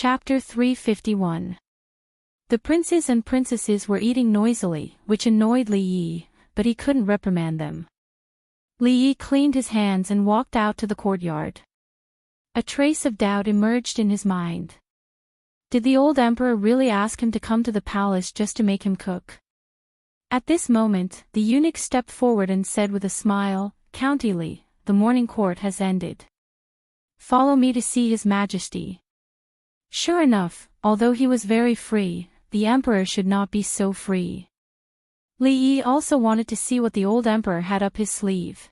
Chapter 351. The princes and princesses were eating noisily, which annoyed Li Yi, but he couldn't reprimand them. Li Yi cleaned his hands and walked out to the courtyard. A trace of doubt emerged in his mind. Did the old emperor really ask him to come to the palace just to make him cook? At this moment, the eunuch stepped forward and said with a smile, "Count Li, the morning court has ended. Follow me to see His Majesty." Sure enough, although he was very free, the emperor should not be so free. Li Yi also wanted to see what the old emperor had up his sleeve.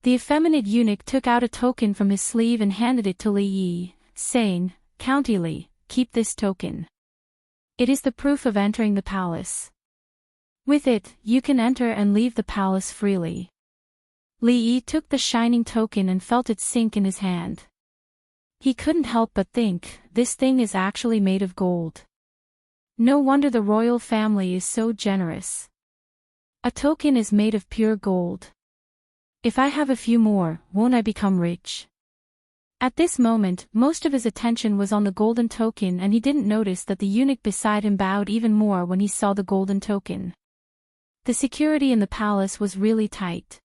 The effeminate eunuch took out a token from his sleeve and handed it to Li Yi, saying, "Count Li, keep this token. It is the proof of entering the palace. With it, you can enter and leave the palace freely." Li Yi took the shining token and felt it sink in his hand. He couldn't help but think, this thing is actually made of gold. No wonder the royal family is so generous. A token is made of pure gold. If I have a few more, won't I become rich? At this moment, most of his attention was on the golden token, and he didn't notice that the eunuch beside him bowed even more when he saw the golden token. The security in the palace was really tight.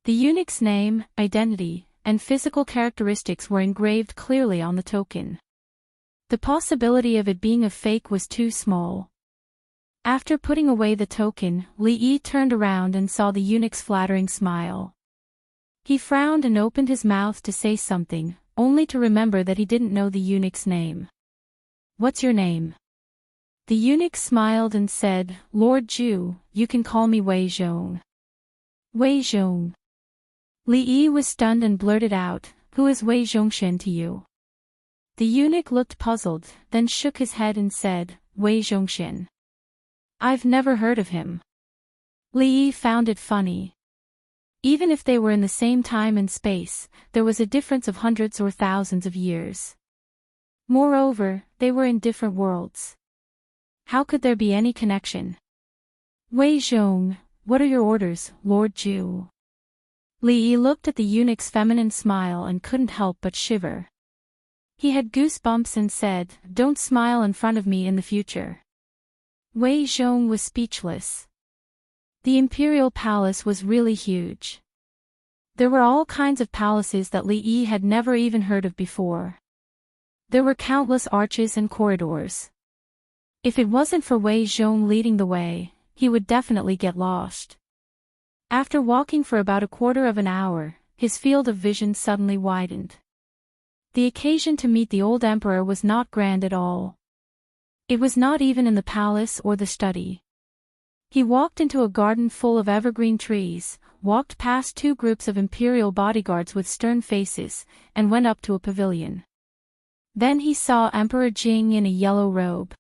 The eunuch's name, identity, and physical characteristics were engraved clearly on the token. The possibility of it being a fake was too small. After putting away the token, Li Yi turned around and saw the eunuch's flattering smile. He frowned and opened his mouth to say something, only to remember that he didn't know the eunuch's name. "What's your name?" The eunuch smiled and said, "Lord Zhu, you can call me Wei Zhong." Wei Zhong. Li Yi was stunned and blurted out, "Who is Wei Zhongshen to you?" The eunuch looked puzzled, then shook his head and said, "Wei Zhongshen. I've never heard of him." Li Yi found it funny. Even if they were in the same time and space, there was a difference of hundreds or thousands of years. Moreover, they were in different worlds. How could there be any connection? "Wei Zhong, what are your orders, Lord Zhu?" Li Yi looked at the eunuch's feminine smile and couldn't help but shiver. He had goosebumps and said, "Don't smile in front of me in the future." Wei Zhong was speechless. The imperial palace was really huge. There were all kinds of palaces that Li Yi had never even heard of before. There were countless arches and corridors. If it wasn't for Wei Zhong leading the way, he would definitely get lost. After walking for about a quarter of an hour, his field of vision suddenly widened. The occasion to meet the old emperor was not grand at all. It was not even in the palace or the study. He walked into a garden full of evergreen trees, walked past two groups of imperial bodyguards with stern faces, and went up to a pavilion. Then he saw Emperor Jing in a yellow robe.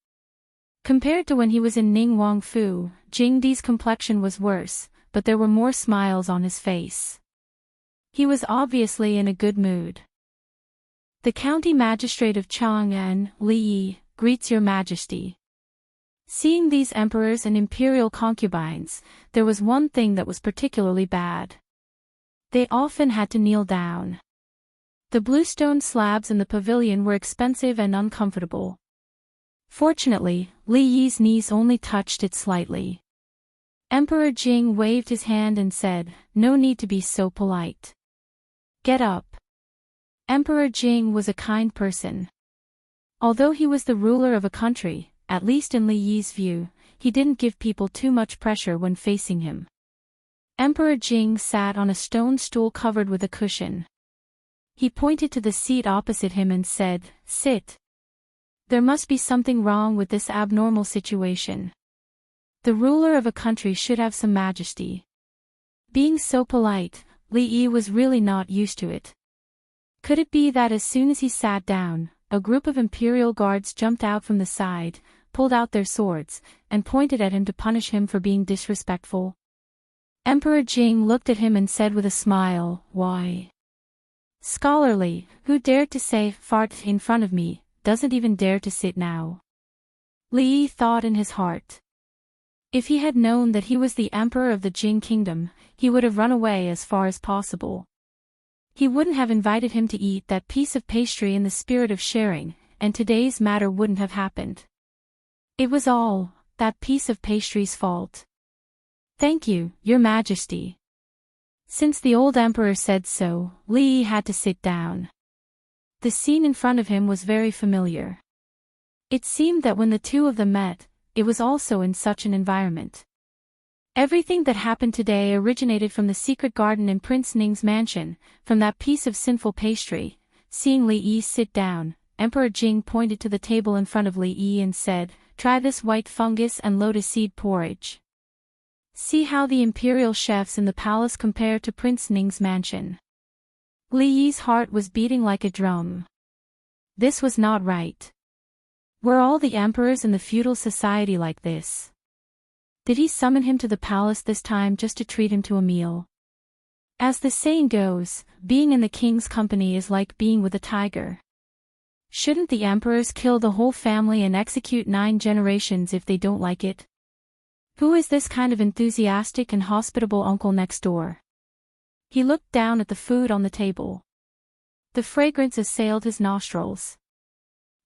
Compared to when he was in Ning Wangfu, Jing Di's complexion was worse, but there were more smiles on his face. He was obviously in a good mood. "The county magistrate of Chang'an, Li Yi, greets your majesty." Seeing these emperors and imperial concubines, there was one thing that was particularly bad. They often had to kneel down. The bluestone slabs in the pavilion were expensive and uncomfortable. Fortunately, Li Yi's knees only touched it slightly. Emperor Jing waved his hand and said, "No need to be so polite. Get up." Emperor Jing was a kind person. Although he was the ruler of a country, at least in Li Yi's view, he didn't give people too much pressure when facing him. Emperor Jing sat on a stone stool covered with a cushion. He pointed to the seat opposite him and said, "Sit. There must be something wrong with this abnormal situation. The ruler of a country should have some majesty." Being so polite, Li Yi was really not used to it. Could it be that as soon as he sat down, a group of imperial guards jumped out from the side, pulled out their swords, and pointed at him to punish him for being disrespectful? Emperor Jing looked at him and said with a smile, "Why? Scholarly, who dared to say fart in front of me, doesn't even dare to sit now." Li Yi thought in his heart. If he had known that he was the emperor of the Jing kingdom, he would have run away as far as possible. He wouldn't have invited him to eat that piece of pastry in the spirit of sharing, and today's matter wouldn't have happened. It was all that piece of pastry's fault. Thank you, Your Majesty. Since the old emperor said so, Li Yi had to sit down. The scene in front of him was very familiar. It seemed that when the two of them met, it was also in such an environment. Everything that happened today originated from the secret garden in Prince Ning's mansion, from that piece of sinful pastry. Seeing Li Yi sit down, Emperor Jing pointed to the table in front of Li Yi and said, "Try this white fungus and lotus seed porridge. See how the imperial chefs in the palace compare to Prince Ning's mansion." Li Yi's heart was beating like a drum. This was not right. Were all the emperors in the feudal society like this? Did he summon him to the palace this time just to treat him to a meal? As the saying goes, being in the king's company is like being with a tiger. Shouldn't the emperors kill the whole family and execute 9 generations if they don't like it? Who is this kind of enthusiastic and hospitable uncle next door? He looked down at the food on the table. The fragrance assailed his nostrils.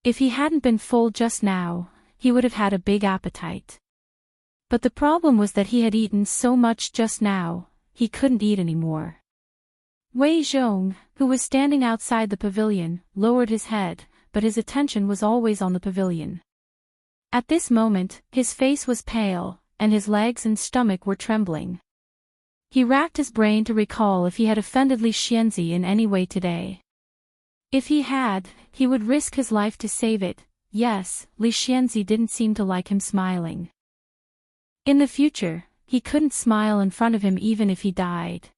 If he hadn't been full just now, he would have had a big appetite. But the problem was that he had eaten so much just now, he couldn't eat anymore. Wei Zhong, who was standing outside the pavilion, lowered his head, but his attention was always on the pavilion. At this moment, his face was pale, and his legs and stomach were trembling. He racked his brain to recall if he had offended Li Xianzi in any way today. If he had, he would risk his life to save it. Yes, Li Xianzi didn't seem to like him smiling. In the future, he couldn't smile in front of him even if he died.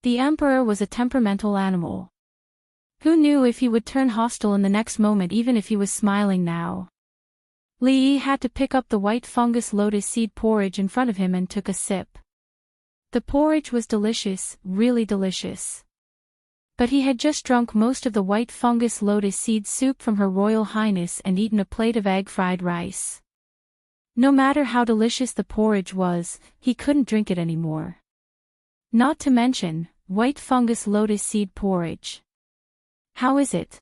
The emperor was a temperamental animal. Who knew if he would turn hostile in the next moment even if he was smiling now? Li Yi had to pick up the white fungus lotus seed porridge in front of him and took a sip. The porridge was delicious, really delicious. But he had just drunk most of the white fungus lotus seed soup from Her Royal Highness and eaten a plate of egg fried rice. No matter how delicious the porridge was, he couldn't drink it anymore. Not to mention, white fungus lotus seed porridge. How is it?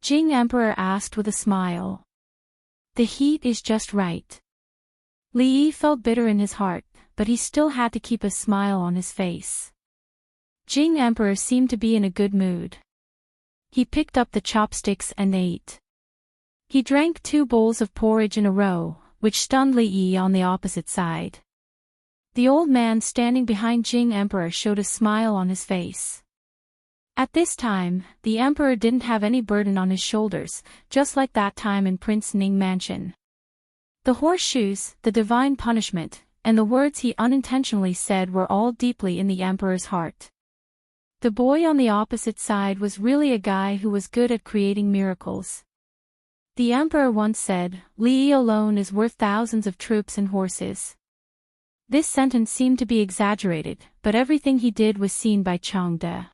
Jing Emperor asked with a smile. The heat is just right. Li Yi felt bitter in his heart, but he still had to keep a smile on his face. Jing Emperor seemed to be in a good mood. He picked up the chopsticks and ate. He drank 2 bowls of porridge in a row, which stunned Li Yi on the opposite side. The old man standing behind Jing Emperor showed a smile on his face. At this time, the emperor didn't have any burden on his shoulders, just like that time in Prince Ning Mansion. The horseshoes, the divine punishment, and the words he unintentionally said were all deeply in the emperor's heart. The boy on the opposite side was really a guy who was good at creating miracles. The emperor once said, "Li Yi alone is worth thousands of troops and horses." This sentence seemed to be exaggerated, but everything he did was seen by Changde.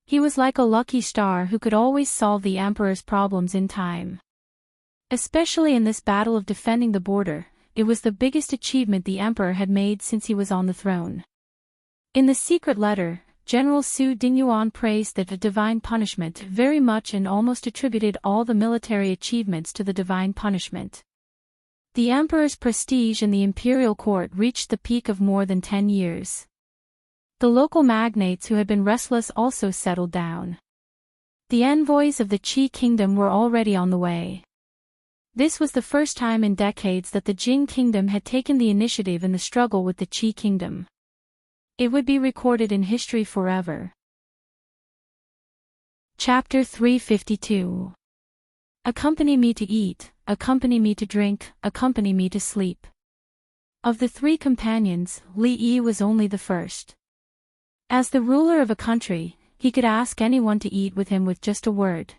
He was like a lucky star who could always solve the emperor's problems in time. Especially in this battle of defending the border, it was the biggest achievement the emperor had made since he was on the throne. In the secret letter, General Su Dingyuan praised the divine punishment very much and almost attributed all the military achievements to the divine punishment. The emperor's prestige in the imperial court reached the peak of more than 10 years. The local magnates who had been restless also settled down. The envoys of the Qi kingdom were already on the way. This was the first time in decades that the Jing kingdom had taken the initiative in the struggle with the Qi kingdom. It would be recorded in history forever. Chapter 352. Accompany me to eat, accompany me to drink, accompany me to sleep. Of the 3 companions, Li Yi was only the first. As the ruler of a country, he could ask anyone to eat with him with just a word.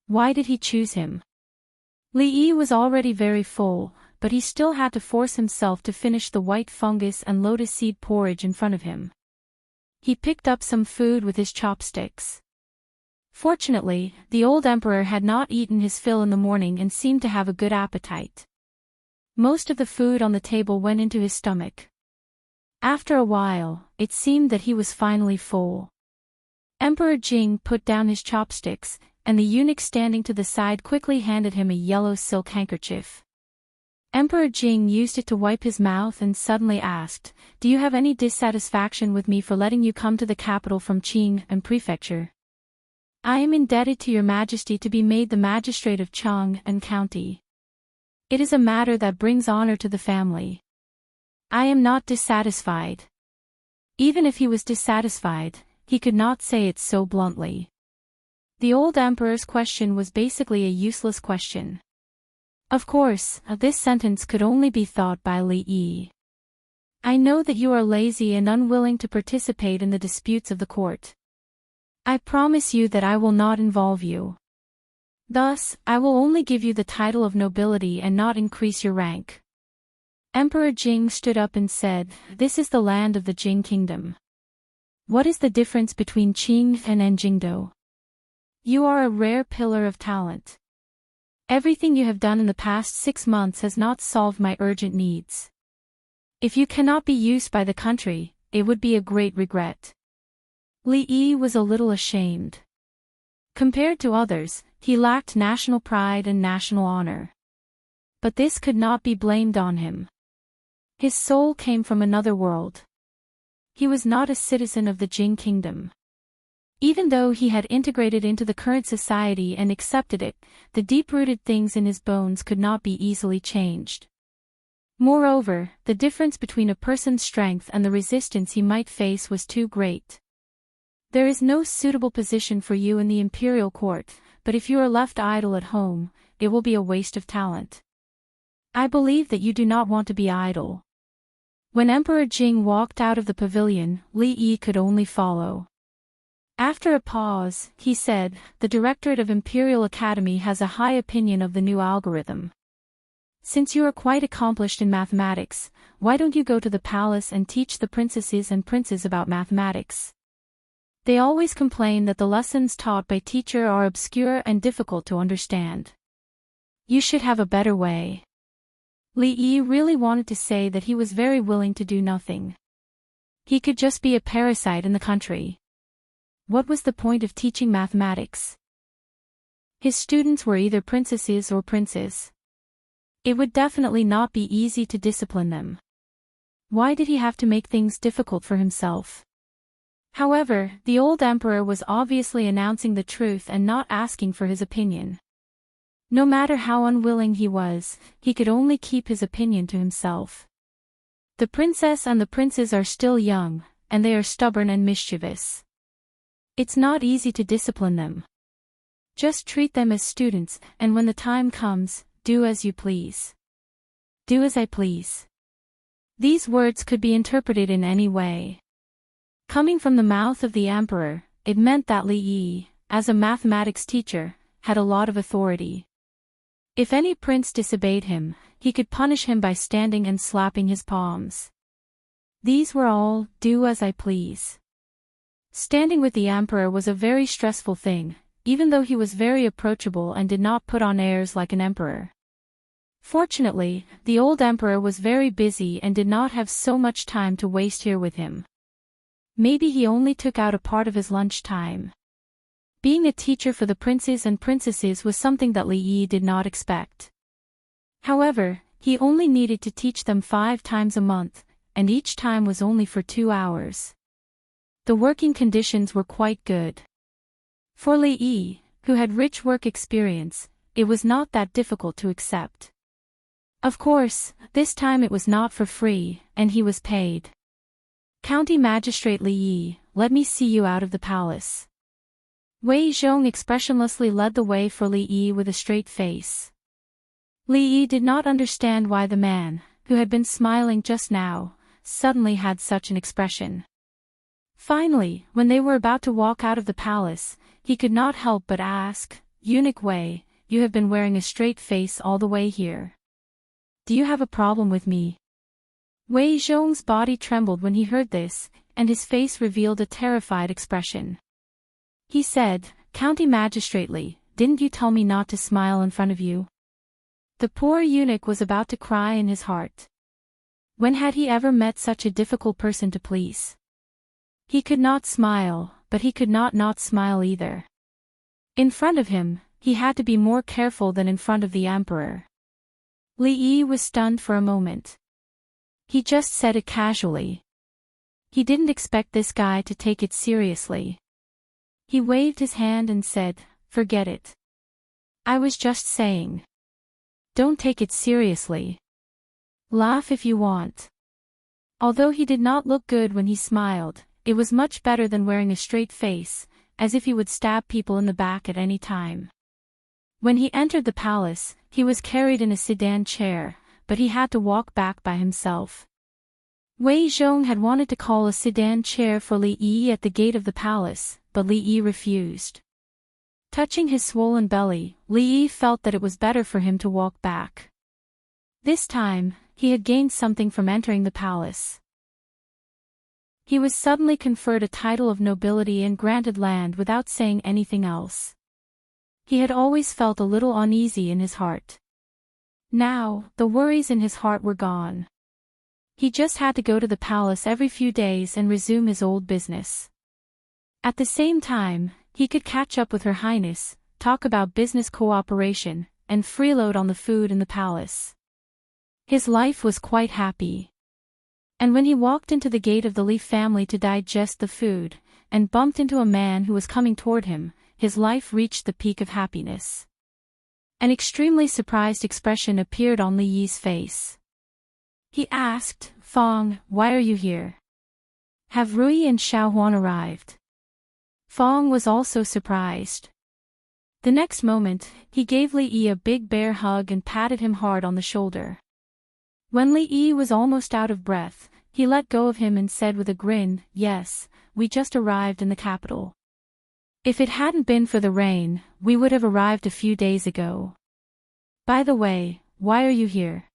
Why did he choose him? Li Yi was already very full, but he still had to force himself to finish the white fungus and lotus seed porridge in front of him. He picked up some food with his chopsticks. Fortunately, the old emperor had not eaten his fill in the morning and seemed to have a good appetite. Most of the food on the table went into his stomach. After a while, it seemed that he was finally full. Emperor Jing put down his chopsticks, and the eunuch standing to the side quickly handed him a yellow silk handkerchief. Emperor Jing used it to wipe his mouth and suddenly asked, "Do you have any dissatisfaction with me for letting you come to the capital from Qing and Prefecture? I am indebted to your majesty to be made the magistrate of Chang and County. It is a matter that brings honor to the family. I am not dissatisfied." Even if he was dissatisfied, he could not say it so bluntly. The old emperor's question was basically a useless question. Of course, this sentence could only be thought by Li Yi. "I know that you are lazy and unwilling to participate in the disputes of the court. I promise you that I will not involve you. Thus, I will only give you the title of nobility and not increase your rank." Emperor Jing stood up and said, "This is the land of the Jing kingdom. What is the difference between Qing and Enjingdo? You are a rare pillar of talent. Everything you have done in the past 6 months has not solved my urgent needs. If you cannot be used by the country, it would be a great regret." Li Yi was a little ashamed. Compared to others, he lacked national pride and national honor. But this could not be blamed on him. His soul came from another world. He was not a citizen of the Jing kingdom. Even though he had integrated into the current society and accepted it, the deep-rooted things in his bones could not be easily changed. Moreover, the difference between a person's strength and the resistance he might face was too great. There is no suitable position for you in the imperial court, but if you are left idle at home, it will be a waste of talent. I believe that you do not want to be idle. When Emperor Jing walked out of the pavilion, Li Yi could only follow. After a pause, he said, "The Directorate of Imperial Academy has a high opinion of the new algorithm. Since you are quite accomplished in mathematics, why don't you go to the palace and teach the princesses and princes about mathematics? They always complain that the lessons taught by teacher are obscure and difficult to understand. You should have a better way." Li Yi really wanted to say that he was very willing to do nothing. He could just be a parasite in the country. What was the point of teaching mathematics? His students were either princesses or princes. It would definitely not be easy to discipline them. Why did he have to make things difficult for himself? However, the old emperor was obviously announcing the truth and not asking for his opinion. No matter how unwilling he was, he could only keep his opinion to himself. The princess and the princes are still young, and they are stubborn and mischievous. It's not easy to discipline them. Just treat them as students, and when the time comes, do as you please. Do as I please. These words could be interpreted in any way. Coming from the mouth of the emperor, it meant that Li Yi, as a mathematics teacher, had a lot of authority. If any prince disobeyed him, he could punish him by standing and slapping his palms. These were all, "do as I please." Standing with the emperor was a very stressful thing, even though he was very approachable and did not put on airs like an emperor. Fortunately, the old emperor was very busy and did not have so much time to waste here with him. Maybe he only took out a part of his lunch time. Being a teacher for the princes and princesses was something that Li Yi did not expect. However, he only needed to teach them 5 times a month, and each time was only for 2 hours. The working conditions were quite good. For Li Yi, who had rich work experience, it was not that difficult to accept. Of course, this time it was not for free, and he was paid. "County Magistrate Li Yi, let me see you out of the palace." Wei Zhong expressionlessly led the way for Li Yi with a straight face. Li Yi did not understand why the man, who had been smiling just now, suddenly had such an expression. Finally, when they were about to walk out of the palace, he could not help but ask, "Eunuch Wei, you have been wearing a straight face all the way here. Do you have a problem with me?" Wei Zhong's body trembled when he heard this, and his face revealed a terrified expression. He said, "County Magistrate Li, didn't you tell me not to smile in front of you?" The poor eunuch was about to cry in his heart. When had he ever met such a difficult person to please? He could not smile, but he could not smile either. In front of him, he had to be more careful than in front of the emperor. Li Yi was stunned for a moment. He just said it casually. He didn't expect this guy to take it seriously. He waved his hand and said, "Forget it. I was just saying. Don't take it seriously. Laugh if you want." Although he did not look good when he smiled, it was much better than wearing a straight face, as if he would stab people in the back at any time. When he entered the palace, he was carried in a sedan chair, but he had to walk back by himself. Wei Zhong had wanted to call a sedan chair for Li Yi at the gate of the palace, but Li Yi refused. Touching his swollen belly, Li Yi felt that it was better for him to walk back. This time, he had gained something from entering the palace. He was suddenly conferred a title of nobility and granted land without saying anything else. He had always felt a little uneasy in his heart. Now, the worries in his heart were gone. He just had to go to the palace every few days and resume his old business. At the same time, he could catch up with Her Highness, talk about business cooperation, and freeload on the food in the palace. His life was quite happy. And when he walked into the gate of the Li family to digest the food, and bumped into a man who was coming toward him, his life reached the peak of happiness. An extremely surprised expression appeared on Li Yi's face. He asked, "Fong, why are you here? Have Rui and Xiaohuan arrived?" Fong was also surprised. The next moment, he gave Li Yi a big bear hug and patted him hard on the shoulder. When Li Yi was almost out of breath, he let go of him and said with a grin, "Yes, we just arrived in the capital. If it hadn't been for the rain, we would have arrived a few days ago. By the way, why are you here?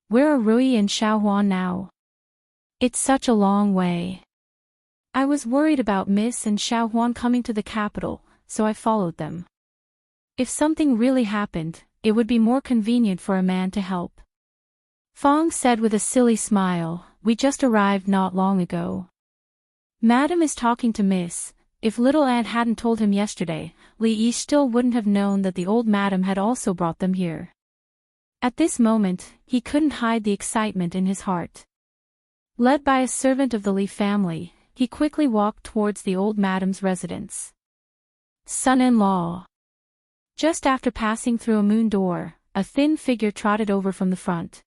Where are Rui and Xiaohuan now? It's such a long way. I was worried about Miss and Xiaohuan coming to the capital, so I followed them. If something really happened, it would be more convenient for a man to help." Fong said with a silly smile, "We just arrived not long ago. Madam is talking to Miss." If little Aunt hadn't told him yesterday, Li Yi still wouldn't have known that the old madam had also brought them here. At this moment, he couldn't hide the excitement in his heart. Led by a servant of the Li family, he quickly walked towards the old madam's residence. Son-in-law. Just after passing through a moon door, a thin figure trotted over from the front.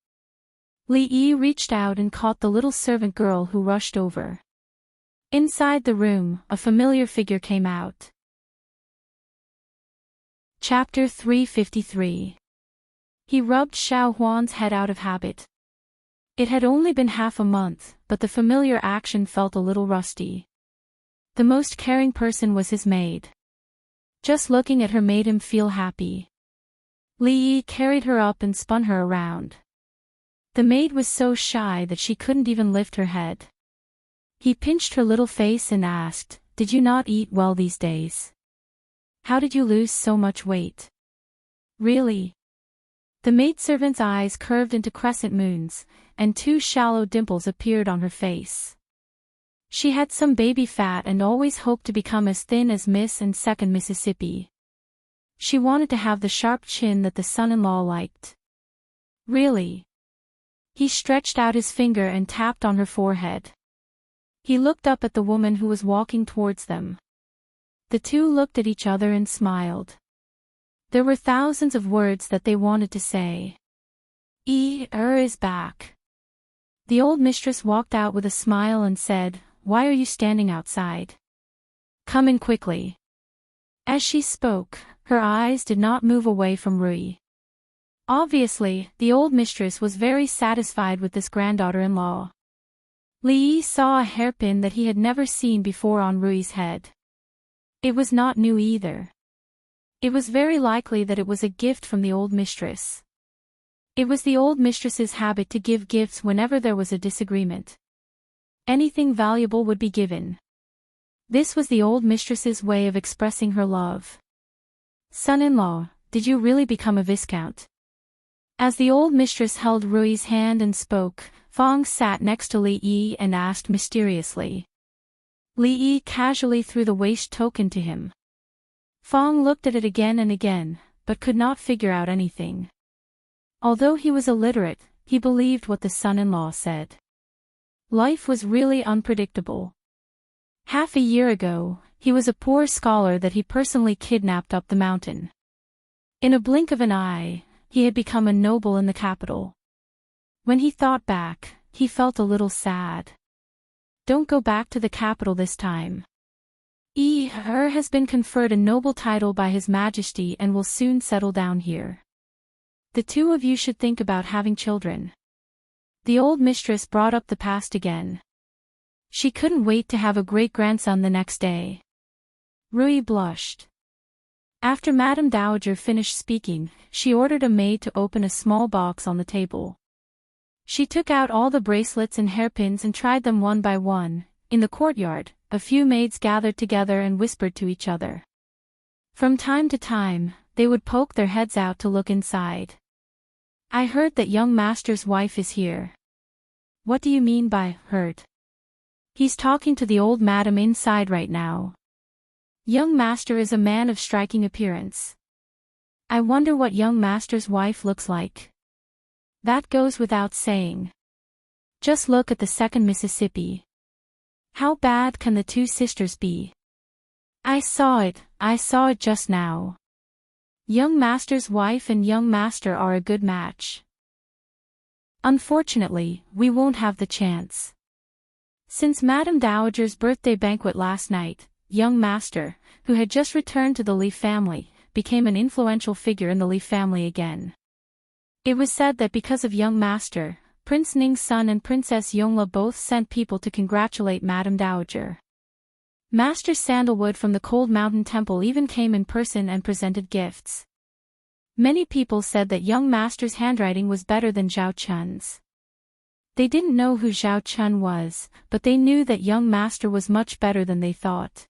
Li Yi reached out and caught the little servant girl who rushed over. Inside the room, a familiar figure came out. Chapter 353. He rubbed Xiaohuan's head out of habit. It had only been half a month, but the familiar action felt a little rusty. The most caring person was his maid. Just looking at her made him feel happy. Li Yi carried her up and spun her around. The maid was so shy that she couldn't even lift her head. He pinched her little face and asked, "Did you not eat well these days? How did you lose so much weight?" "Really?" The maidservant's eyes curved into crescent moons, and two shallow dimples appeared on her face. She had some baby fat and always hoped to become as thin as Miss and Second Mississippi. She wanted to have the sharp chin that the son-in-law liked. "Really?" He stretched out his finger and tapped on her forehead. He looked up at the woman who was walking towards them. The two looked at each other and smiled. There were thousands of words that they wanted to say. Is back." The old mistress walked out with a smile and said, "Why are you standing outside? Come in quickly." As she spoke, her eyes did not move away from Rui. Obviously, the old mistress was very satisfied with this granddaughter-in-law. Li Yi saw a hairpin that he had never seen before on Rui's head. It was not new either. It was very likely that it was a gift from the old mistress. It was the old mistress's habit to give gifts whenever there was a disagreement. Anything valuable would be given. This was the old mistress's way of expressing her love. "Son-in-law, did you really become a viscount?" As the old mistress held Rui's hand and spoke, Fong sat next to Li Yi and asked mysteriously. Li Yi casually threw the waist token to him. Fong looked at it again and again, but could not figure out anything. Although he was illiterate, he believed what the son-in-law said. Life was really unpredictable. Half a year ago, he was a poor scholar that he personally kidnapped up the mountain. In a blink of an eye, he had become a noble in the capital. When he thought back, he felt a little sad. Don't go back to the capital this time. He has been conferred a noble title by His Majesty and will soon settle down here. The two of you should think about having children. The old mistress brought up the past again. She couldn't wait to have a great-grandson the next day. Rui blushed. After Madame Dowager finished speaking, she ordered a maid to open a small box on the table. She took out all the bracelets and hairpins and tried them one by one. In the courtyard, a few maids gathered together and whispered to each other. From time to time, they would poke their heads out to look inside. I heard that young master's wife is here. What do you mean by heard? He's talking to the old madam inside right now. Young master is a man of striking appearance. I wonder what young master's wife looks like. That goes without saying. Just look at the second Mississippi. How bad can the two sisters be? I saw it just now. Young master's wife and young master are a good match. Unfortunately, we won't have the chance. Since Madame Dowager's birthday banquet last night, young master, who had just returned to the Li family, became an influential figure in the Li family again. It was said that because of young master, Prince Ning's son and Princess Yongla both sent people to congratulate Madame Dowager. Master Sandalwood from the Cold Mountain Temple even came in person and presented gifts. Many people said that young master's handwriting was better than Zhao Chun's. They didn't know who Zhao Chun was, but they knew that young master was much better than they thought.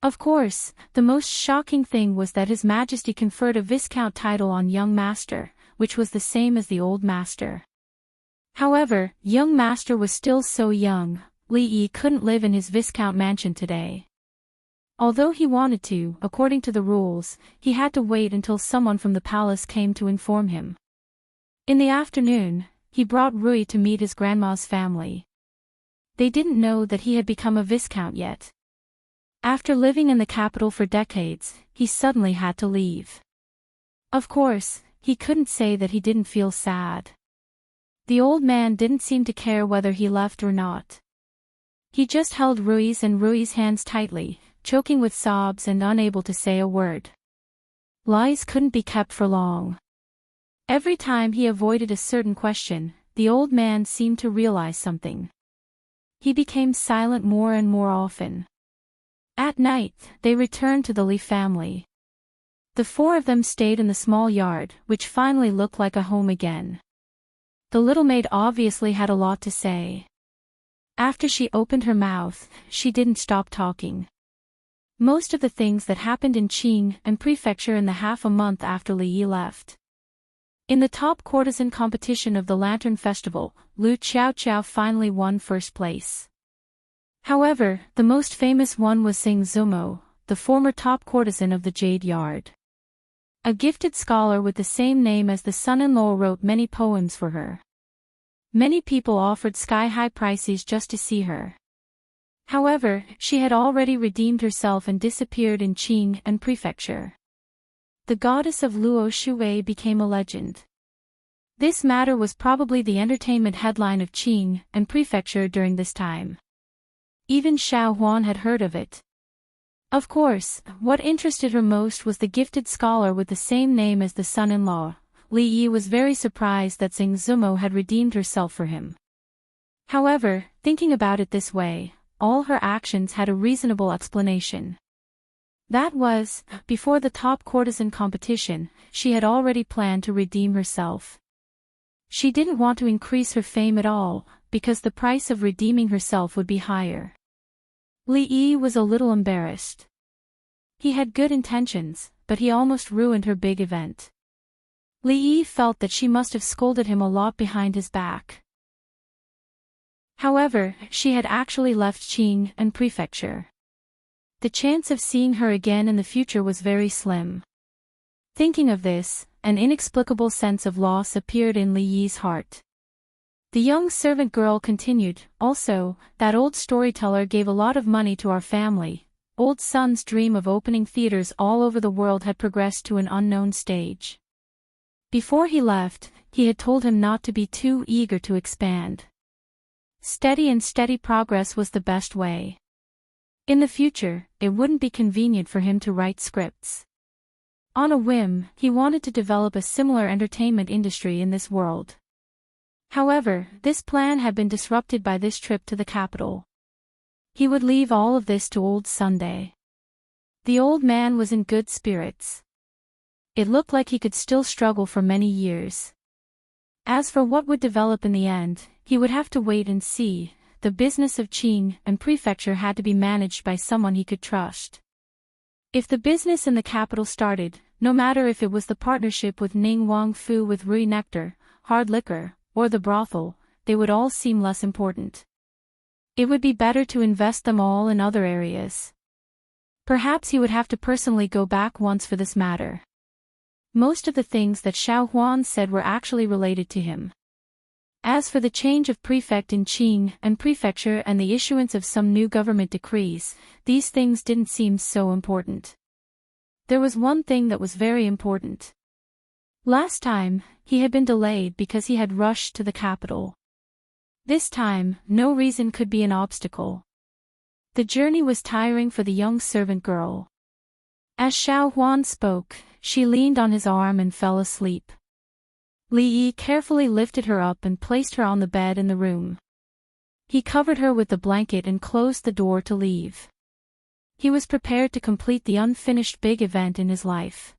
Of course, the most shocking thing was that His Majesty conferred a Viscount title on young master, which was the same as the old master. However, young master was still so young, Li Yi couldn't live in his Viscount mansion today. Although he wanted to, according to the rules, he had to wait until someone from the palace came to inform him. In the afternoon, he brought Rui to meet his grandma's family. They didn't know that he had become a Viscount yet. After living in the capital for decades, he suddenly had to leave. Of course, he couldn't say that he didn't feel sad. The old man didn't seem to care whether he left or not. He just held Rui's hands tightly, choking with sobs and unable to say a word. Lies couldn't be kept for long. Every time he avoided a certain question, the old man seemed to realize something. He became silent more and more often. At night, they returned to the Li family. The four of them stayed in the small yard, which finally looked like a home again. The little maid obviously had a lot to say. After she opened her mouth, she didn't stop talking. Most of the things that happened in Qing and Prefecture in the half a month after Li Yi left. In the top courtesan competition of the Lantern Festival, Lu Xiaoqiao finally won first place. However, the most famous one was Xing Zumo, the former top courtesan of the Jade Yard. A gifted scholar with the same name as the son-in-law wrote many poems for her. Many people offered sky-high prices just to see her. However, she had already redeemed herself and disappeared in Qing and Prefecture. The goddess of Luo Shui became a legend. This matter was probably the entertainment headline of Qing and Prefecture during this time. Even Xiao Huan had heard of it. Of course, what interested her most was the gifted scholar with the same name as the son-in-law. Li Yi was very surprised that Xing Zumo had redeemed herself for him. However, thinking about it this way, all her actions had a reasonable explanation. That was, before the top courtesan competition, she had already planned to redeem herself. She didn't want to increase her fame at all, because the price of redeeming herself would be higher. Li Yi was a little embarrassed. He had good intentions, but he almost ruined her big event. Li Yi felt that she must have scolded him a lot behind his back. However, she had actually left Qing and Prefecture. The chance of seeing her again in the future was very slim. Thinking of this, an inexplicable sense of loss appeared in Li Yi's heart. The young servant girl continued, also, that old storyteller gave a lot of money to our family. Old Sun's dream of opening theaters all over the world had progressed to an unknown stage. Before he left, he had told him not to be too eager to expand. Steady progress was the best way. In the future, it wouldn't be convenient for him to write scripts. On a whim, he wanted to develop a similar entertainment industry in this world. However, this plan had been disrupted by this trip to the capital. He would leave all of this to old Sunday. The old man was in good spirits. It looked like he could still struggle for many years. As for what would develop in the end, he would have to wait and see. The business of Qing and prefecture had to be managed by someone he could trust. If the business in the capital started, no matter if it was the partnership with Ning Wang Fu with Rui Nectar, hard liquor, or the brothel, they would all seem less important. It would be better to invest them all in other areas. Perhaps he would have to personally go back once for this matter. Most of the things that Xiao Huan said were actually related to him. As for the change of prefect in Qing and prefecture and the issuance of some new government decrees, these things didn't seem so important. There was one thing that was very important. Last time, he had been delayed because he had rushed to the capital. This time, no reason could be an obstacle. The journey was tiring for the young servant girl. As Xiao Huan spoke, she leaned on his arm and fell asleep. Li Yi carefully lifted her up and placed her on the bed in the room. He covered her with the blanket and closed the door to leave. He was prepared to complete the unfinished big event in his life.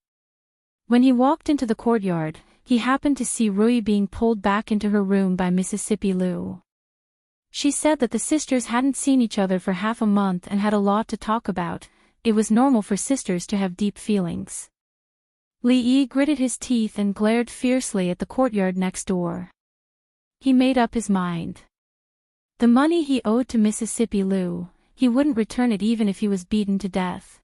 When he walked into the courtyard, he happened to see Rui being pulled back into her room by Mississippi Lu. She said that the sisters hadn't seen each other for half a month and had a lot to talk about. It was normal for sisters to have deep feelings. Li Yi gritted his teeth and glared fiercely at the courtyard next door. He made up his mind. The money he owed to Mississippi Lu, he wouldn't return it even if he was beaten to death.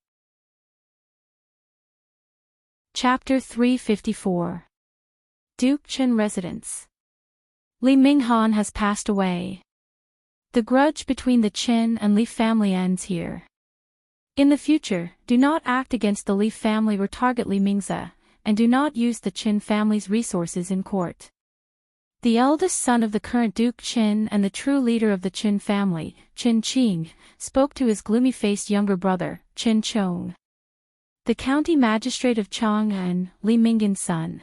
Chapter 354. Duke Chen Residence. Li Minghan has passed away. The grudge between the Chen and Li family ends here. In the future, do not act against the Li family or target Li Mingze, and do not use the Chen family's resources in court. The eldest son of the current Duke Chen and the true leader of the Chen family, Chen Qing, spoke to his gloomy-faced younger brother, Chen Chong. The county magistrate of Chang'an, Li Minggan's son.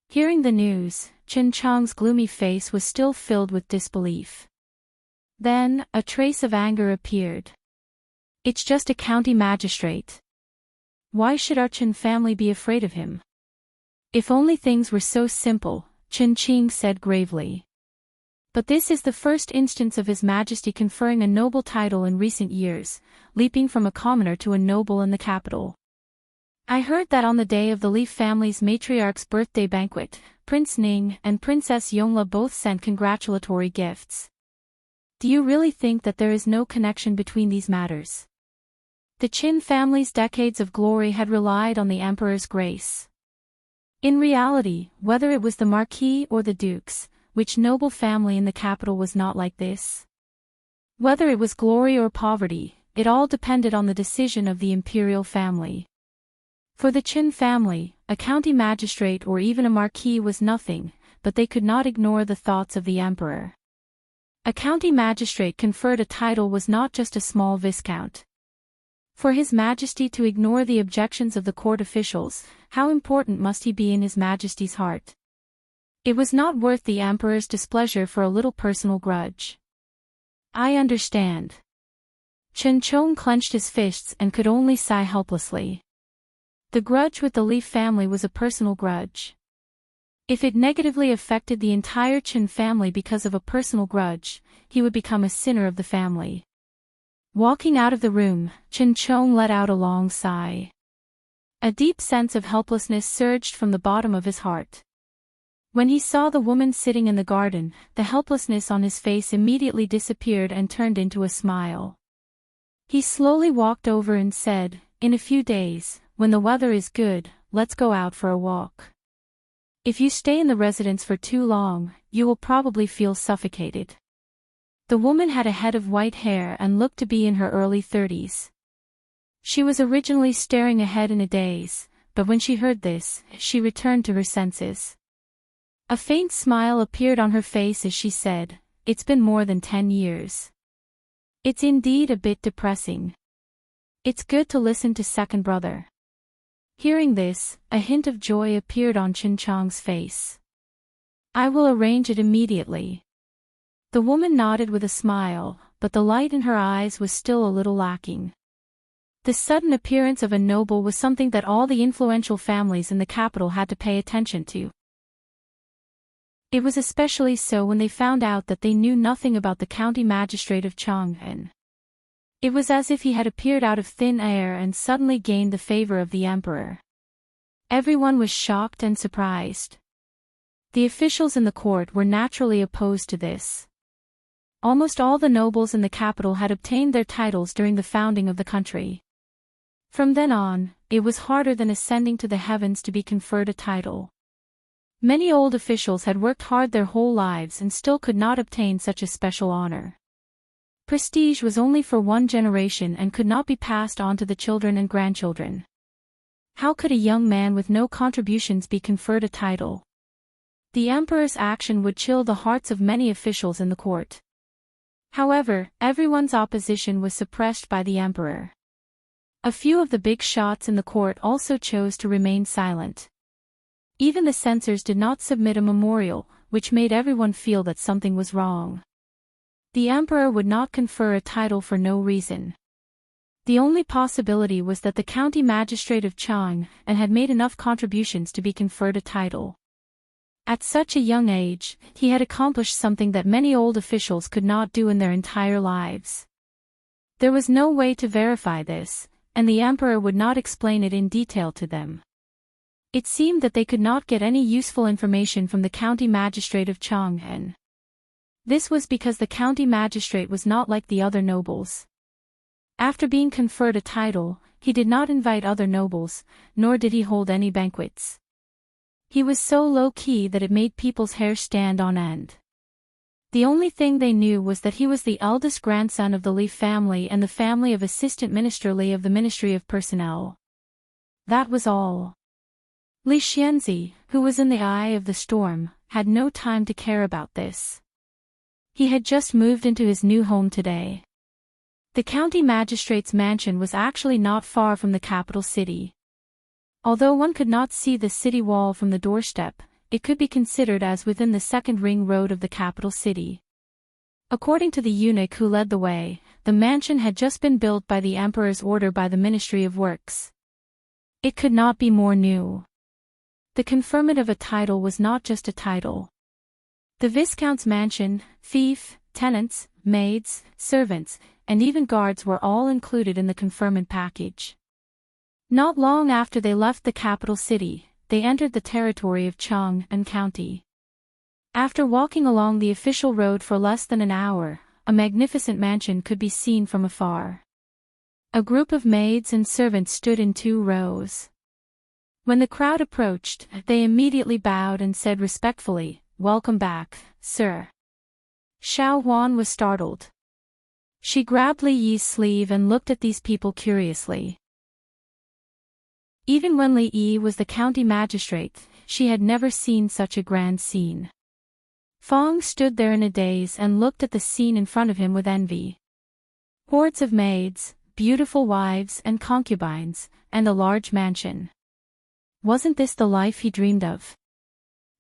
Hearing the news, Chen Chong's gloomy face was still filled with disbelief. Then, a trace of anger appeared. It's just a county magistrate. Why should our Chen family be afraid of him? If only things were so simple, Chen Qing said gravely. But this is the first instance of His Majesty conferring a noble title in recent years, leaping from a commoner to a noble in the capital. I heard that on the day of the Li family's matriarch's birthday banquet, Prince Ning and Princess Yongla both sent congratulatory gifts. Do you really think that there is no connection between these matters? The Qin family's decades of glory had relied on the emperor's grace. In reality, whether it was the marquis or the dukes, which noble family in the capital was not like this? Whether it was glory or poverty, it all depended on the decision of the imperial family. For the Qin family, a county magistrate or even a marquis was nothing, but they could not ignore the thoughts of the emperor. A county magistrate conferred a title was not just a small viscount. For His Majesty to ignore the objections of the court officials, how important must he be in His Majesty's heart? It was not worth the emperor's displeasure for a little personal grudge. I understand. Chen Chong clenched his fists and could only sigh helplessly. The grudge with the Li family was a personal grudge. If it negatively affected the entire Chen family because of a personal grudge, he would become a sinner of the family. Walking out of the room, Chen Chong let out a long sigh. A deep sense of helplessness surged from the bottom of his heart. When he saw the woman sitting in the garden, the helplessness on his face immediately disappeared and turned into a smile. He slowly walked over and said, "In a few days, when the weather is good, let's go out for a walk. If you stay in the residence for too long, you will probably feel suffocated." The woman had a head of white hair and looked to be in her early 30s. She was originally staring ahead in a daze, but when she heard this, she returned to her senses. A faint smile appeared on her face as she said, "It's been more than 10 years. It's indeed a bit depressing. It's good to listen to second brother." Hearing this, a hint of joy appeared on Chin Chong's face. "I will arrange it immediately." The woman nodded with a smile, but the light in her eyes was still a little lacking. The sudden appearance of a noble was something that all the influential families in the capital had to pay attention to. It was especially so when they found out that they knew nothing about the county magistrate of Chang'an. It was as if he had appeared out of thin air and suddenly gained the favor of the emperor. Everyone was shocked and surprised. The officials in the court were naturally opposed to this. Almost all the nobles in the capital had obtained their titles during the founding of the country. From then on, it was harder than ascending to the heavens to be conferred a title. Many old officials had worked hard their whole lives and still could not obtain such a special honor. Prestige was only for one generation and could not be passed on to the children and grandchildren. How could a young man with no contributions be conferred a title? The emperor's action would chill the hearts of many officials in the court. However, everyone's opposition was suppressed by the emperor. A few of the big shots in the court also chose to remain silent. Even the censors did not submit a memorial, which made everyone feel that something was wrong. The emperor would not confer a title for no reason. The only possibility was that the county magistrate of Chang'an had made enough contributions to be conferred a title. At such a young age, he had accomplished something that many old officials could not do in their entire lives. There was no way to verify this, and the emperor would not explain it in detail to them. It seemed that they could not get any useful information from the county magistrate of Chang'an. This was because the county magistrate was not like the other nobles. After being conferred a title, he did not invite other nobles, nor did he hold any banquets. He was so low-key that it made people's hair stand on end. The only thing they knew was that he was the eldest grandson of the Li family and the family of Assistant Minister Li of the Ministry of Personnel. That was all. Li Xianzi, who was in the eye of the storm, had no time to care about this. He had just moved into his new home today. The county magistrate's mansion was actually not far from the capital city. Although one could not see the city wall from the doorstep, it could be considered as within the second ring road of the capital city. According to the eunuch who led the way, the mansion had just been built by the emperor's order by the Ministry of Works. It could not be more new. The conferment of a title was not just a title. The Viscount's mansion, fief, tenants, maids, servants, and even guards were all included in the conferment package. Not long after they left the capital city, they entered the territory of Chang'an County. After walking along the official road for less than an hour, a magnificent mansion could be seen from afar. A group of maids and servants stood in 2 rows. When the crowd approached, they immediately bowed and said respectfully, "Welcome back, sir." Xiao Huan was startled. She grabbed Li Yi's sleeve and looked at these people curiously. Even when Li Yi was the county magistrate, she had never seen such a grand scene. Fong stood there in a daze and looked at the scene in front of him with envy. Hordes of maids, beautiful wives and concubines, and a large mansion. Wasn't this the life he dreamed of?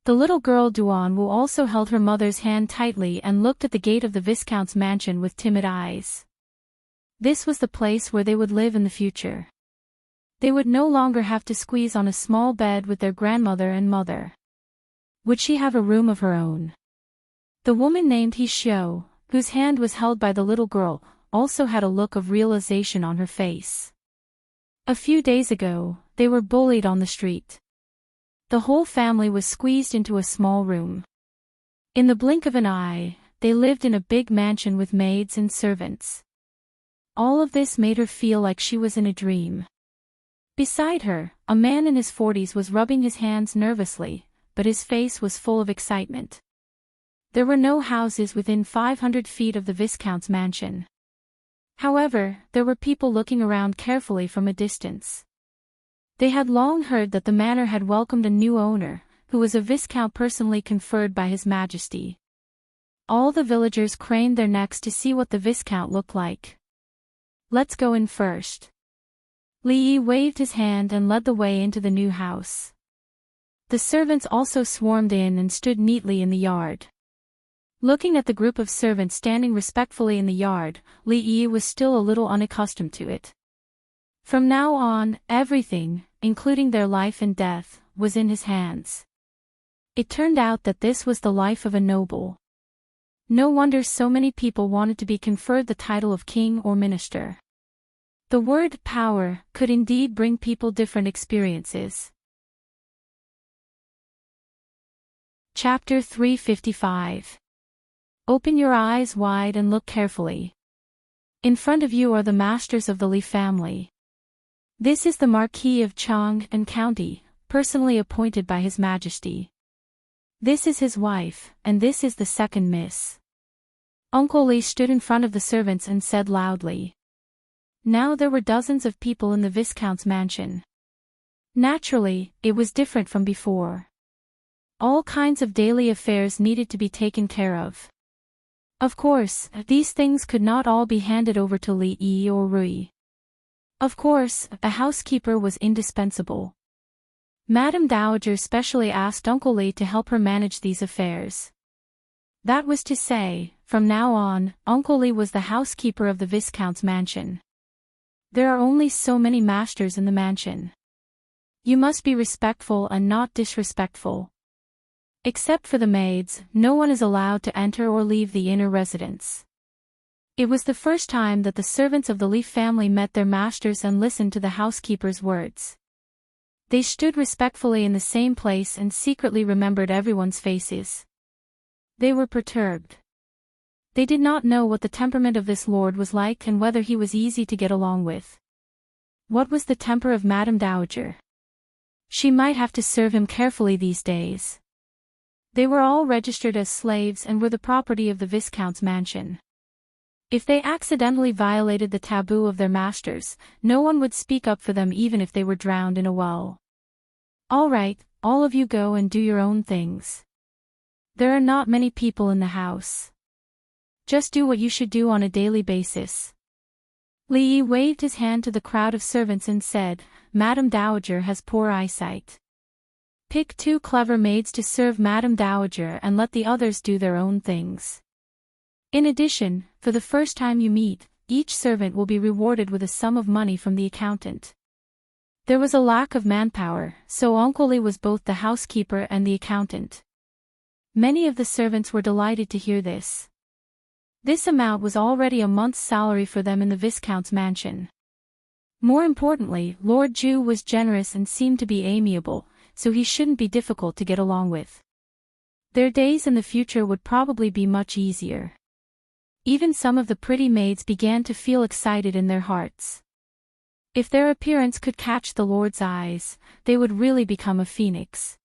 The little girl Duan Wu also held her mother's hand tightly and looked at the gate of the Viscount's mansion with timid eyes. This was the place where they would live in the future. They would no longer have to squeeze on a small bed with their grandmother and mother. Would she have a room of her own? The woman named He Xiu, whose hand was held by the little girl, also had a look of realization on her face. A few days ago, they were bullied on the street. The whole family was squeezed into a small room. In the blink of an eye, they lived in a big mansion with maids and servants. All of this made her feel like she was in a dream. Beside her, a man in his 40s was rubbing his hands nervously, but his face was full of excitement. There were no houses within 500 feet of the Viscount's mansion. However, there were people looking around carefully from a distance. They had long heard that the manor had welcomed a new owner, who was a Viscount personally conferred by His Majesty. All the villagers craned their necks to see what the Viscount looked like. "Let's go in first." Li Yi waved his hand and led the way into the new house. The servants also swarmed in and stood neatly in the yard. Looking at the group of servants standing respectfully in the yard, Li Yi was still a little unaccustomed to it. From now on, everything, including their life and death, was in his hands. It turned out that this was the life of a noble. No wonder so many people wanted to be conferred the title of king or minister. The word power could indeed bring people different experiences. Chapter 355. Open your eyes wide and look carefully. In front of you are the masters of the Li family. This is the Marquis of Chang and County, personally appointed by His Majesty. This is his wife, and this is the second miss. Uncle Li stood in front of the servants and said loudly. Now there were dozens of people in the Viscount's mansion. Naturally, it was different from before. All kinds of daily affairs needed to be taken care of. Of course, these things could not all be handed over to Li Yi or Rui. Of course, a housekeeper was indispensable. Madame Dowager specially asked Uncle Li to help her manage these affairs. That was to say, from now on, Uncle Li was the housekeeper of the Viscount's mansion. There are only so many masters in the mansion. You must be respectful and not disrespectful. Except for the maids, no one is allowed to enter or leave the inner residence. It was the first time that the servants of the Li family met their masters and listened to the housekeeper's words. They stood respectfully in the same place and secretly remembered everyone's faces. They were perturbed. They did not know what the temperament of this lord was like and whether he was easy to get along with. What was the temper of Madame Dowager? She might have to serve him carefully these days. They were all registered as slaves and were the property of the Viscount's mansion. If they accidentally violated the taboo of their masters, no one would speak up for them even if they were drowned in a well. All right, all of you go and do your own things. There are not many people in the house. Just do what you should do on a daily basis. Li Yi waved his hand to the crowd of servants and said, Madame Dowager has poor eyesight. Pick 2 clever maids to serve Madame Dowager and let the others do their own things. In addition, for the first time you meet, each servant will be rewarded with a sum of money from the accountant. There was a lack of manpower, so Uncle Li was both the housekeeper and the accountant. Many of the servants were delighted to hear this. This amount was already a month's salary for them in the Viscount's mansion. More importantly, Lord Ju was generous and seemed to be amiable, so he shouldn't be difficult to get along with. Their days in the future would probably be much easier. Even some of the pretty maids began to feel excited in their hearts. If their appearance could catch the Lord's eyes, they would really become a phoenix.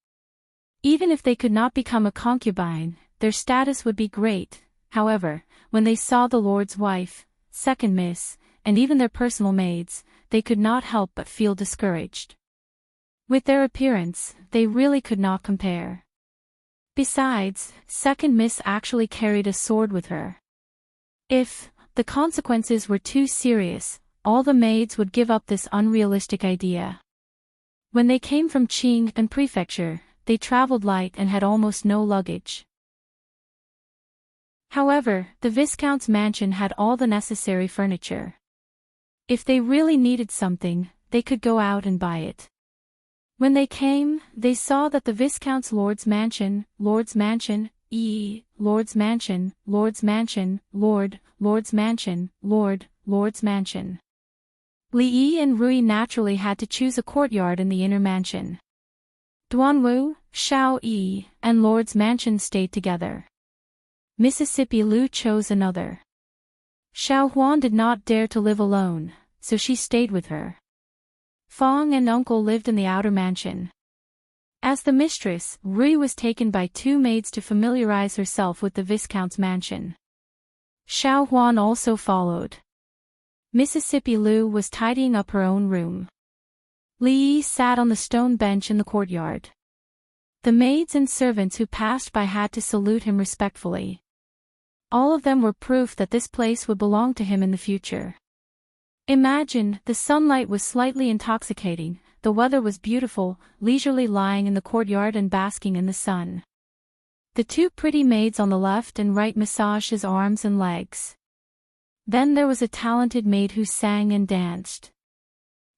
Even if they could not become a concubine, their status would be great. However, when they saw the Lord's wife, second miss, and even their personal maids, they could not help but feel discouraged. With their appearance, they really could not compare. Besides, second miss actually carried a sword with her. If the consequences were too serious, all the maids would give up this unrealistic idea. When they came from Qing and Prefecture, they traveled light and had almost no luggage. However, the Viscount's mansion had all the necessary furniture. If they really needed something, they could go out and buy it. When they came, they saw that the Viscount's Lord's mansion, Lord's mansion, Lord's mansion, Lord's mansion, Lord's mansion, Lord's mansion. Li Yi and Rui naturally had to choose a courtyard in the inner mansion. Duanwu, Shao Yi, and Lord's mansion stayed together. Mississippi Lu chose another. Xiao Huan did not dare to live alone, so she stayed with her. Fong and uncle lived in the outer mansion. As the mistress, Rui was taken by two maids to familiarize herself with the Viscount's mansion. Xiao Huan also followed. Mississippi Lu was tidying up her own room. Li Yi sat on the stone bench in the courtyard. The maids and servants who passed by had to salute him respectfully. All of them were proof that this place would belong to him in the future. Imagine, the sunlight was slightly intoxicating, the weather was beautiful, leisurely lying in the courtyard and basking in the sun. The two pretty maids on the left and right massaged his arms and legs. Then there was a talented maid who sang and danced.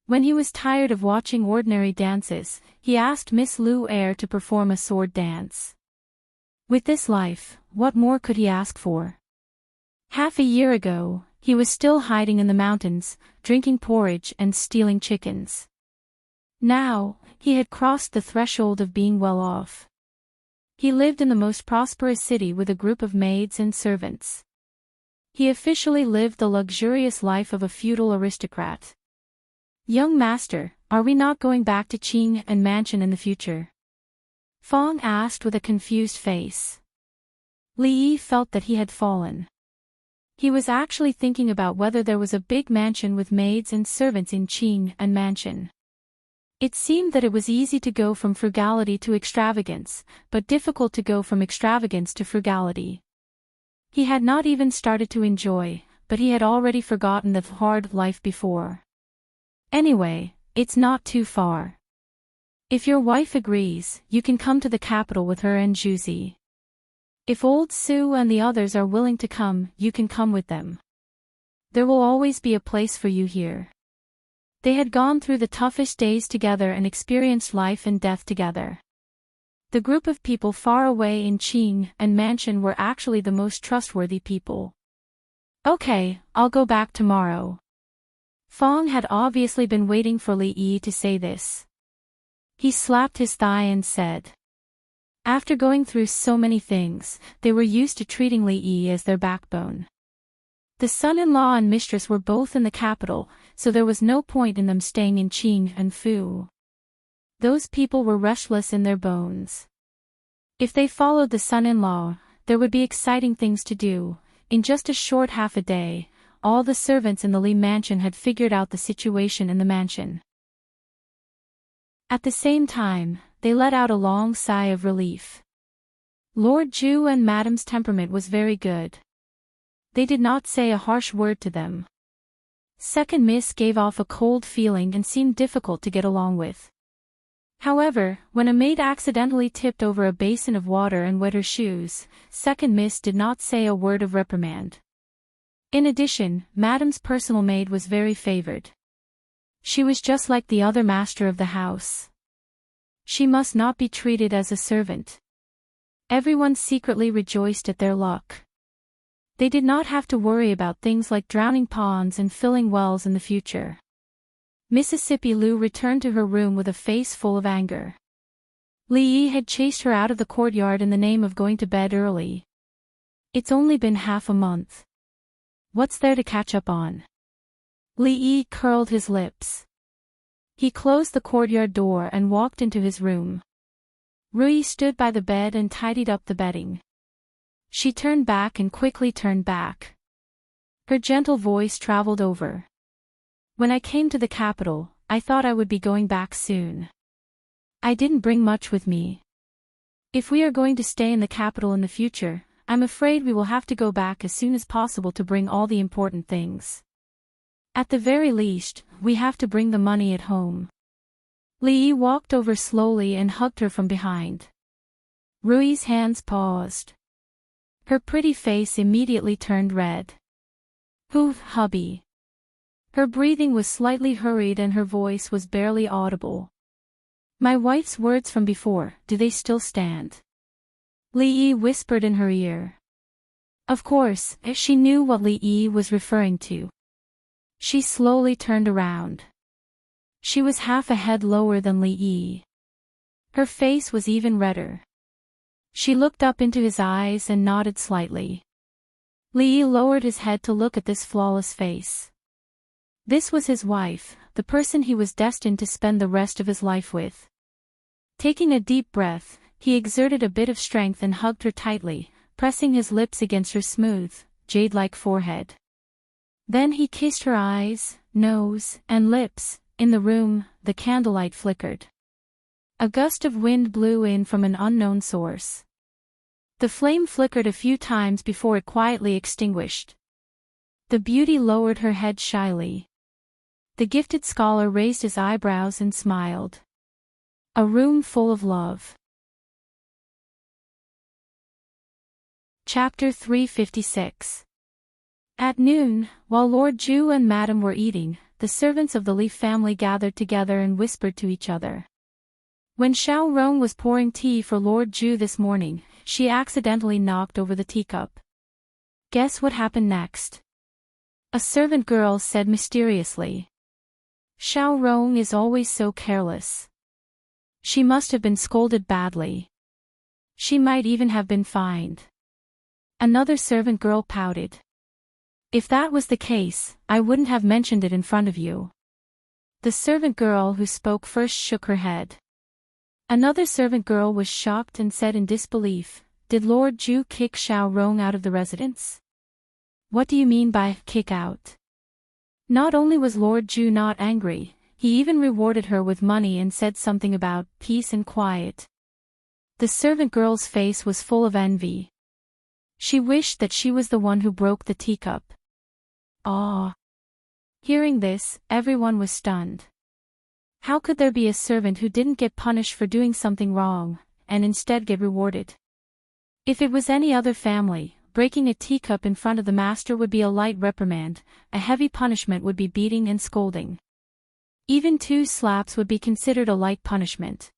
When he was tired of watching ordinary dances, he asked Miss Lu Er to perform a sword dance. With this life, what more could he ask for? Half a year ago, he was still hiding in the mountains, drinking porridge and stealing chickens. Now, he had crossed the threshold of being well off. He lived in the most prosperous city with a group of maids and servants. He officially lived the luxurious life of a feudal aristocrat. Young master, are we not going back to Qing and mansion in the future? Fong asked with a confused face. Li Yi felt that he had fallen. He was actually thinking about whether there was a big mansion with maids and servants in Qing and mansion. It seemed that it was easy to go from frugality to extravagance, but difficult to go from extravagance to frugality. He had not even started to enjoy, but he had already forgotten the hard life before. Anyway, it's not too far. If your wife agrees, you can come to the capital with her and Juzi. If old Sue and the others are willing to come, you can come with them. There will always be a place for you here. They had gone through the toughest days together and experienced life and death together. The group of people far away in Qing and mansion were actually the most trustworthy people. Okay, I'll go back tomorrow. Fong had obviously been waiting for Li Yi to say this. He slapped his thigh and said. After going through so many things, they were used to treating Li Yi as their backbone. The son-in-law and mistress were both in the capital, so there was no point in them staying in Qing and Fu. Those people were restless in their bones. If they followed the son-in-law, there would be exciting things to do. In just a short half a day, all the servants in the Li mansion had figured out the situation in the mansion. At the same time, they let out a long sigh of relief. Lord Ju and Madam's temperament was very good. They did not say a harsh word to them. Second Miss gave off a cold feeling and seemed difficult to get along with. However, when a maid accidentally tipped over a basin of water and wet her shoes, Second Miss did not say a word of reprimand. In addition, Madam's personal maid was very favored. She was just like the other master of the house. She must not be treated as a servant. Everyone secretly rejoiced at their luck. They did not have to worry about things like drowning ponds and filling wells in the future. Mississippi Lu returned to her room with a face full of anger. Li Yi had chased her out of the courtyard in the name of going to bed early. It's only been half a month. What's there to catch up on? Li Yi curled his lips. He closed the courtyard door and walked into his room. Rui stood by the bed and tidied up the bedding. She turned back and quickly turned back. Her gentle voice traveled over. When I came to the capital, I thought I would be going back soon. I didn't bring much with me. If we are going to stay in the capital in the future, I'm afraid we will have to go back as soon as possible to bring all the important things. At the very least, we have to bring the money at home. Li Yi walked over slowly and hugged her from behind. Rui's hands paused. Her pretty face immediately turned red. Hoo, hubby. Her breathing was slightly hurried and her voice was barely audible. My wife's words from before, do they still stand? Li Yi whispered in her ear. Of course, she knew what Li Yi was referring to. She slowly turned around. She was half a head lower than Li Yi. Her face was even redder. She looked up into his eyes and nodded slightly. Li Yi lowered his head to look at this flawless face. This was his wife, the person he was destined to spend the rest of his life with. Taking a deep breath, he exerted a bit of strength and hugged her tightly, pressing his lips against her smooth, jade-like forehead. Then he kissed her eyes, nose, and lips. In the room, the candlelight flickered. A gust of wind blew in from an unknown source. The flame flickered a few times before it quietly extinguished. The beauty lowered her head shyly. The gifted scholar raised his eyebrows and smiled. A room full of love. Chapter 356. At noon, while Lord Ju and Madame were eating, the servants of the Li family gathered together and whispered to each other. When Xiao Rong was pouring tea for Lord Ju this morning, she accidentally knocked over the teacup. Guess what happened next? A servant girl said mysteriously. Xiao Rong is always so careless. She must have been scolded badly. She might even have been fined. Another servant girl pouted. If that was the case, I wouldn't have mentioned it in front of you. The servant girl who spoke first shook her head. Another servant girl was shocked and said in disbelief, Did Lord Ju kick Xiao Rong out of the residence? What do you mean by kick out? Not only was Lord Ju not angry, he even rewarded her with money and said something about peace and quiet. The servant girl's face was full of envy. She wished that she was the one who broke the teacup. Ah! Hearing this, everyone was stunned. How could there be a servant who didn't get punished for doing something wrong, and instead get rewarded? If it was any other family, breaking a teacup in front of the master would be a light reprimand, a heavy punishment would be beating and scolding. Even 2 slaps would be considered a light punishment.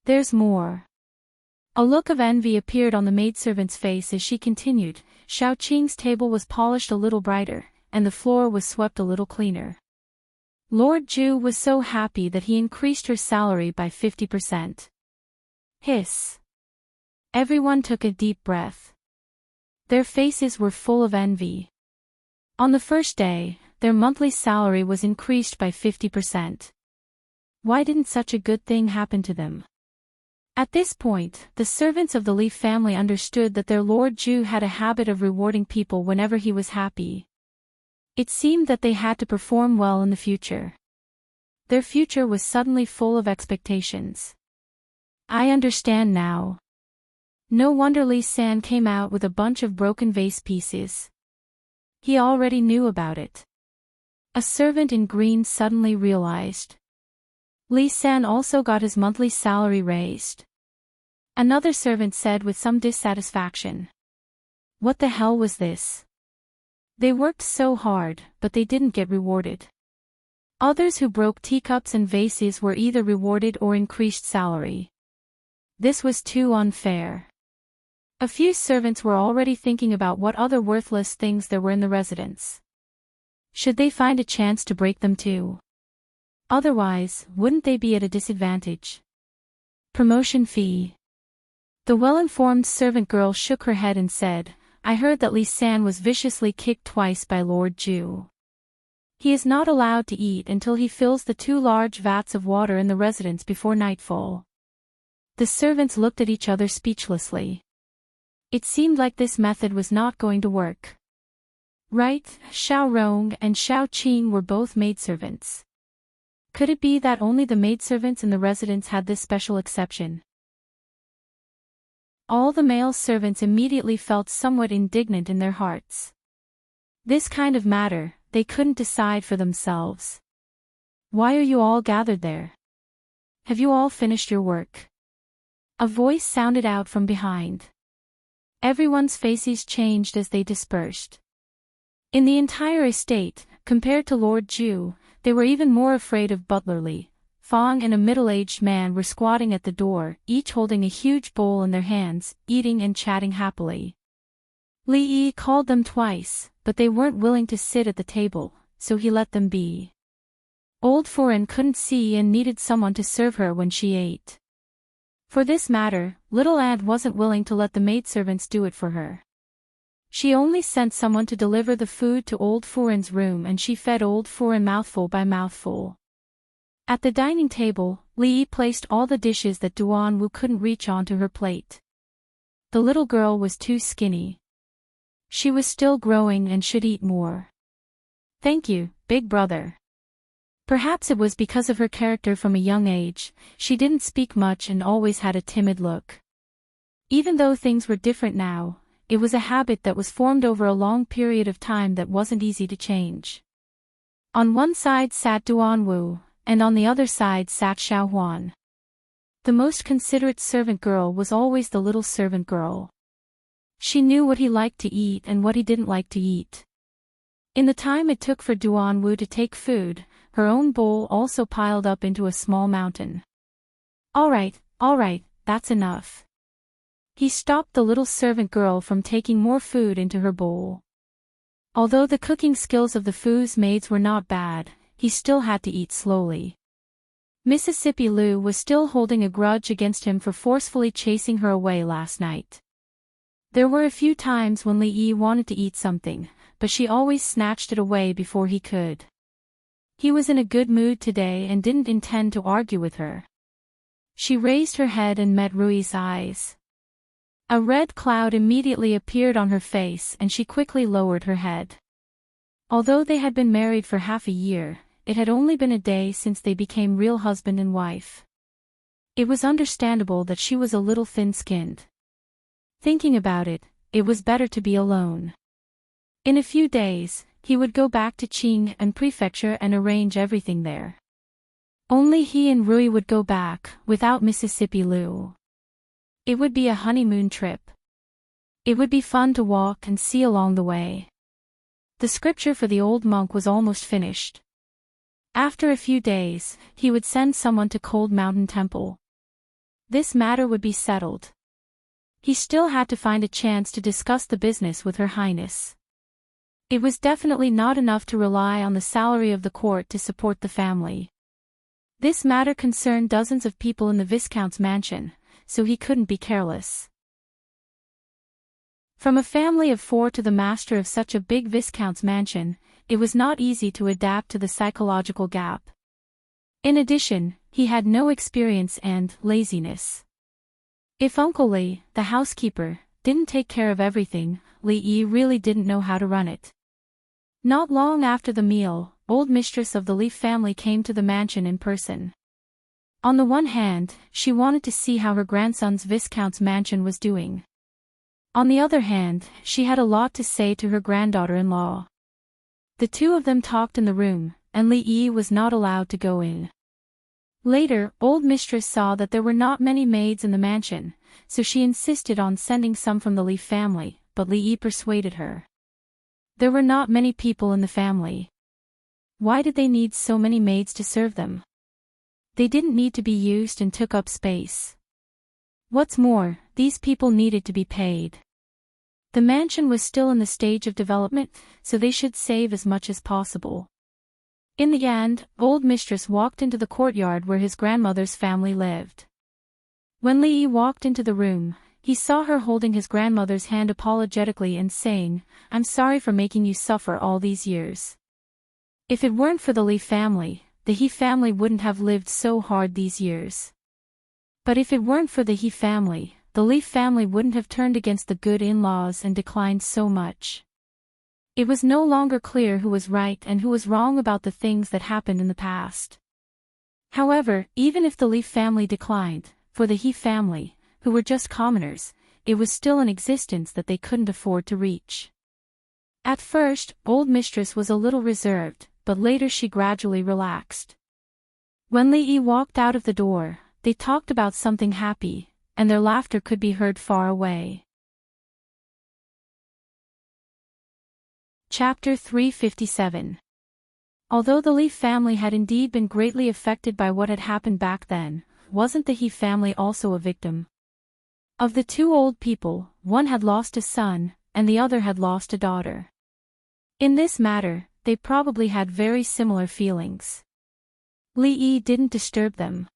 There's more. A look of envy appeared on the maidservant's face as she continued. Xiao Qing's table was polished a little brighter, and the floor was swept a little cleaner. Lord Ju was so happy that he increased her salary by 50%. Hiss. Everyone took a deep breath. Their faces were full of envy. On the first day, their monthly salary was increased by 50%. Why didn't such a good thing happen to them? At this point, the servants of the Li family understood that their Lord Ju had a habit of rewarding people whenever he was happy. It seemed that they had to perform well in the future. Their future was suddenly full of expectations. I understand now. No wonder Li San came out with a bunch of broken vase pieces. He already knew about it. A servant in green suddenly realized. Li San also got his monthly salary raised. Another servant said with some dissatisfaction. What the hell was this? They worked so hard, but they didn't get rewarded. Others who broke teacups and vases were either rewarded or increased salary. This was too unfair. A few servants were already thinking about what other worthless things there were in the residence. Should they find a chance to break them too? Otherwise, wouldn't they be at a disadvantage? Promotion fee. The well-informed servant girl shook her head and said, I heard that Li San was viciously kicked twice by Lord Ju. He is not allowed to eat until he fills the 2 large vats of water in the residence before nightfall. The servants looked at each other speechlessly. It seemed like this method was not going to work. Right, Xiao Rong and Xiao Qing were both maidservants. Could it be that only the maidservants in the residence had this special exception? All the male servants immediately felt somewhat indignant in their hearts. This kind of matter, they couldn't decide for themselves. Why are you all gathered there? Have you all finished your work? A voice sounded out from behind. Everyone's faces changed as they dispersed. In the entire estate, compared to Lord Ju, they were even more afraid of Butler Li. Fong and a middle-aged man were squatting at the door, each holding a huge bowl in their hands, eating and chatting happily. Li Yi called them twice, but they weren't willing to sit at the table, so he let them be. Old Foreign couldn't see and needed someone to serve her when she ate. For this matter, Little Aunt wasn't willing to let the maidservants do it for her. She only sent someone to deliver the food to old Furin's room, and she fed old Furin mouthful by mouthful. At the dining table, Li placed all the dishes that Duanwu couldn't reach onto her plate. The little girl was too skinny. She was still growing and should eat more. Thank you, big brother. Perhaps it was because of her character from a young age, she didn't speak much and always had a timid look. Even though things were different now, it was a habit that was formed over a long period of time that wasn't easy to change. On one side sat Duanwu, and on the other side sat Xiaohuan. The most considerate servant girl was always the little servant girl. She knew what he liked to eat and what he didn't like to eat. In the time it took for Duanwu to take food, her own bowl also piled up into a small mountain. All right, that's enough. He stopped the little servant girl from taking more food into her bowl. Although the cooking skills of the Fu's maids were not bad, he still had to eat slowly. Mississippi Lu was still holding a grudge against him for forcefully chasing her away last night. There were a few times when Li Yi wanted to eat something, but she always snatched it away before he could. He was in a good mood today and didn't intend to argue with her. She raised her head and met Rui's eyes. A red cloud immediately appeared on her face and she quickly lowered her head. Although they had been married for half a year, it had only been a day since they became real husband and wife. It was understandable that she was a little thin-skinned. Thinking about it, it was better to be alone. In a few days, he would go back to Qing and Prefecture and arrange everything there. Only he and Rui would go back, without Mississippi Lu. It would be a honeymoon trip. It would be fun to walk and see along the way. The scripture for the old monk was almost finished. After a few days, he would send someone to Cold Mountain Temple. This matter would be settled. He still had to find a chance to discuss the business with Her Highness. It was definitely not enough to rely on the salary of the court to support the family. This matter concerned dozens of people in the Viscount's mansion, so he couldn't be careless. From a family of 4 to the master of such a big Viscount's mansion, it was not easy to adapt to the psychological gap. In addition, he had no experience and laziness. If Uncle Li, the housekeeper, didn't take care of everything, Li Yi really didn't know how to run it. Not long after the meal, old mistress of the Li family came to the mansion in person. On the one hand, she wanted to see how her grandson's Viscount's mansion was doing. On the other hand, she had a lot to say to her granddaughter-in-law. The two of them talked in the room, and Li Yi was not allowed to go in. Later, old mistress saw that there were not many maids in the mansion, so she insisted on sending some from the Li family, but Li Yi persuaded her. There were not many people in the family. Why did they need so many maids to serve them? They didn't need to be used and took up space. What's more, these people needed to be paid. The mansion was still in the stage of development, so they should save as much as possible. In the end, old mistress walked into the courtyard where his grandmother's family lived. When Li Yi walked into the room, he saw her holding his grandmother's hand apologetically and saying, "I'm sorry for making you suffer all these years. If it weren't for the Li family, the He family wouldn't have lived so hard these years. But if it weren't for the He family, the Li family wouldn't have turned against the good in-laws and declined so much." It was no longer clear who was right and who was wrong about the things that happened in the past. However, even if the Li family declined, for the He family, who were just commoners, it was still an existence that they couldn't afford to reach. At first, old mistress was a little reserved, but later she gradually relaxed. When Li Yi walked out of the door, they talked about something happy, and their laughter could be heard far away. Chapter 357. Although the Li family had indeed been greatly affected by what had happened back then, wasn't the He family also a victim? Of the two old people, one had lost a son, and the other had lost a daughter. In this matter, they probably had very similar feelings. Li Yi didn't disturb them.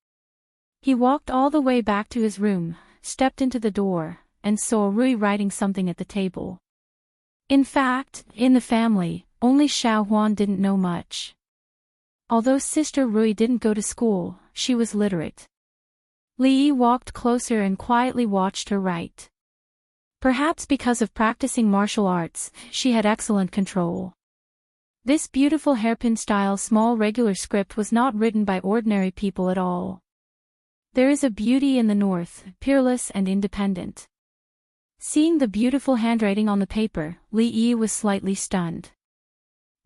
He walked all the way back to his room, stepped into the door, and saw Rui writing something at the table. In fact, in the family, only Xiao Huan didn't know much. Although Sister Rui didn't go to school, she was literate. Li Yi walked closer and quietly watched her write. Perhaps because of practicing martial arts, she had excellent control. This beautiful hairpin-style small regular script was not written by ordinary people at all. There is a beauty in the north, peerless and independent. Seeing the beautiful handwriting on the paper, Li Yi was slightly stunned.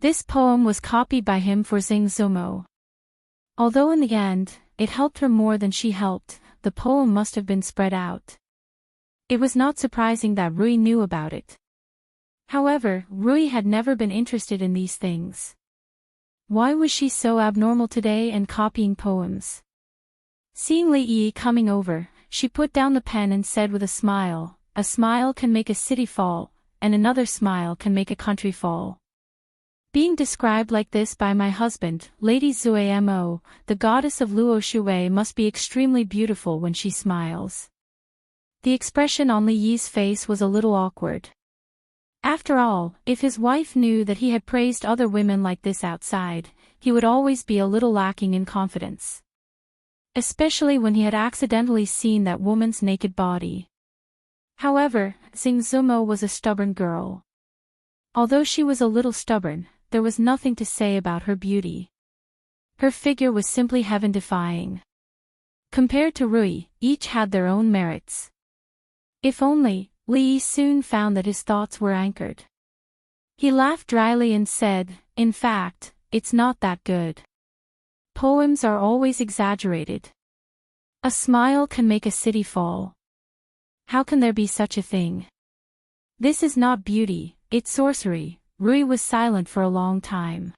This poem was copied by him for Xing Zumo. Although in the end, it helped her more than she helped, the poem must have been spread out. It was not surprising that Rui knew about it. However, Rui had never been interested in these things. Why was she so abnormal today and copying poems? Seeing Li Yi coming over, she put down the pen and said with a smile can make a city fall, and another smile can make a country fall. Being described like this by my husband, Lady Zuamo, the goddess of Luo Shui, must be extremely beautiful when she smiles. The expression on Li Yi's face was a little awkward. After all, if his wife knew that he had praised other women like this outside, he would always be a little lacking in confidence. Especially when he had accidentally seen that woman's naked body. However, Xing Zumo was a stubborn girl. Although she was a little stubborn, there was nothing to say about her beauty. Her figure was simply heaven-defying. Compared to Rui, each had their own merits. If only, Li Yi soon found that his thoughts were anchored. He laughed dryly and said, "In fact, it's not that good. Poems are always exaggerated. A smile can make a city fall. How can there be such a thing? This is not beauty, it's sorcery." Rui was silent for a long time.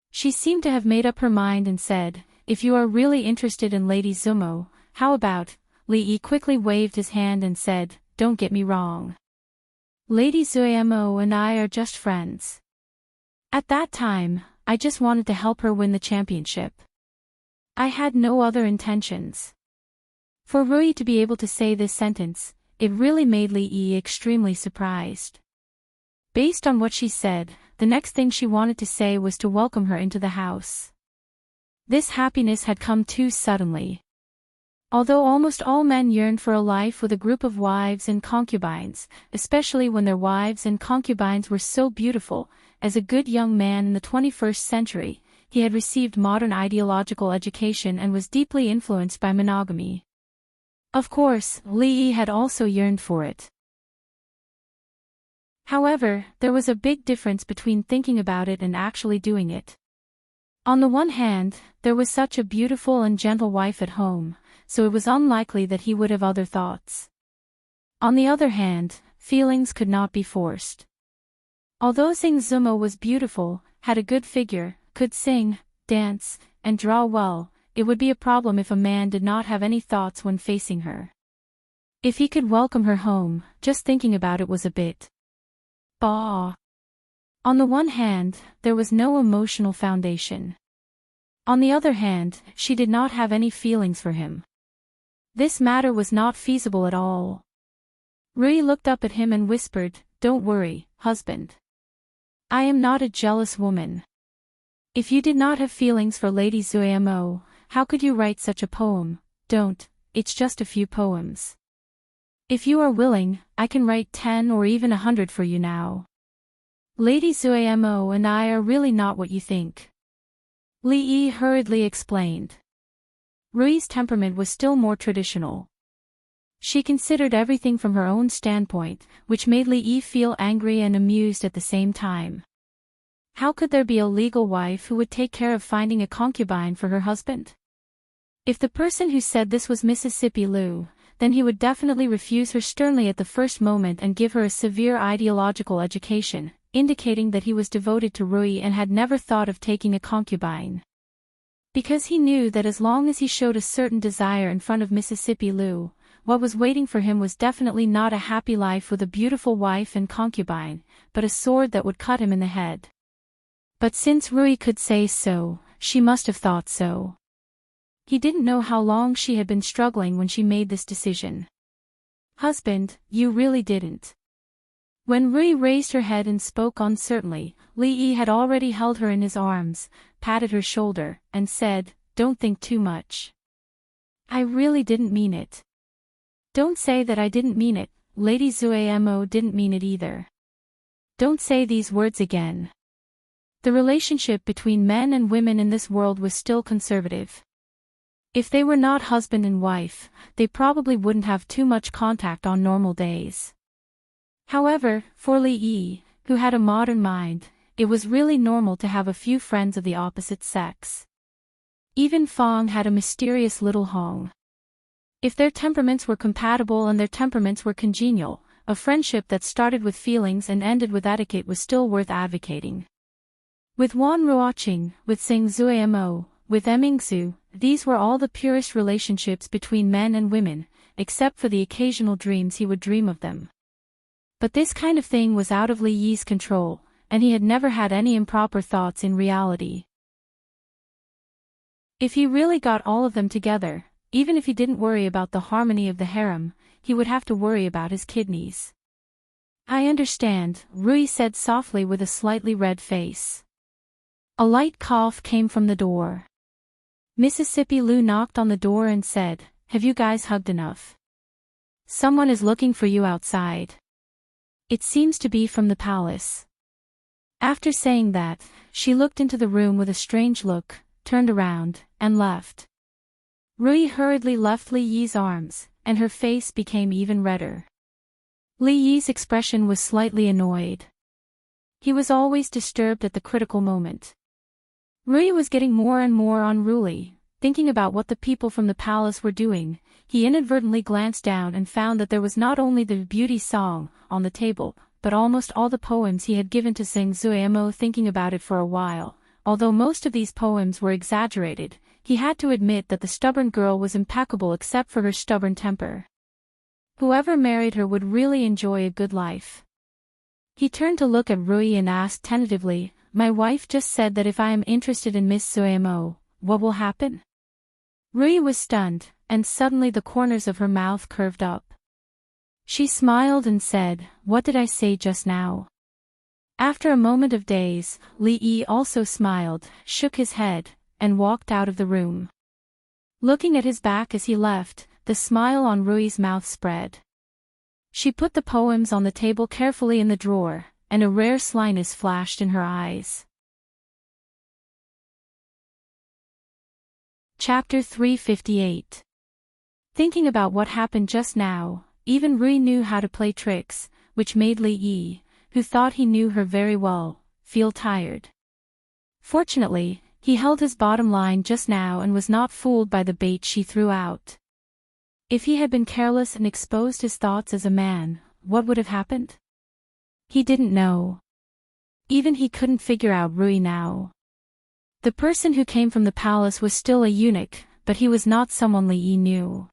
She seemed to have made up her mind and said, "If you are really interested in Lady Zumo, how about..." Li Yi quickly waved his hand and said, "Don't get me wrong. Lady Zuamo and I are just friends. At that time, I just wanted to help her win the championship. I had no other intentions." For Rui to be able to say this sentence, it really made Li Yi extremely surprised. Based on what she said, the next thing she wanted to say was to welcome her into the house. This happiness had come too suddenly. Although almost all men yearned for a life with a group of wives and concubines, especially when their wives and concubines were so beautiful, as a good young man in the 21st century, he had received modern ideological education and was deeply influenced by monogamy. Of course, Li Yi had also yearned for it. However, there was a big difference between thinking about it and actually doing it. On the one hand, there was such a beautiful and gentle wife at home, so it was unlikely that he would have other thoughts. On the other hand, feelings could not be forced. Although Xing Zumo was beautiful, had a good figure, could sing, dance, and draw well, it would be a problem if a man did not have any thoughts when facing her. If he could welcome her home, just thinking about it was a bit bah. On the one hand, there was no emotional foundation. On the other hand, she did not have any feelings for him. This matter was not feasible at all. Rui looked up at him and whispered, "Don't worry, husband. I am not a jealous woman. If you did not have feelings for Lady Zuamo, how could you write such a poem? Don't, it's just a few poems. If you are willing, I can write 10 or even 100 for you now. Lady Zuamo and I are really not what you think." Li Yi hurriedly explained. Rui's temperament was still more traditional. She considered everything from her own standpoint, which made Li Yi feel angry and amused at the same time. How could there be a legal wife who would take care of finding a concubine for her husband? If the person who said this was Mississippi Lu, then he would definitely refuse her sternly at the first moment and give her a severe ideological education, indicating that he was devoted to Rui and had never thought of taking a concubine. Because he knew that as long as he showed a certain desire in front of Mississippi Lu, what was waiting for him was definitely not a happy life with a beautiful wife and concubine, but a sword that would cut him in the head. But since Rui could say so, she must have thought so. He didn't know how long she had been struggling when she made this decision. "Husband, you really didn't." When Rui raised her head and spoke uncertainly, Li Yi had already held her in his arms, patted her shoulder, and said, "Don't think too much. I really didn't mean it." "Don't say that I didn't mean it, Lady Zuamo didn't mean it either. Don't say these words again." The relationship between men and women in this world was still conservative. If they were not husband and wife, they probably wouldn't have too much contact on normal days. However, for Li Yi, who had a modern mind, it was really normal to have a few friends of the opposite sex. Even Fong had a mysterious little Hong. If their temperaments were compatible and their temperaments were congenial, a friendship that started with feelings and ended with etiquette was still worth advocating. With Wan Ruoqing, with Sing Zuamo, with Emingsu, these were all the purest relationships between men and women, except for the occasional dreams he would dream of them. But this kind of thing was out of Li Yi's control, and he had never had any improper thoughts in reality. If he really got all of them together, even if he didn't worry about the harmony of the harem, he would have to worry about his kidneys. "I understand," Rui said softly with a slightly red face. A light cough came from the door. Mississippi Lou knocked on the door and said, "Have you guys hugged enough? Someone is looking for you outside. It seems to be from the palace." After saying that, she looked into the room with a strange look, turned around, and left. Rui hurriedly left Li Yi's arms, and her face became even redder. Li Yi's expression was slightly annoyed. He was always disturbed at the critical moment. Rui was getting more and more unruly. Thinking about what the people from the palace were doing, he inadvertently glanced down and found that there was not only the beauty song on the table, but almost all the poems he had given to Sing Zuamo. Thinking about it for a while, although most of these poems were exaggerated, he had to admit that the stubborn girl was impeccable except for her stubborn temper. Whoever married her would really enjoy a good life. He turned to look at Rui and asked tentatively, "My wife just said that if I am interested in Miss Zuamo, what will happen?" Rui was stunned, and suddenly the corners of her mouth curved up. She smiled and said, "What did I say just now?" After a moment of daze, Li Yi also smiled, shook his head, and walked out of the room. Looking at his back as he left, the smile on Rui's mouth spread. She put the poems on the table carefully in the drawer, and a rare slyness flashed in her eyes. Chapter 358. Thinking about what happened just now, even Rui knew how to play tricks, which made Li Yi, who thought he knew her very well, feel tired. Fortunately, he held his bottom line just now and was not fooled by the bait she threw out. If he had been careless and exposed his thoughts as a man, what would have happened? He didn't know. Even he couldn't figure out Rui now. The person who came from the palace was still a eunuch, but he was not someone Li Yi knew.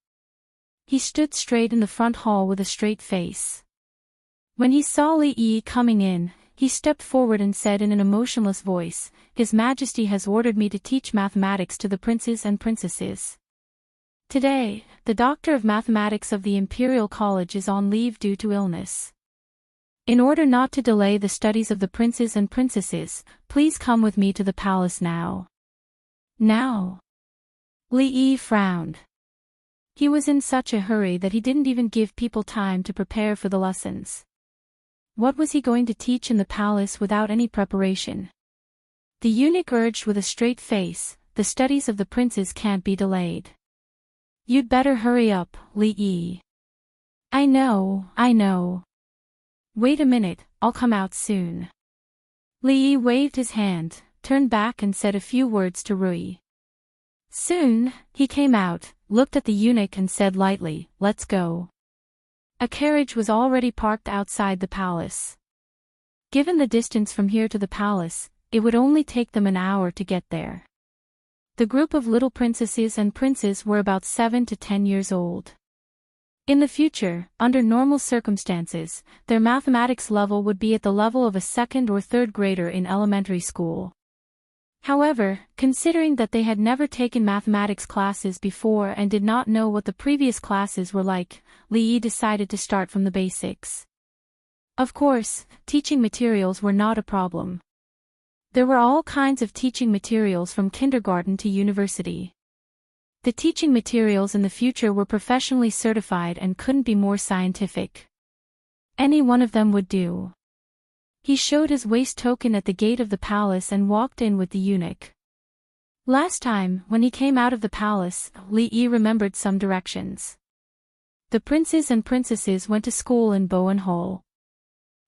He stood straight in the front hall with a straight face. When he saw Li Yi coming in, he stepped forward and said in an emotionless voice, "His Majesty has ordered me to teach mathematics to the princes and princesses. Today, the doctor of mathematics of the Imperial College is on leave due to illness. In order not to delay the studies of the princes and princesses, please come with me to the palace now." Now? Li Yi frowned. He was in such a hurry that he didn't even give people time to prepare for the lessons. What was he going to teach in the palace without any preparation? The eunuch urged with a straight face, "The studies of the princes can't be delayed. You'd better hurry up, Li Yi." I know. Wait a minute, I'll come out soon." Li Yi waved his hand, turned back and said a few words to Rui. Soon, he came out, looked at the eunuch and said lightly, "Let's go." A carriage was already parked outside the palace. Given the distance from here to the palace, it would only take them an hour to get there. The group of little princesses and princes were about 7 to 10 years old. In the future, under normal circumstances, their mathematics level would be at the level of a second or third grader in elementary school. However, considering that they had never taken mathematics classes before and did not know what the previous classes were like, Li Yi decided to start from the basics. Of course, teaching materials were not a problem. There were all kinds of teaching materials from kindergarten to university. The teaching materials in the future were professionally certified and couldn't be more scientific. Any one of them would do. He showed his waist token at the gate of the palace and walked in with the eunuch. Last time, when he came out of the palace, Li Yi remembered some directions. The princes and princesses went to school in Bowen Hall.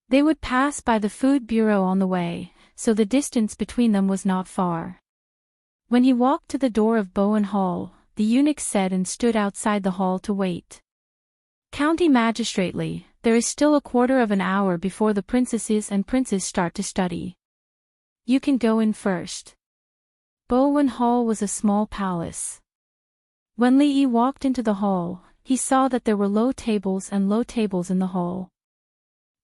They would pass by the food bureau on the way, so the distance between them was not far. When he walked to the door of Bowen Hall, the eunuch said and stood outside the hall to wait. County Magistrately, there is still a quarter of an hour before the princesses and princes start to study. You can go in first. Bowen Hall was a small palace. When Li Yi walked into the hall, he saw that there were low tables in the hall.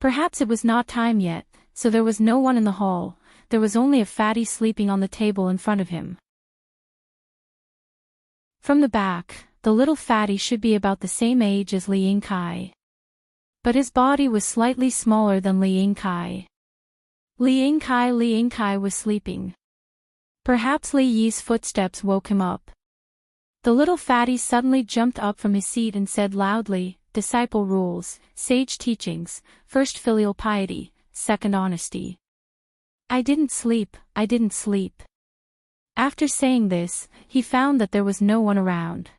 Perhaps it was not time yet, so there was no one in the hall. There was only a fatty sleeping on the table in front of him. From the back, the little fatty should be about the same age as Li Yingkai. But his body was slightly smaller than Li Yingkai. Li Yingkai was sleeping. Perhaps Li Yi's footsteps woke him up. The little fatty suddenly jumped up from his seat and said loudly, "Disciple rules, sage teachings, first filial piety, second honesty. I didn't sleep. After saying this, he found that there was no one around.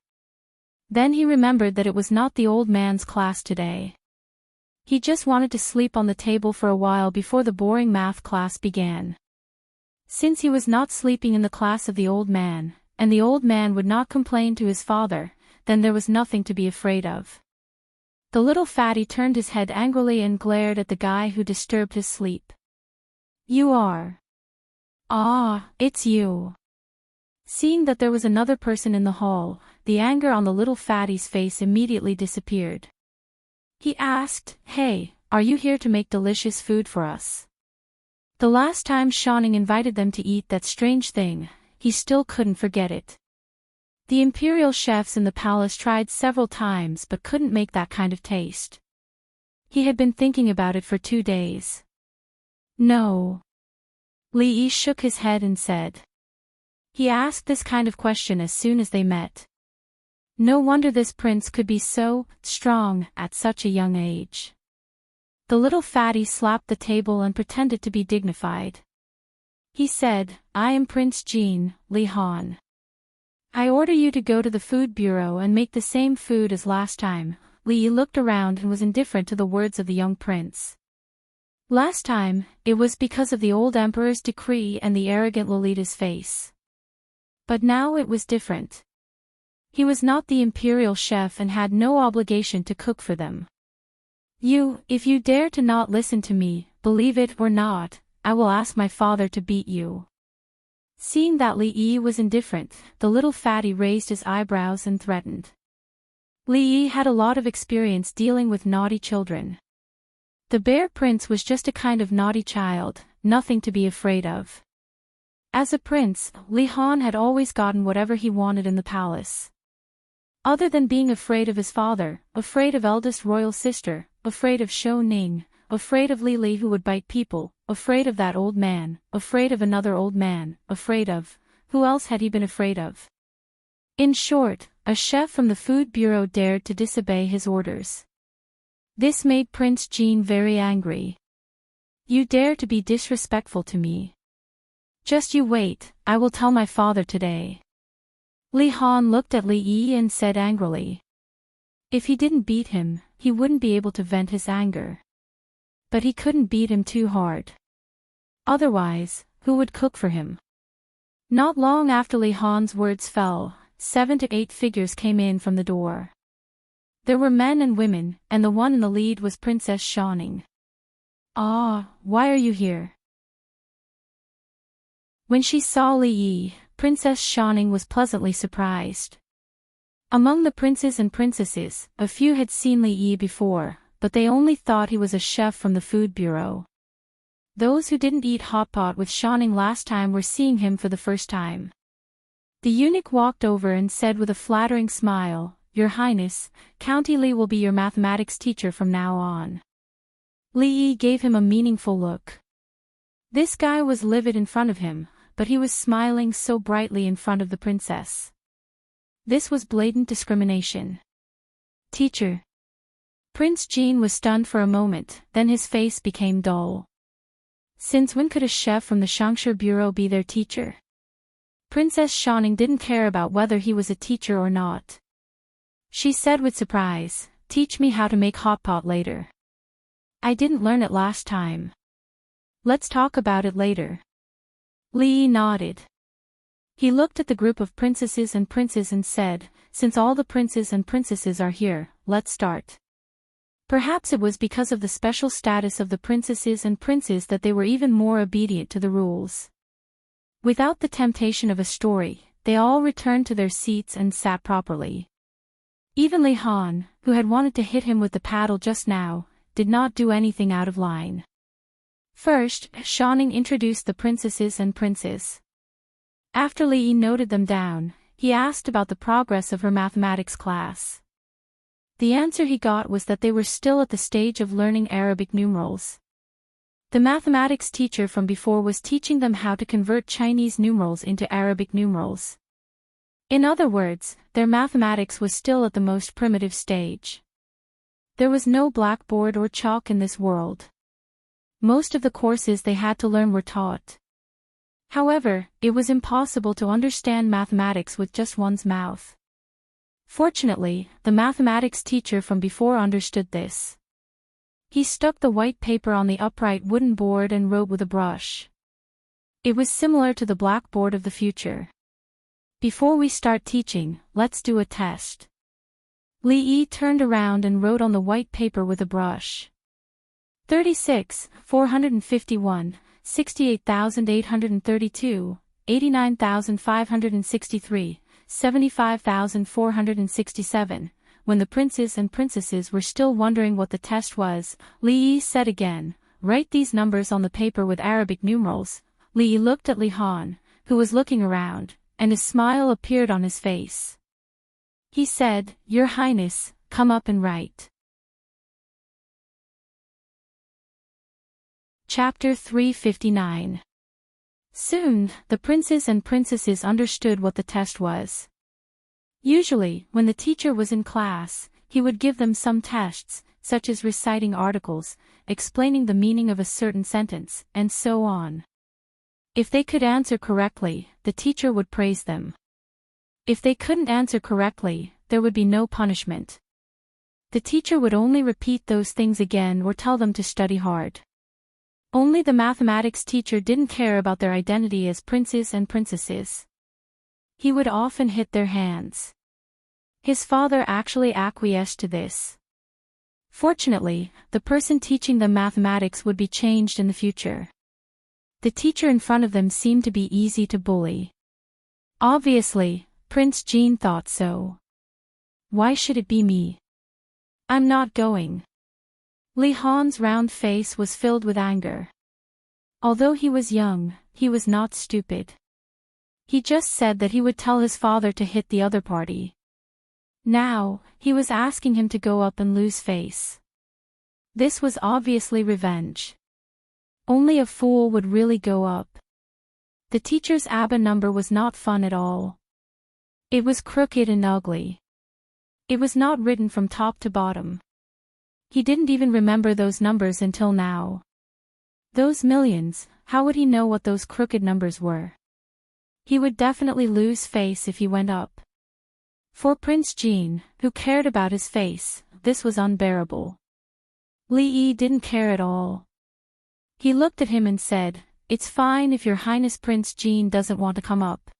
Then he remembered that it was not the old man's class today. He just wanted to sleep on the table for a while before the boring math class began. Since he was not sleeping in the class of the old man, and the old man would not complain to his father, then there was nothing to be afraid of. The little fatty turned his head angrily and glared at the guy who disturbed his sleep. "You are. Ah, it's you." Seeing that there was another person in the hall, the anger on the little fatty's face immediately disappeared. He asked, "Hey, are you here to make delicious food for us?" The last time Shining invited them to eat that strange thing, he still couldn't forget it. The imperial chefs in the palace tried several times but couldn't make that kind of taste. He had been thinking about it for 2 days. No. Li Yi shook his head and said. He asked this kind of question as soon as they met. No wonder this prince could be so strong at such a young age. The little fatty slapped the table and pretended to be dignified. He said, "I am Prince Jean, Li Han. I order you to go to the food bureau and make the same food as last time." Li Yi looked around and was indifferent to the words of the young prince. Last time, it was because of the old emperor's decree and the arrogant Lolita's face. But now it was different. He was not the imperial chef and had no obligation to cook for them. If you dare to not listen to me, believe it or not, I will ask my father to beat you." Seeing that Li Yi was indifferent, the little fatty raised his eyebrows and threatened. Li Yi had a lot of experience dealing with naughty children. The bear prince was just a kind of naughty child, nothing to be afraid of. As a prince, Li Han had always gotten whatever he wanted in the palace. Other than being afraid of his father, afraid of eldest royal sister, afraid of Shou Ning, afraid of Li Li who would bite people, afraid of that old man, afraid of another old man, afraid of... who else had he been afraid of? In short, a chef from the food bureau dared to disobey his orders. This made Prince Jean very angry. "You dare to be disrespectful to me? Just you wait, I will tell my father today." Li Han looked at Li Yi and said angrily. If he didn't beat him, he wouldn't be able to vent his anger. But he couldn't beat him too hard. Otherwise, who would cook for him? Not long after Li Han's words fell, 7 to 8 figures came in from the door. There were men and women, and the one in the lead was Princess Shining. "Ah, why are you here?" When she saw Li Yi, Princess Shining was pleasantly surprised. Among the princes and princesses, a few had seen Li Yi before, but they only thought he was a chef from the food bureau. Those who didn't eat hot pot with Shining last time were seeing him for the first time. The eunuch walked over and said with a flattering smile, "Your Highness, County Li will be your mathematics teacher from now on." Li Yi gave him a meaningful look. This guy was livid in front of him, but he was smiling so brightly in front of the princess. This was blatant discrimination. Teacher. Prince Jean was stunned for a moment, then his face became dull. Since when could a chef from the Shangshi Bureau be their teacher? Princess Xiaoning didn't care about whether he was a teacher or not. She said with surprise, "Teach me how to make hot pot later. I didn't learn it last time. Let's talk about it later." Li Yi nodded. He looked at the group of princesses and princes and said, "Since all the princes and princesses are here, let's start." Perhaps it was because of the special status of the princesses and princes that they were even more obedient to the rules. Without the temptation of a story, they all returned to their seats and sat properly. Even Li Han, who had wanted to hit him with the paddle just now, did not do anything out of line. First, Xiaoning introduced the princesses and princes. After Li Yi noted them down, he asked about the progress of her mathematics class. The answer he got was that they were still at the stage of learning Arabic numerals. The mathematics teacher from before was teaching them how to convert Chinese numerals into Arabic numerals. In other words, their mathematics was still at the most primitive stage. There was no blackboard or chalk in this world. Most of the courses they had to learn were taught. However, it was impossible to understand mathematics with just one's mouth. Fortunately, the mathematics teacher from before understood this. He stuck the white paper on the upright wooden board and wrote with a brush. It was similar to the blackboard of the future. "Before we start teaching, let's do a test." Li Yi turned around and wrote on the white paper with a brush. 36, 451, 68,832, 89,563. 75,467. When the princes and princesses were still wondering what the test was, Li Yi said again, "Write these numbers on the paper with Arabic numerals." Li Yi looked at Li Han, who was looking around, and a smile appeared on his face. He said, "Your Highness, come up and write." Chapter 359. Soon, the princes and princesses understood what the test was. Usually, when the teacher was in class, he would give them some tests, such as reciting articles, explaining the meaning of a certain sentence, and so on. If they could answer correctly, the teacher would praise them. If they couldn't answer correctly, there would be no punishment. The teacher would only repeat those things again or tell them to study hard. Only the mathematics teacher didn't care about their identity as princes and princesses. He would often hit their hands. His father actually acquiesced to this. Fortunately, the person teaching them mathematics would be changed in the future. The teacher in front of them seemed to be easy to bully. Obviously, Prince Jean thought so. Why should it be me? I'm not going. Li Han's round face was filled with anger. Although he was young, he was not stupid. He just said that he would tell his father to hit the other party. Now, he was asking him to go up and lose face. This was obviously revenge. Only a fool would really go up. The teacher's ABBA number was not fun at all. It was crooked and ugly. It was not written from top to bottom. He didn't even remember those numbers until now. Those millions, how would he know what those crooked numbers were? He would definitely lose face if he went up. For Prince Jean, who cared about his face, this was unbearable. Li Yi didn't care at all. He looked at him and said, "It's fine if Your Highness Prince Jean doesn't want to come up.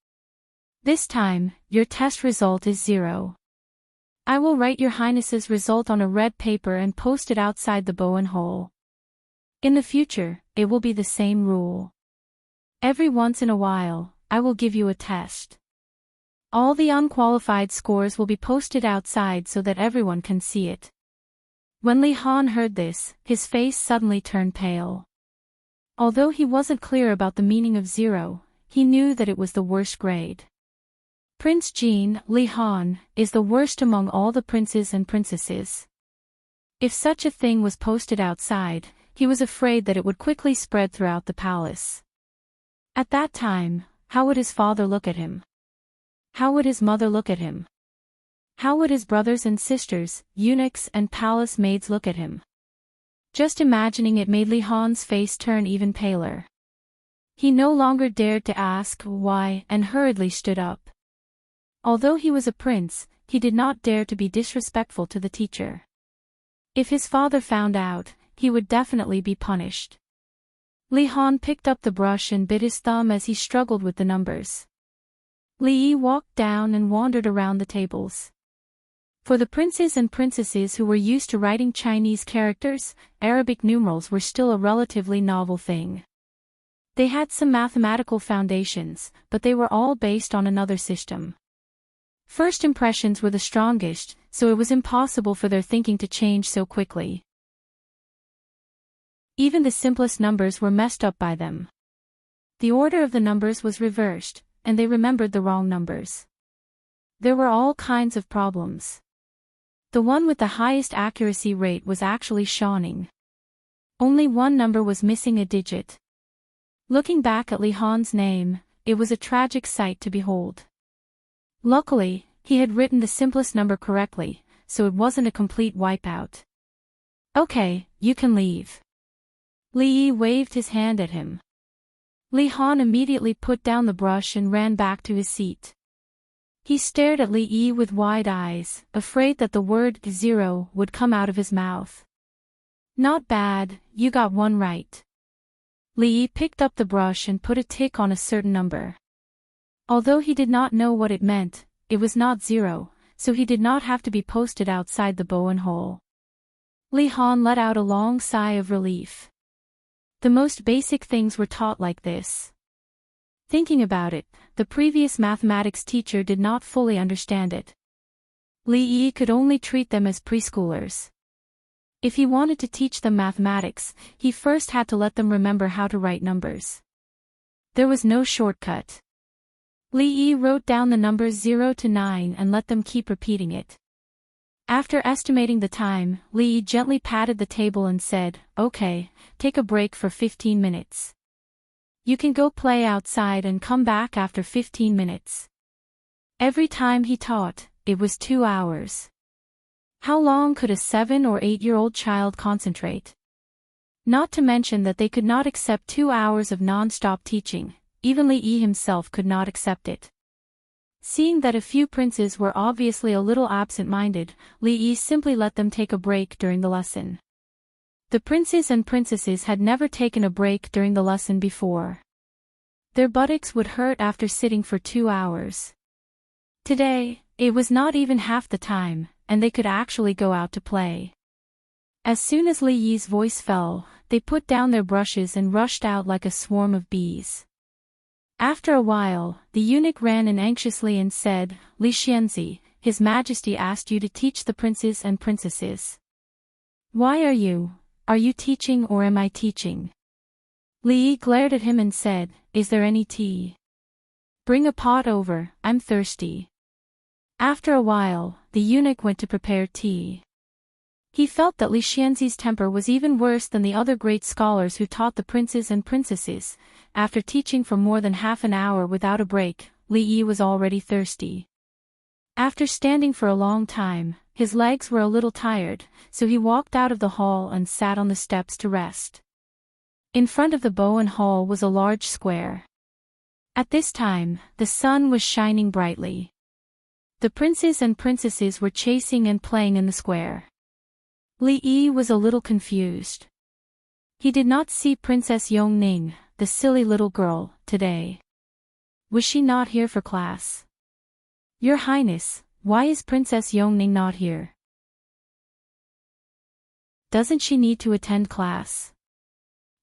This time, your test result is 0. I will write Your Highness's result on a red paper and post it outside the Bowen Hole. In the future, it will be the same rule. Every once in a while, I will give you a test. All the unqualified scores will be posted outside so that everyone can see it." When Li Han heard this, his face suddenly turned pale. Although he wasn't clear about the meaning of 0, he knew that it was the worst grade. Prince Jean, Li Han, is the worst among all the princes and princesses. If such a thing was posted outside, he was afraid that it would quickly spread throughout the palace. At that time, how would his father look at him? How would his mother look at him? How would his brothers and sisters, eunuchs and palace maids look at him? Just imagining it made Li Han's face turn even paler. He no longer dared to ask why and hurriedly stood up. Although he was a prince, he did not dare to be disrespectful to the teacher. If his father found out, he would definitely be punished. Li Han picked up the brush and bit his thumb as he struggled with the numbers. Li Yi walked down and wandered around the tables. For the princes and princesses who were used to writing Chinese characters, Arabic numerals were still a relatively novel thing. They had some mathematical foundations, but they were all based on another system. First impressions were the strongest, so it was impossible for their thinking to change so quickly. Even the simplest numbers were messed up by them. The order of the numbers was reversed, and they remembered the wrong numbers. There were all kinds of problems. The one with the highest accuracy rate was actually Shawning. Only one number was missing a digit. Looking back at Li Han's name, it was a tragic sight to behold. Luckily, he had written the simplest number correctly, so it wasn't a complete wipeout. Okay, you can leave. Li Yi waved his hand at him. Li Han immediately put down the brush and ran back to his seat. He stared at Li Yi with wide eyes, afraid that the word 0 would come out of his mouth. Not bad, you got one right. Li Yi picked up the brush and put a tick on a certain number. Although he did not know what it meant, it was not 0, so he did not have to be posted outside the bow and hole. Li Han let out a long sigh of relief. The most basic things were taught like this. Thinking about it, the previous mathematics teacher did not fully understand it. Li Yi could only treat them as preschoolers. If he wanted to teach them mathematics, he first had to let them remember how to write numbers. There was no shortcut. Li Yi wrote down the numbers 0 to 9 and let them keep repeating it. After estimating the time, Li Yi gently patted the table and said, "Okay, take a break for 15 minutes. You can go play outside and come back after 15 minutes." Every time he taught, it was 2 hours. How long could a 7 or 8-year-old child concentrate? Not to mention that they could not accept 2 hours of non-stop teaching, even Li Yi himself could not accept it. Seeing that a few princes were obviously a little absent-minded, Li Yi simply let them take a break during the lesson. The princes and princesses had never taken a break during the lesson before. Their buttocks would hurt after sitting for 2 hours. Today, it was not even half the time, and they could actually go out to play. As soon as Li Yi's voice fell, they put down their brushes and rushed out like a swarm of bees. After a while, the eunuch ran in anxiously and said, "Li Xianzi, His Majesty asked you to teach the princes and princesses. Why are you teaching or am I teaching?" Li Yi glared at him and said, "Is there any tea? Bring a pot over, I'm thirsty." After a while, the eunuch went to prepare tea. He felt that Li Xianzi's temper was even worse than the other great scholars who taught the princes and princesses. After teaching for more than half an hour without a break, Li Yi was already thirsty. After standing for a long time, his legs were a little tired, so he walked out of the hall and sat on the steps to rest. In front of the Bowen Hall was a large square. At this time, the sun was shining brightly. The princes and princesses were chasing and playing in the square. Li Yi was a little confused. He did not see Princess Yongning, the silly little girl, today. Was she not here for class? "Your Highness, why is Princess Yongning not here? Doesn't she need to attend class?"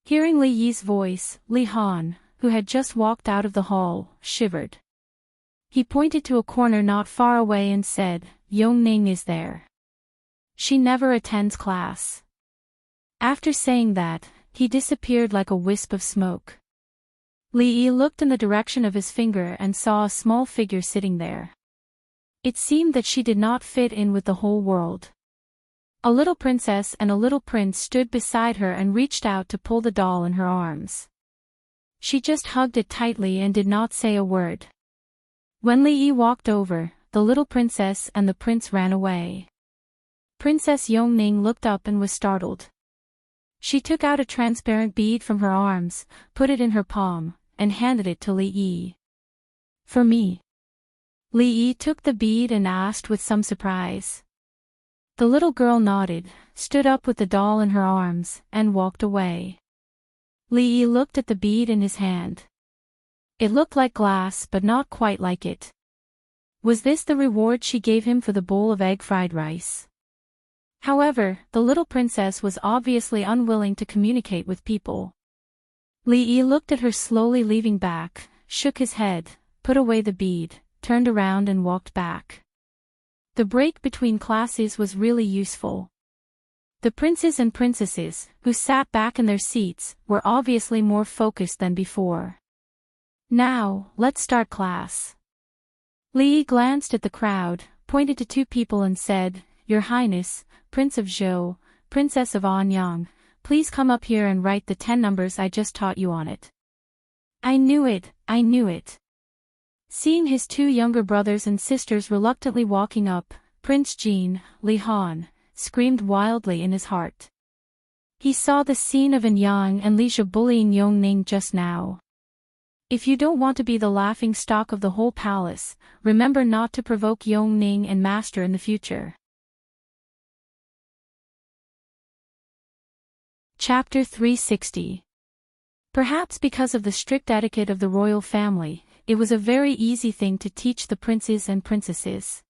Hearing Li Yi's voice, Li Han, who had just walked out of the hall, shivered. He pointed to a corner not far away and said, "Yongning is there. She never attends class." After saying that, he disappeared like a wisp of smoke. Li Yi looked in the direction of his finger and saw a small figure sitting there. It seemed that she did not fit in with the whole world. A little princess and a little prince stood beside her and reached out to pull the doll in her arms. She just hugged it tightly and did not say a word. When Li Yi walked over, the little princess and the prince ran away. Princess Yongning looked up and was startled. She took out a transparent bead from her arms, put it in her palm, and handed it to Li Yi. "For me." Li Yi took the bead and asked with some surprise. The little girl nodded, stood up with the doll in her arms, and walked away. Li Yi looked at the bead in his hand. It looked like glass but not quite like it. Was this the reward she gave him for the bowl of egg fried rice? However, the little princess was obviously unwilling to communicate with people. Li Yi looked at her slowly leaving back, shook his head, put away the bead, turned around and walked back. The break between classes was really useful. The princes and princesses, who sat back in their seats, were obviously more focused than before. "Now, let's start class." Li Yi glanced at the crowd, pointed to two people and said, "Your Highness, Prince of Zhou, Princess of Anyang, please come up here and write the 10 numbers I just taught you on it." "I knew it, I knew it." Seeing his two younger brothers and sisters reluctantly walking up, Prince Jin, Li Han, screamed wildly in his heart. He saw the scene of Anyang and Li Zhe bullying Yongning just now. If you don't want to be the laughing stock of the whole palace, remember not to provoke Yongning and Master in the future. Chapter 360. Perhaps because of the strict etiquette of the royal family, it was a very easy thing to teach the princes and princesses.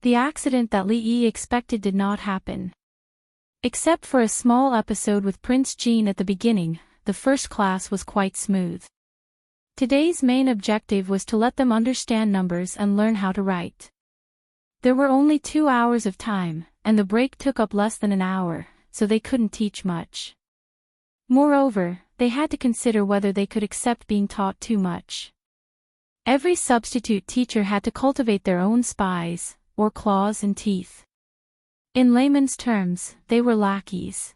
The accident that Li Yi expected did not happen. Except for a small episode with Prince Jin at the beginning, the first class was quite smooth. Today's main objective was to let them understand numbers and learn how to write. There were only 2 hours of time, and the break took up less than an hour, so they couldn't teach much. Moreover, they had to consider whether they could accept being taught too much. Every substitute teacher had to cultivate their own spies, or claws and teeth. In layman's terms, they were lackeys.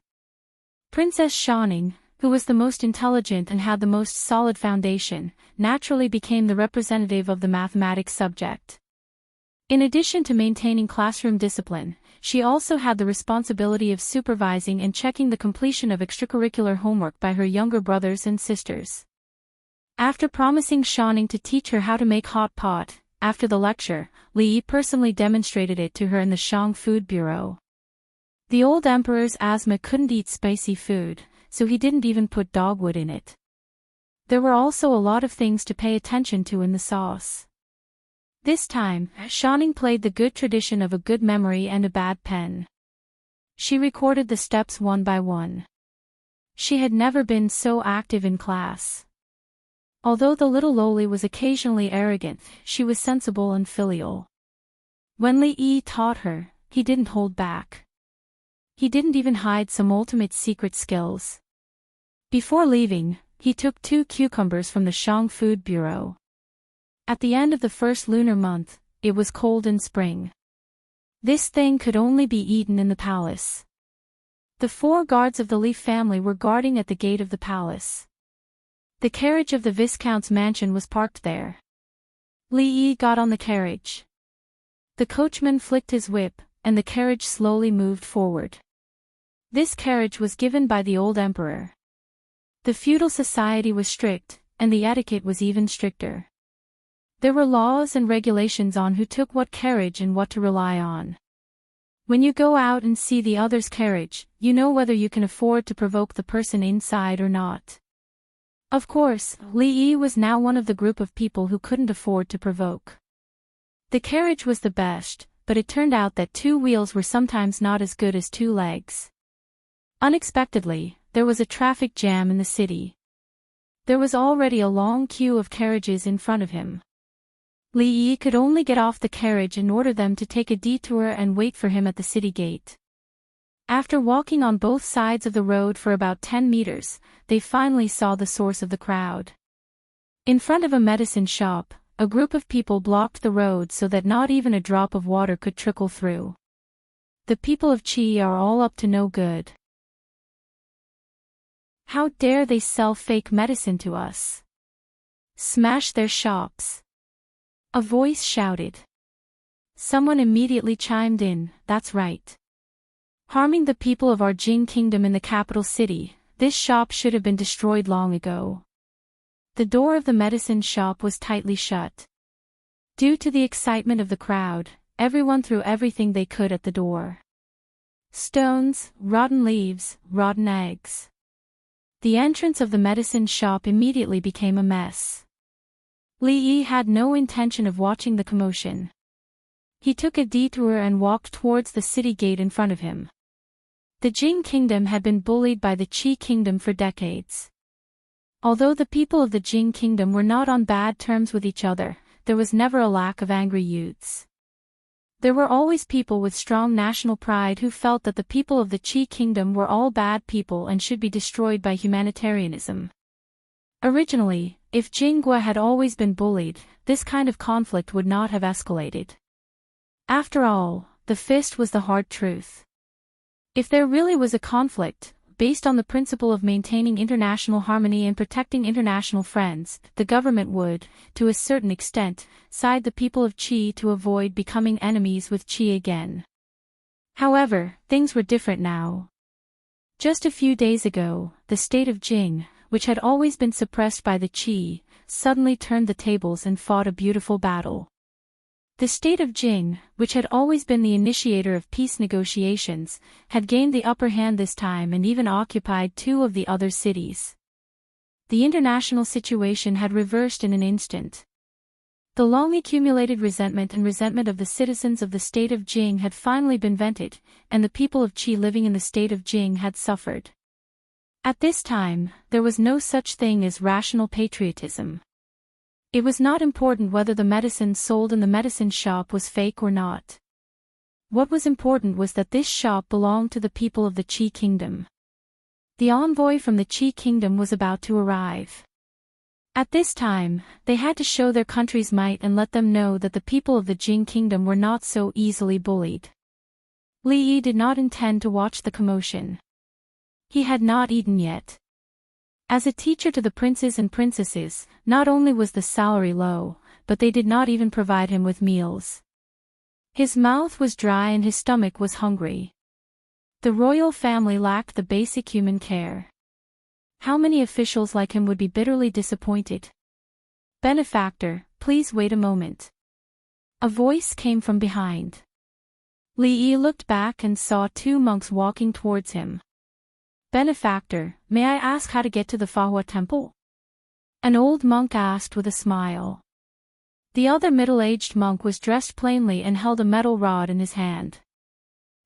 Princess Shining, who was the most intelligent and had the most solid foundation, naturally became the representative of the mathematics subject. In addition to maintaining classroom discipline, she also had the responsibility of supervising and checking the completion of extracurricular homework by her younger brothers and sisters. After promising Shining to teach her how to make hot pot, after the lecture, Li Yi personally demonstrated it to her in the Shang Food Bureau. The old emperor's asthma couldn't eat spicy food, so he didn't even put dogwood in it. There were also a lot of things to pay attention to in the sauce. This time, Shining played the good tradition of a good memory and a bad pen. She recorded the steps one by one. She had never been so active in class. Although the little loli was occasionally arrogant, she was sensible and filial. When Li Yi taught her, he didn't hold back. He didn't even hide some ultimate secret skills. Before leaving, he took 2 cucumbers from the Shang Food Bureau. At the end of the first lunar month, it was cold in spring. This thing could only be eaten in the palace. The 4 guards of the Li family were guarding at the gate of the palace. The carriage of the Viscount's mansion was parked there. Li Yi got on the carriage. The coachman flicked his whip, and the carriage slowly moved forward. This carriage was given by the old emperor. The feudal society was strict, and the etiquette was even stricter. There were laws and regulations on who took what carriage and what to rely on. When you go out and see the other's carriage, you know whether you can afford to provoke the person inside or not. Of course, Li Yi was now one of the group of people who couldn't afford to provoke. The carriage was the best, but it turned out that 2 wheels were sometimes not as good as 2 legs. Unexpectedly, there was a traffic jam in the city. There was already a long queue of carriages in front of him. Li Yi could only get off the carriage and order them to take a detour and wait for him at the city gate. After walking on both sides of the road for about 10 meters, they finally saw the source of the crowd. In front of a medicine shop, a group of people blocked the road so that not even a drop of water could trickle through. The people of Qi are all up to no good. How dare they sell fake medicine to us? Smash their shops. A voice shouted. Someone immediately chimed in, that's right. Harming the people of our Jing kingdom in the capital city, this shop should have been destroyed long ago. The door of the medicine shop was tightly shut. Due to the excitement of the crowd, everyone threw everything they could at the door. Stones, rotten leaves, rotten eggs. The entrance of the medicine shop immediately became a mess. Li Yi had no intention of watching the commotion. He took a detour and walked towards the city gate in front of him. The Jing kingdom had been bullied by the Qi kingdom for decades. Although the people of the Jing kingdom were not on bad terms with each other, there was never a lack of angry youths. There were always people with strong national pride who felt that the people of the Qi kingdom were all bad people and should be destroyed by humanitarianism. Originally, if Jinggua had always been bullied, this kind of conflict would not have escalated. After all, the fist was the hard truth. If there really was a conflict, based on the principle of maintaining international harmony and protecting international friends, the government would, to a certain extent, side the people of Qi to avoid becoming enemies with Qi again. However, things were different now. Just a few days ago, the state of Jing, which had always been suppressed by the Qi, suddenly turned the tables and fought a beautiful battle. The state of Jing, which had always been the initiator of peace negotiations, had gained the upper hand this time and even occupied two of the other cities. The international situation had reversed in an instant. The long-accumulated resentment of the citizens of the state of Jing had finally been vented, and the people of Qi living in the state of Jing had suffered. At this time, there was no such thing as rational patriotism. It was not important whether the medicine sold in the medicine shop was fake or not. What was important was that this shop belonged to the people of the Qi kingdom. The envoy from the Qi kingdom was about to arrive. At this time, they had to show their country's might and let them know that the people of the Jing kingdom were not so easily bullied. Li Yi did not intend to watch the commotion. He had not eaten yet. As a teacher to the princes and princesses, not only was the salary low, but they did not even provide him with meals. His mouth was dry and his stomach was hungry. The royal family lacked the basic human care. How many officials like him would be bitterly disappointed? Benefactor, please wait a moment. A voice came from behind. Li Yi looked back and saw two monks walking towards him. Benefactor, may I ask how to get to the Fahua temple? An old monk asked with a smile. The other middle-aged monk was dressed plainly and held a metal rod in his hand.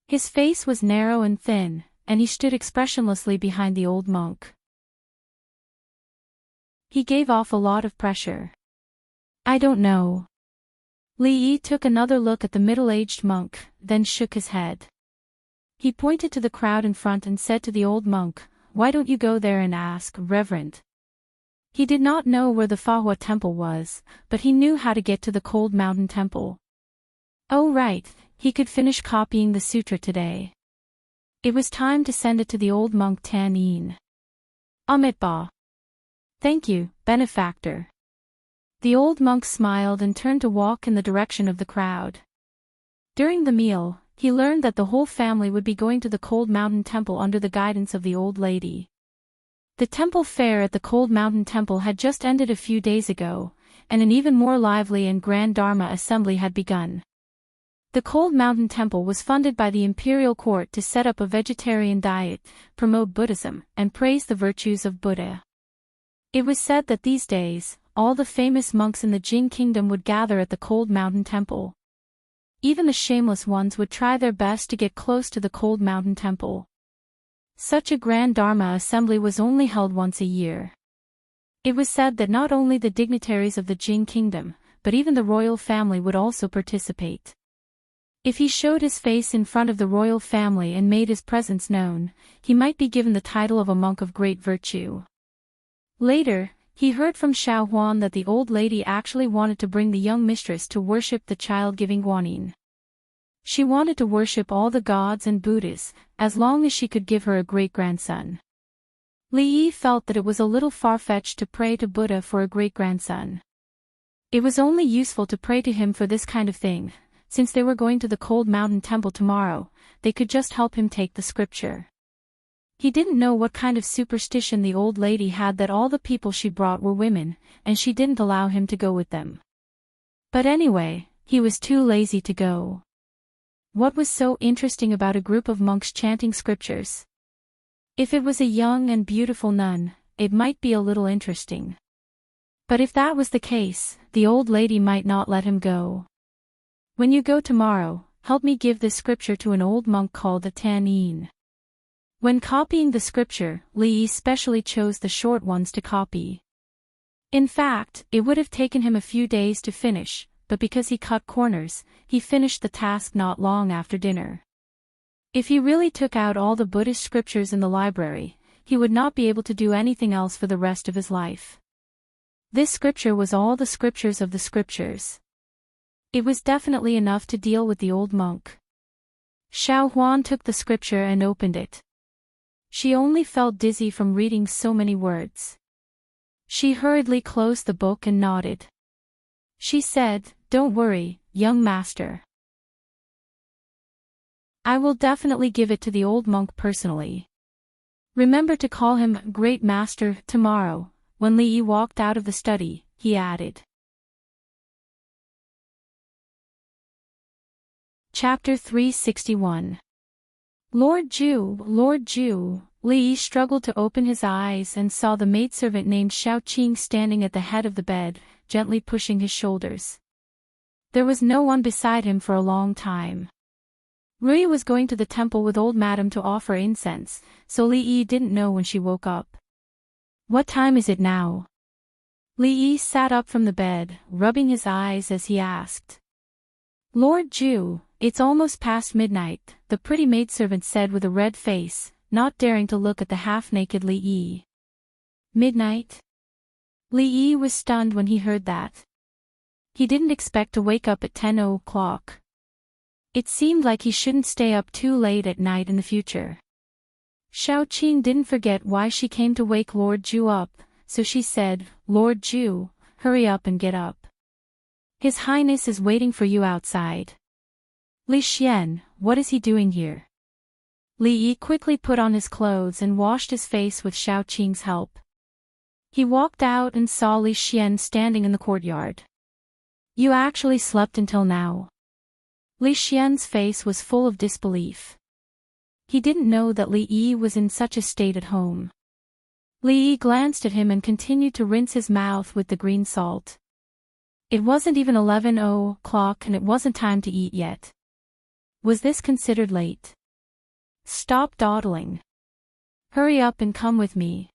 His face was narrow and thin, and he stood expressionlessly behind the old monk. He gave off a lot of pressure. I don't know. Li Yi took another look at the middle-aged monk, then shook his head. He pointed to the crowd in front and said to the old monk, why don't you go there and ask, Reverend? He did not know where the Fahua temple was, but he knew how to get to the Cold Mountain temple. Oh right, he could finish copying the sutra today. It was time to send it to the old monk Tan Yin. Amitba. Thank you, benefactor. The old monk smiled and turned to walk in the direction of the crowd. During the meal, he learned that the whole family would be going to the Cold Mountain Temple under the guidance of the old lady. The temple fair at the Cold Mountain Temple had just ended a few days ago, and an even more lively and grand Dharma assembly had begun. The Cold Mountain Temple was funded by the imperial court to set up a vegetarian diet, promote Buddhism, and praise the virtues of Buddha. It was said that these days, all the famous monks in the Jing kingdom would gather at the Cold Mountain Temple. Even the shameless ones would try their best to get close to the Cold Mountain Temple. Such a grand Dharma assembly was only held once a year. It was said that not only the dignitaries of the Jing kingdom, but even the royal family would also participate. If he showed his face in front of the royal family and made his presence known, he might be given the title of a monk of great virtue. Later, he heard from Xiao Huan that the old lady actually wanted to bring the young mistress to worship the child-giving Guanyin. She wanted to worship all the gods and Buddhas, as long as she could give her a great-grandson. Li Yi felt that it was a little far-fetched to pray to Buddha for a great-grandson. It was only useful to pray to him for this kind of thing. Since they were going to the cold mountain temple tomorrow, they could just help him take the scripture. He didn't know what kind of superstition the old lady had that all the people she brought were women, and she didn't allow him to go with them. But anyway, he was too lazy to go. What was so interesting about a group of monks chanting scriptures? If it was a young and beautiful nun, it might be a little interesting. But if that was the case, the old lady might not let him go. When you go tomorrow, help me give this scripture to an old monk called the Tan. When copying the scripture, Li Yi specially chose the short ones to copy. In fact, it would have taken him a few days to finish, but because he cut corners, he finished the task not long after dinner. If he really took out all the Buddhist scriptures in the library, he would not be able to do anything else for the rest of his life. This scripture was all the scriptures of the scriptures. It was definitely enough to deal with the old monk. Xiao Huan took the scripture and opened it. She only felt dizzy from reading so many words. She hurriedly closed the book and nodded. She said, "Don't worry, young master. I will definitely give it to the old monk personally. Remember to call him Great Master tomorrow." When Li Yi walked out of the study, he added. Chapter 361. Lord Ju, Lord Ju. Li Yi struggled to open his eyes and saw the maidservant named Xiao Qing standing at the head of the bed, gently pushing his shoulders. There was no one beside him for a long time. Rui was going to the temple with old madam to offer incense, so Li Yi didn't know when she woke up. What time is it now? Li Yi sat up from the bed, rubbing his eyes as he asked. Lord Ju, it's almost past midnight, the pretty maidservant said with a red face, not daring to look at the half-naked Li Yi. Midnight? Li Yi was stunned when he heard that. He didn't expect to wake up at 10 o'clock. It seemed like he shouldn't stay up too late at night in the future. Xiao Qing didn't forget why she came to wake Lord Ju up, so she said, Lord Ju, hurry up and get up. His Highness is waiting for you outside. Li Xian, what is he doing here? Li Yi quickly put on his clothes and washed his face with Xiao Qing's help. He walked out and saw Li Xian standing in the courtyard. You actually slept until now? Li Xian's face was full of disbelief. He didn't know that Li Yi was in such a state at home. Li Yi glanced at him and continued to rinse his mouth with the green salt. It wasn't even 11 o'clock and it wasn't time to eat yet. Was this considered late? Stop dawdling. Hurry up and come with me.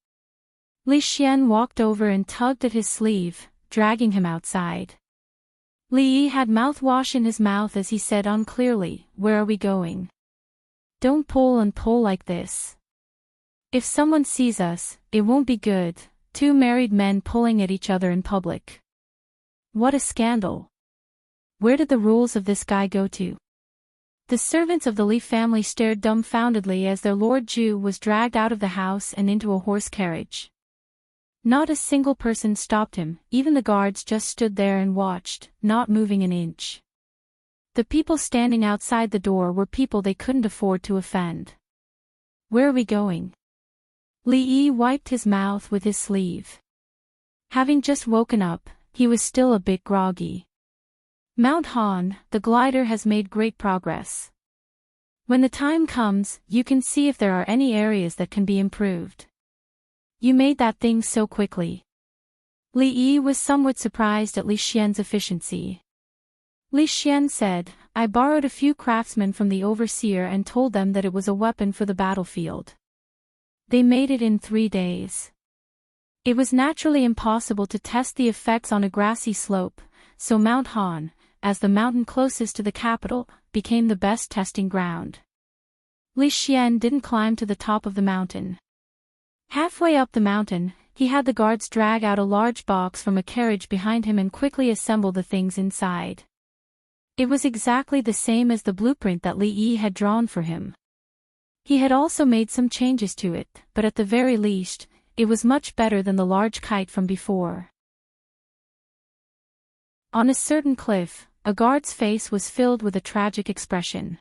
Li Xian walked over and tugged at his sleeve, dragging him outside. Li Yi had mouthwash in his mouth as he said unclearly, Where are we going? Don't pull and pull like this. If someone sees us, it won't be good, two married men pulling at each other in public. What a scandal. Where did the rules of this guy go to? The servants of the Li family stared dumbfoundedly as their Lord Ju was dragged out of the house and into a horse carriage. Not a single person stopped him, even the guards just stood there and watched, not moving an inch. The people standing outside the door were people they couldn't afford to offend. Where are we going? Li Yi wiped his mouth with his sleeve. Having just woken up, he was still a bit groggy. Mount Han, the glider has made great progress. When the time comes, you can see if there are any areas that can be improved. You made that thing so quickly. Li Yi was somewhat surprised at Li Xian's efficiency. Li Xian said, I borrowed a few craftsmen from the overseer and told them that it was a weapon for the battlefield. They made it in 3 days. It was naturally impossible to test the effects on a grassy slope, so Mount Han, as the mountain closest to the capital, became the best testing ground. Li Xian didn't climb to the top of the mountain. Halfway up the mountain, he had the guards drag out a large box from a carriage behind him and quickly assemble the things inside. It was exactly the same as the blueprint that Li Yi had drawn for him. He had also made some changes to it, but at the very least, it was much better than the large kite from before. On a certain cliff, a guard's face was filled with a tragic expression.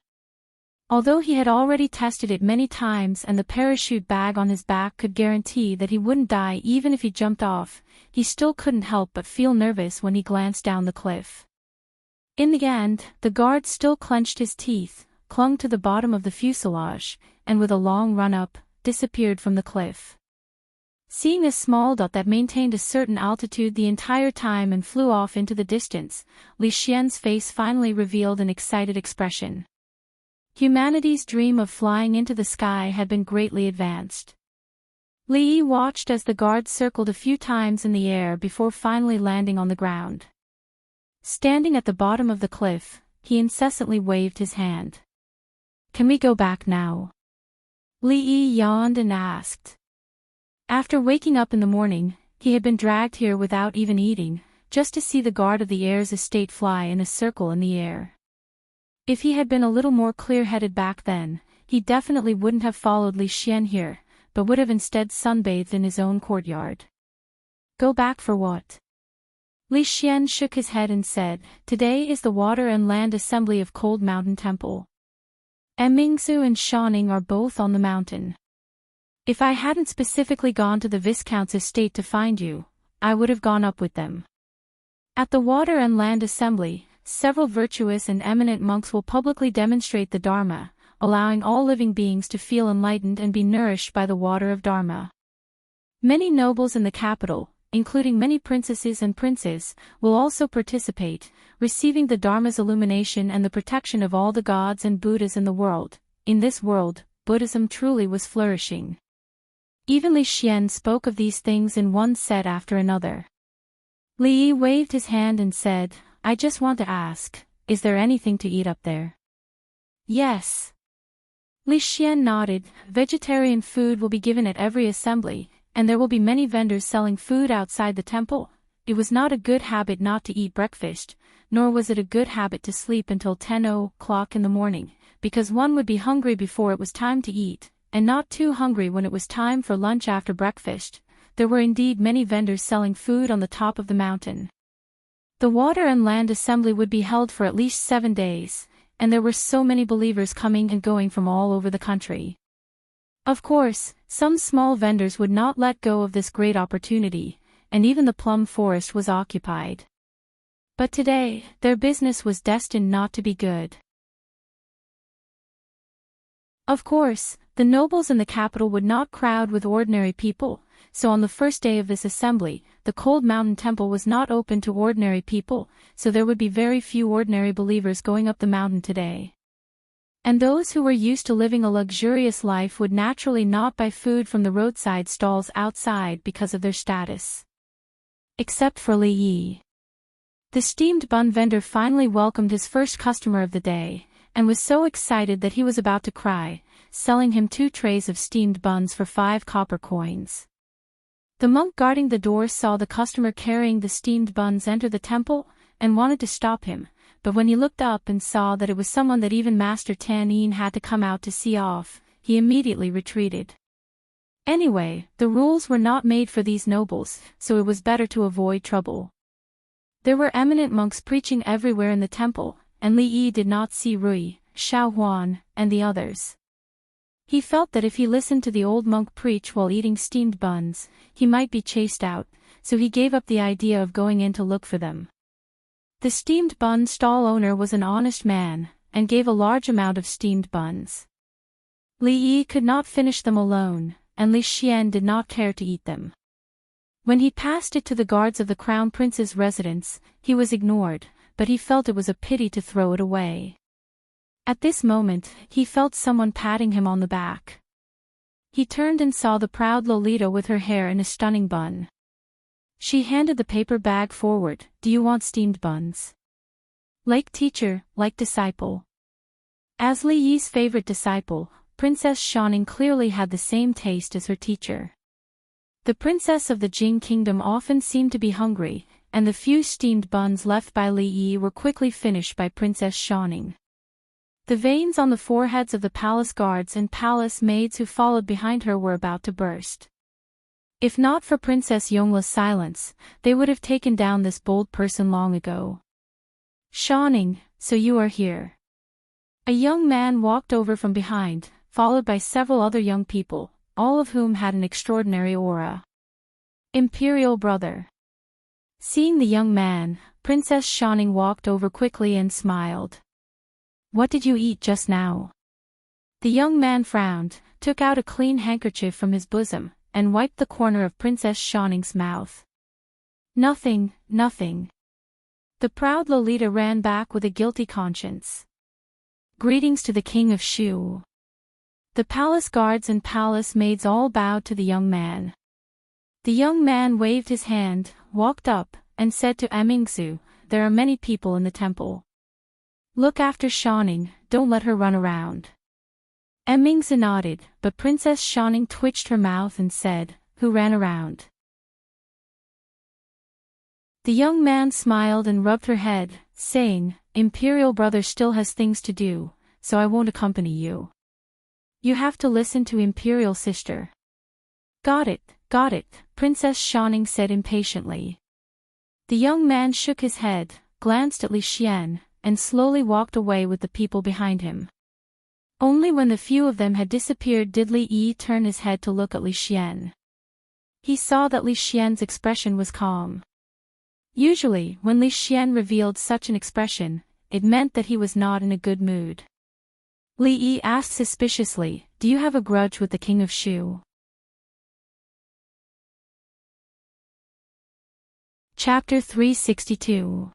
Although he had already tested it many times and the parachute bag on his back could guarantee that he wouldn't die even if he jumped off, he still couldn't help but feel nervous when he glanced down the cliff. In the end, the guard still clenched his teeth, clung to the bottom of the fuselage, and with a long run-up, disappeared from the cliff. Seeing a small dot that maintained a certain altitude the entire time and flew off into the distance, Li Xian's face finally revealed an excited expression. Humanity's dream of flying into the sky had been greatly advanced. Li Yi watched as the guard circled a few times in the air before finally landing on the ground. Standing at the bottom of the cliff, he incessantly waved his hand. "Can we go back now?" Li Yi yawned and asked. After waking up in the morning, he had been dragged here without even eating, just to see the guard of the heir's estate fly in a circle in the air. If he had been a little more clear-headed back then, he definitely wouldn't have followed Li Xian here, but would have instead sunbathed in his own courtyard. Go back for what? Li Xian shook his head and said, "Today is the Water and Land Assembly of Cold Mountain Temple. Mingzu and Shaning are both on the mountain. If I hadn't specifically gone to the Viscount's estate to find you, I would have gone up with them. At the Water and Land Assembly, several virtuous and eminent monks will publicly demonstrate the Dharma, allowing all living beings to feel enlightened and be nourished by the water of Dharma. Many nobles in the capital, including many princesses and princes, will also participate, receiving the Dharma's illumination and the protection of all the gods and Buddhas in the world. In this world, Buddhism truly was flourishing." Even Li Xian spoke of these things in one set after another. Li Yi waved his hand and said, "I just want to ask, is there anything to eat up there?" "Yes." Li Xian nodded. "Vegetarian food will be given at every assembly, and there will be many vendors selling food outside the temple." It was not a good habit not to eat breakfast, nor was it a good habit to sleep until 10 o'clock in the morning, because one would be hungry before it was time to eat, and not too hungry when it was time for lunch after breakfast. There were indeed many vendors selling food on the top of the mountain. The Water and Land Assembly would be held for at least 7 days, and there were so many believers coming and going from all over the country. Of course, some small vendors would not let go of this great opportunity, and even the plum forest was occupied. But today, their business was destined not to be good. Of course, the nobles in the capital would not crowd with ordinary people, so on the first day of this assembly, the Cold Mountain Temple was not open to ordinary people, so there would be very few ordinary believers going up the mountain today. And those who were used to living a luxurious life would naturally not buy food from the roadside stalls outside because of their status. Except for Li Yi. The steamed bun vendor finally welcomed his first customer of the day, and was so excited that he was about to cry, selling him 2 trays of steamed buns for 5 copper coins. The monk guarding the door saw the customer carrying the steamed buns enter the temple, and wanted to stop him, but when he looked up and saw that it was someone that even Master Tan Yin had to come out to see off, he immediately retreated. Anyway, the rules were not made for these nobles, so it was better to avoid trouble. There were eminent monks preaching everywhere in the temple, and Li Yi did not see Rui, Xiao Huan, and the others. He felt that if he listened to the old monk preach while eating steamed buns, he might be chased out, so he gave up the idea of going in to look for them. The steamed bun stall owner was an honest man, and gave a large amount of steamed buns. Li Yi could not finish them alone, and Li Xian did not care to eat them. When he passed it to the guards of the Crown Prince's residence, he was ignored, but he felt it was a pity to throw it away. At this moment, he felt someone patting him on the back. He turned and saw the proud Lolita with her hair in a stunning bun. She handed the paper bag forward. "Do you want steamed buns?" Like teacher, like disciple. As Li Yi's favorite disciple, Princess Shaning clearly had the same taste as her teacher. The princess of the Jing Kingdom often seemed to be hungry, and the few steamed buns left by Li Yi were quickly finished by Princess Xiaoning. The veins on the foreheads of the palace guards and palace maids who followed behind her were about to burst. If not for Princess Yongl's silence, they would have taken down this bold person long ago. Xiaoning, so you are here. A young man walked over from behind, followed by several other young people, all of whom had an extraordinary aura. Imperial brother. Seeing the young man, Princess Xiaoning walked over quickly and smiled. What did you eat just now? The young man frowned, took out a clean handkerchief from his bosom, and wiped the corner of Princess Xiaoning's mouth. Nothing, nothing. The proud Lolita ran back with a guilty conscience. Greetings to the King of Shu. The palace guards and palace maids all bowed to the young man. The young man waved his hand, walked up, and said to Amingzu, there are many people in the temple. Look after Xiaoning, don't let her run around. Amingzu nodded, but Princess Xiaoning twitched her mouth and said, who ran around? The young man smiled and rubbed her head, saying, Imperial brother still has things to do, so I won't accompany you. You have to listen to Imperial sister. Got it, Princess Xiaoning said impatiently. The young man shook his head, glanced at Li Xian, and slowly walked away with the people behind him. Only when the few of them had disappeared did Li Yi turn his head to look at Li Xian. He saw that Li Xian's expression was calm. Usually, when Li Xian revealed such an expression, it meant that he was not in a good mood. Li Yi asked suspiciously, do you have a grudge with the King of Shu? Chapter 362.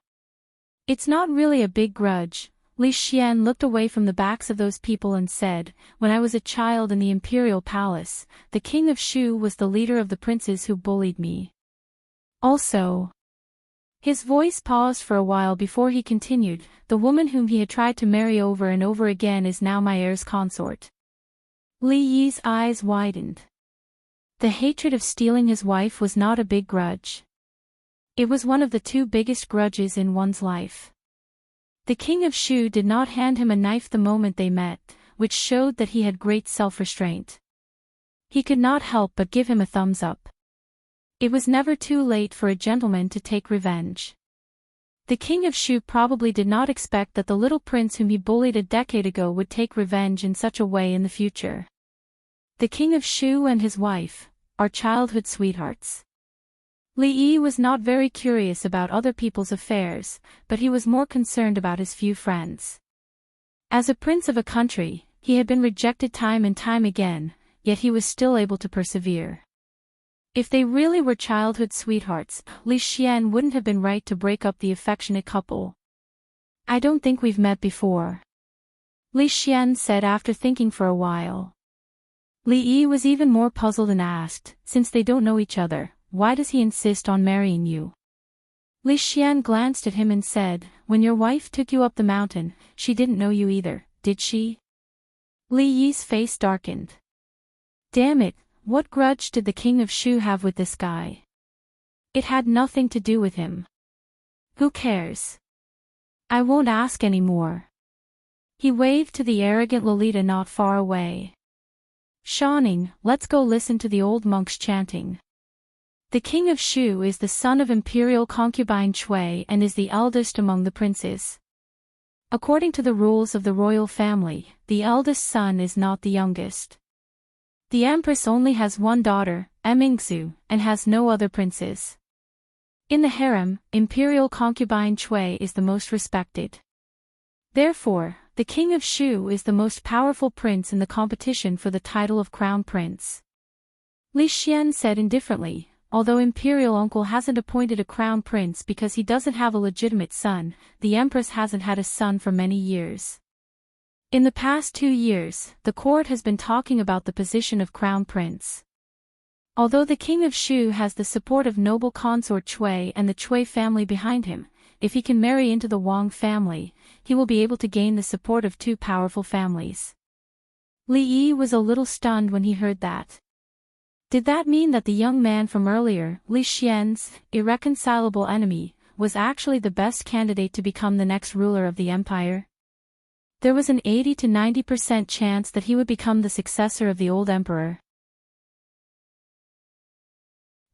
It's not really a big grudge. Li Xian looked away from the backs of those people and said, when I was a child in the imperial palace, the King of Shu was the leader of the princes who bullied me. Also, his voice paused for a while before he continued, the woman whom he had tried to marry over and over again is now my heir's consort. Li Yi's eyes widened. The hatred of stealing his wife was not a big grudge. It was one of the two biggest grudges in one's life. The King of Shu did not hand him a knife the moment they met, which showed that he had great self-restraint. He could not help but give him a thumbs up. It was never too late for a gentleman to take revenge. The King of Shu probably did not expect that the little prince whom he bullied a decade ago would take revenge in such a way in the future. The King of Shu and his wife are childhood sweethearts. Li Yi was not very curious about other people's affairs, but he was more concerned about his few friends. As a prince of a country, he had been rejected time and time again, yet he was still able to persevere. If they really were childhood sweethearts, Li Xian wouldn't have been right to break up the affectionate couple. I don't think we've met before, Li Xian said after thinking for a while. Li Yi was even more puzzled and asked, since they don't know each other, why does he insist on marrying you? Li Xian glanced at him and said, when your wife took you up the mountain, she didn't know you either, did she? Li Yi's face darkened. Damn it, what grudge did the King of Shu have with this guy? It had nothing to do with him. Who cares? I won't ask any more. He waved to the arrogant Lolita not far away. Xiaoning, let's go listen to the old monks chanting. The King of Shu is the son of imperial concubine Cui and is the eldest among the princes. According to the rules of the royal family, the eldest son is not the youngest. The empress only has one daughter, Amingzu, and has no other princes. In the harem, imperial concubine Cui is the most respected. Therefore, the King of Shu is the most powerful prince in the competition for the title of crown prince. Li Xian said indifferently, although imperial uncle hasn't appointed a crown prince because he doesn't have a legitimate son, the empress hasn't had a son for many years. In the past 2 years, the court has been talking about the position of crown prince. Although the King of Shu has the support of noble consort Cui and the Cui family behind him, if he can marry into the Wang family, he will be able to gain the support of 2 powerful families. Li Yi was a little stunned when he heard that. Did that mean that the young man from earlier, Li Xian's irreconcilable enemy, was actually the best candidate to become the next ruler of the empire? There was an 80 to 90% chance that he would become the successor of the old emperor.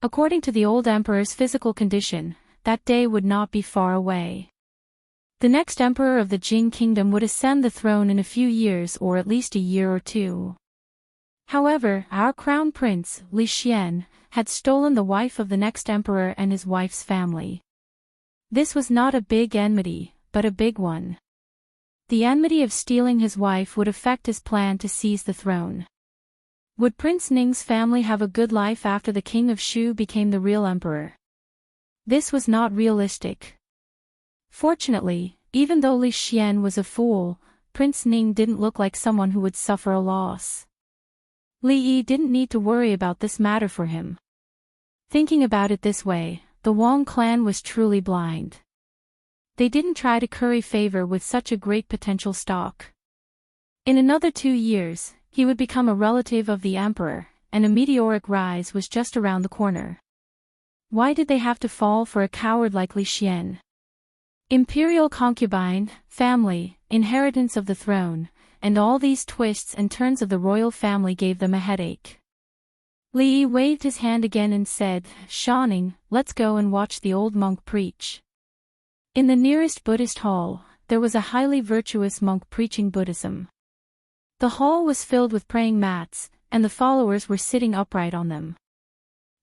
According to the old emperor's physical condition, that day would not be far away. The next emperor of the Jing kingdom would ascend the throne in a few years, or at least a year or two. However, our crown prince, Li Xian, had stolen the wife of the next emperor and his wife's family. This was not a big enmity, but a big one. The enmity of stealing his wife would affect his plan to seize the throne. Would Prince Ning's family have a good life after the king of Shu became the real emperor? This was not realistic. Fortunately, even though Li Xian was a fool, Prince Ning didn't look like someone who would suffer a loss. Li Yi didn't need to worry about this matter for him. Thinking about it this way, the Wang clan was truly blind. They didn't try to curry favor with such a great potential stock. In another 2 years, he would become a relative of the emperor, and a meteoric rise was just around the corner. Why did they have to fall for a coward like Li Xian? Imperial concubine, family, inheritance of the throne, and all these twists and turns of the royal family gave them a headache. Li Yi waved his hand again and said, "Shaning, let's go and watch the old monk preach." In the nearest Buddhist hall, there was a highly virtuous monk preaching Buddhism. The hall was filled with praying mats, and the followers were sitting upright on them.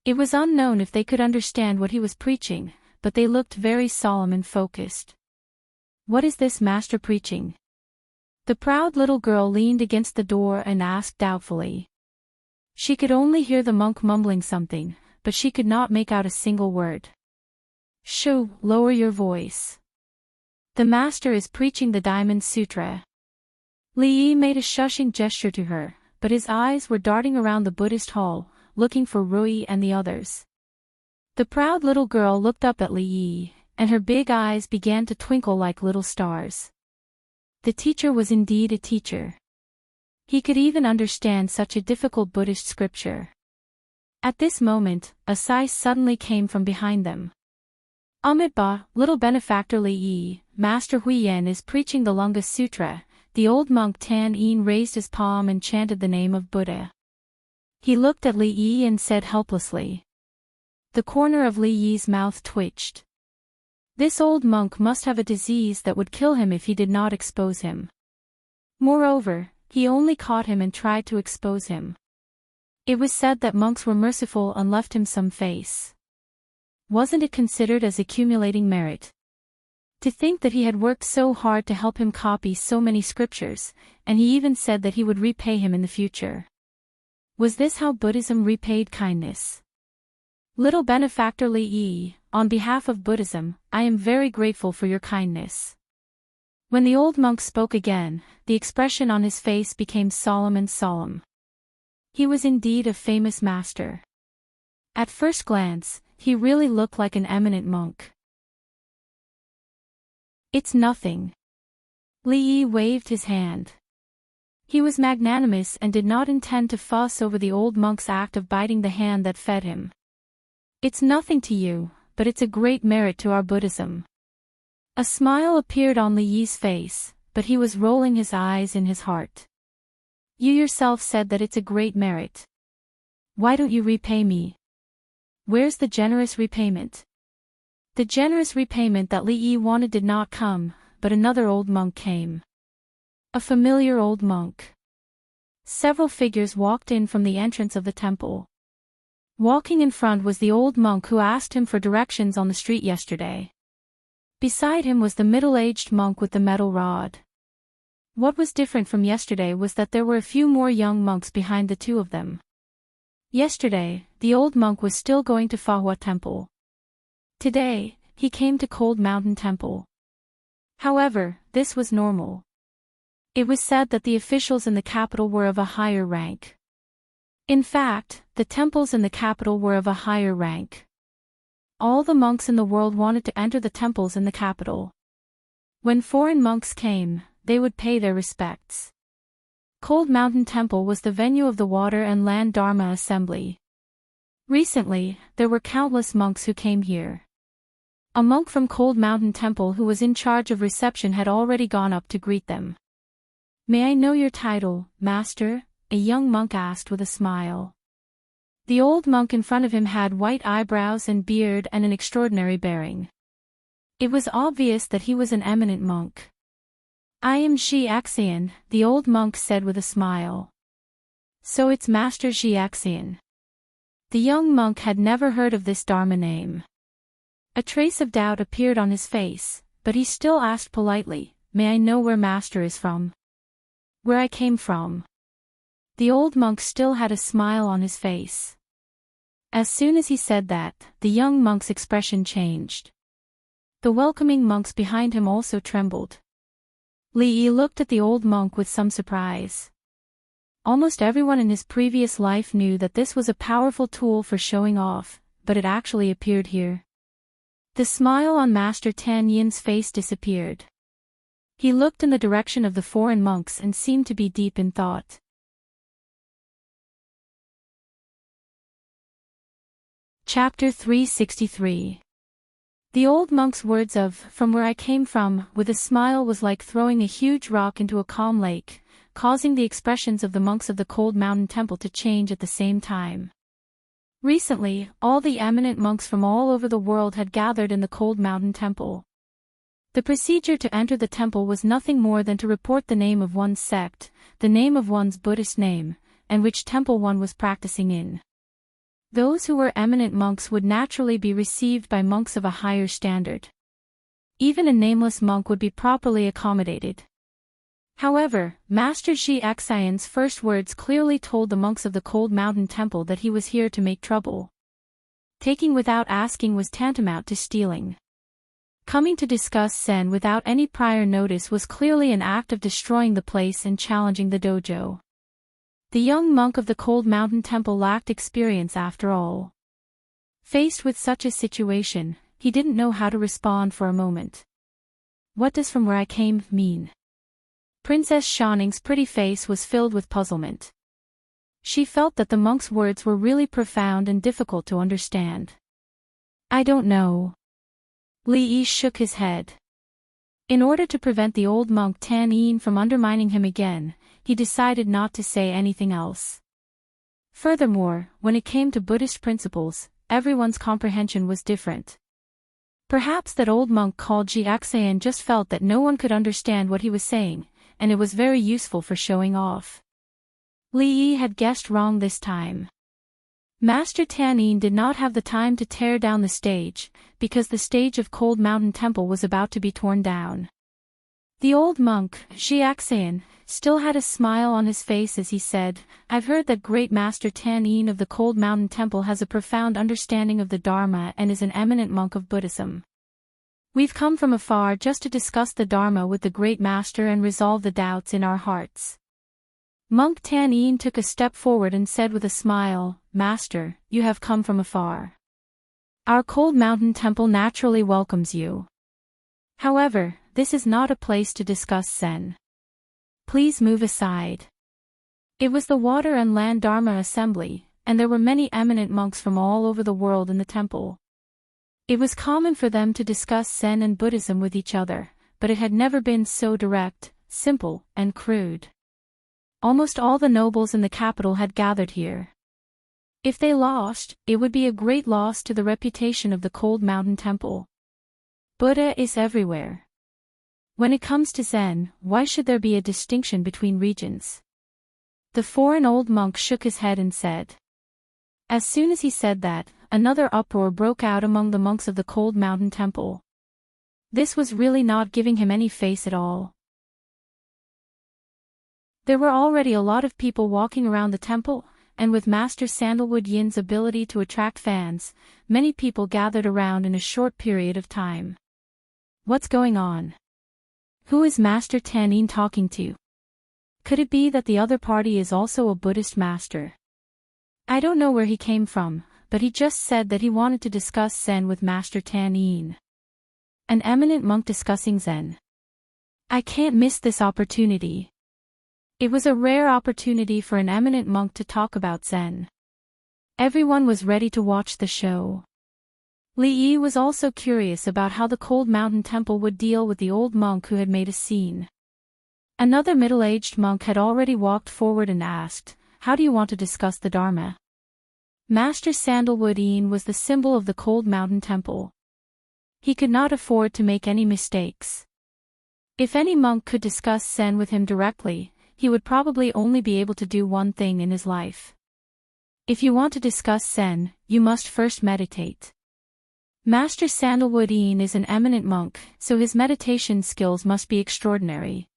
It was unknown if they could understand what he was preaching, but they looked very solemn and focused. "What is this master preaching?" The proud little girl leaned against the door and asked doubtfully. She could only hear the monk mumbling something, but she could not make out a single word. "Shoo, lower your voice. The master is preaching the Diamond Sutra." Li Yi made a shushing gesture to her, but his eyes were darting around the Buddhist hall, looking for Rui and the others. The proud little girl looked up at Li Yi, and her big eyes began to twinkle like little stars. The teacher was indeed a teacher. He could even understand such a difficult Buddhist scripture. At this moment, a sigh suddenly came from behind them. "Amitabha, little benefactor Li Yi, Master Huiyan is preaching the Lunga Sutra." The old monk Tan Yin raised his palm and chanted the name of Buddha. He looked at Li Yi and said helplessly. The corner of Li Yi's mouth twitched. This old monk must have a disease that would kill him if he did not expose him. Moreover, he only caught him and tried to expose him. It was said that monks were merciful and left him some face. Wasn't it considered as accumulating merit? To think that he had worked so hard to help him copy so many scriptures, and he even said that he would repay him in the future. Was this how Buddhism repaid kindness? Little benefactor Li Yi, on behalf of Buddhism, I am very grateful for your kindness. When the old monk spoke again, the expression on his face became solemn and solemn. He was indeed a famous master. At first glance, he really looked like an eminent monk. "It's nothing." Li Yi waved his hand. He was magnanimous and did not intend to fuss over the old monk's act of biting the hand that fed him. "It's nothing to you, but it's a great merit to our Buddhism." A smile appeared on Li Yi's face, but he was rolling his eyes in his heart. "You yourself said that it's a great merit. Why don't you repay me? Where's the generous repayment?" The generous repayment that Li Yi wanted did not come, but another old monk came. A familiar old monk. Several figures walked in from the entrance of the temple. Walking in front was the old monk who asked him for directions on the street yesterday. Beside him was the middle-aged monk with the metal rod. What was different from yesterday was that there were a few more young monks behind the two of them. Yesterday, the old monk was still going to Fahua Temple. Today, he came to Cold Mountain Temple. However, this was normal. It was said that the officials in the capital were of a higher rank. In fact, the temples in the capital were of a higher rank. All the monks in the world wanted to enter the temples in the capital. When foreign monks came, they would pay their respects. Cold Mountain Temple was the venue of the Water and Land Dharma Assembly. Recently, there were countless monks who came here. A monk from Cold Mountain Temple who was in charge of reception had already gone up to greet them. "May I know your title, Master?" a young monk asked with a smile. The old monk in front of him had white eyebrows and beard and an extraordinary bearing. It was obvious that he was an eminent monk. "I am Xiaxian," the old monk said with a smile. "So it's Master Xiaxian." The young monk had never heard of this Dharma name. A trace of doubt appeared on his face, but he still asked politely, "May I know where Master is from?" "Where I came from." The old monk still had a smile on his face. As soon as he said that, the young monk's expression changed. The welcoming monks behind him also trembled. Li Yi looked at the old monk with some surprise. Almost everyone in his previous life knew that this was a powerful tool for showing off, but it actually appeared here. The smile on Master Tan Yin's face disappeared. He looked in the direction of the foreign monks and seemed to be deep in thought. Chapter 363. The old monk's words of, "From where I came from," with a smile was like throwing a huge rock into a calm lake, causing the expressions of the monks of the Cold Mountain Temple to change at the same time. Recently, all the eminent monks from all over the world had gathered in the Cold Mountain Temple. The procedure to enter the temple was nothing more than to report the name of one's sect, the name of one's Buddhist name, and which temple one was practicing in. Those who were eminent monks would naturally be received by monks of a higher standard. Even a nameless monk would be properly accommodated. However, Master Xiaxian's first words clearly told the monks of the Cold Mountain Temple that he was here to make trouble. Taking without asking was tantamount to stealing. Coming to discuss Zen without any prior notice was clearly an act of destroying the place and challenging the dojo. The young monk of the Cold Mountain Temple lacked experience after all. Faced with such a situation, he didn't know how to respond for a moment. "What does 'from where I came' mean?" Princess Shanning's pretty face was filled with puzzlement. She felt that the monk's words were really profound and difficult to understand. "I don't know." Li Yi shook his head. In order to prevent the old monk Tan Yin from undermining him again, he decided not to say anything else. Furthermore, when it came to Buddhist principles, everyone's comprehension was different. Perhaps that old monk called Xiaxian just felt that no one could understand what he was saying, and it was very useful for showing off. Li Yi had guessed wrong this time. Master Tan Yin did not have the time to tear down the stage, because the stage of Cold Mountain Temple was about to be torn down. The old monk, Xiaxian, still had a smile on his face as he said, "I've heard that great Master Tan Yin of the Cold Mountain Temple has a profound understanding of the Dharma and is an eminent monk of Buddhism. We've come from afar just to discuss the Dharma with the great master and resolve the doubts in our hearts." Monk Tan Yin took a step forward and said with a smile, "Master, you have come from afar. Our Cold Mountain Temple naturally welcomes you. However, this is not a place to discuss Zen. Please move aside." It was the Water and Land Dharma Assembly, and there were many eminent monks from all over the world in the temple. It was common for them to discuss Zen and Buddhism with each other, but it had never been so direct, simple, and crude. Almost all the nobles in the capital had gathered here. If they lost, it would be a great loss to the reputation of the Cold Mountain Temple. Buddha is everywhere. When it comes to Zen, why should there be a distinction between regions? The foreign old monk shook his head and said. As soon as he said that, another uproar broke out among the monks of the Cold Mountain Temple. This was really not giving him any face at all. There were already a lot of people walking around the temple, and with Master Sandalwood Yin's ability to attract fans, many people gathered around in a short period of time. What's going on? Who is Master Tan Yin talking to? Could it be that the other party is also a Buddhist master? I don't know where he came from, but he just said that he wanted to discuss Zen with Master Tan Yin. An eminent monk discussing Zen. I can't miss this opportunity. It was a rare opportunity for an eminent monk to talk about Zen. Everyone was ready to watch the show. Li Yi was also curious about how the cold mountain temple would deal with the old monk who had made a scene. Another middle-aged monk had already walked forward and asked, "How do you want to discuss the Dharma?" Master Sandalwood Ian was the symbol of the cold mountain temple. He could not afford to make any mistakes. If any monk could discuss Zen with him directly, he would probably only be able to do one thing in his life. If you want to discuss Zen, you must first meditate. Master Sandalwood Ian is an eminent monk, so his meditation skills must be extraordinary.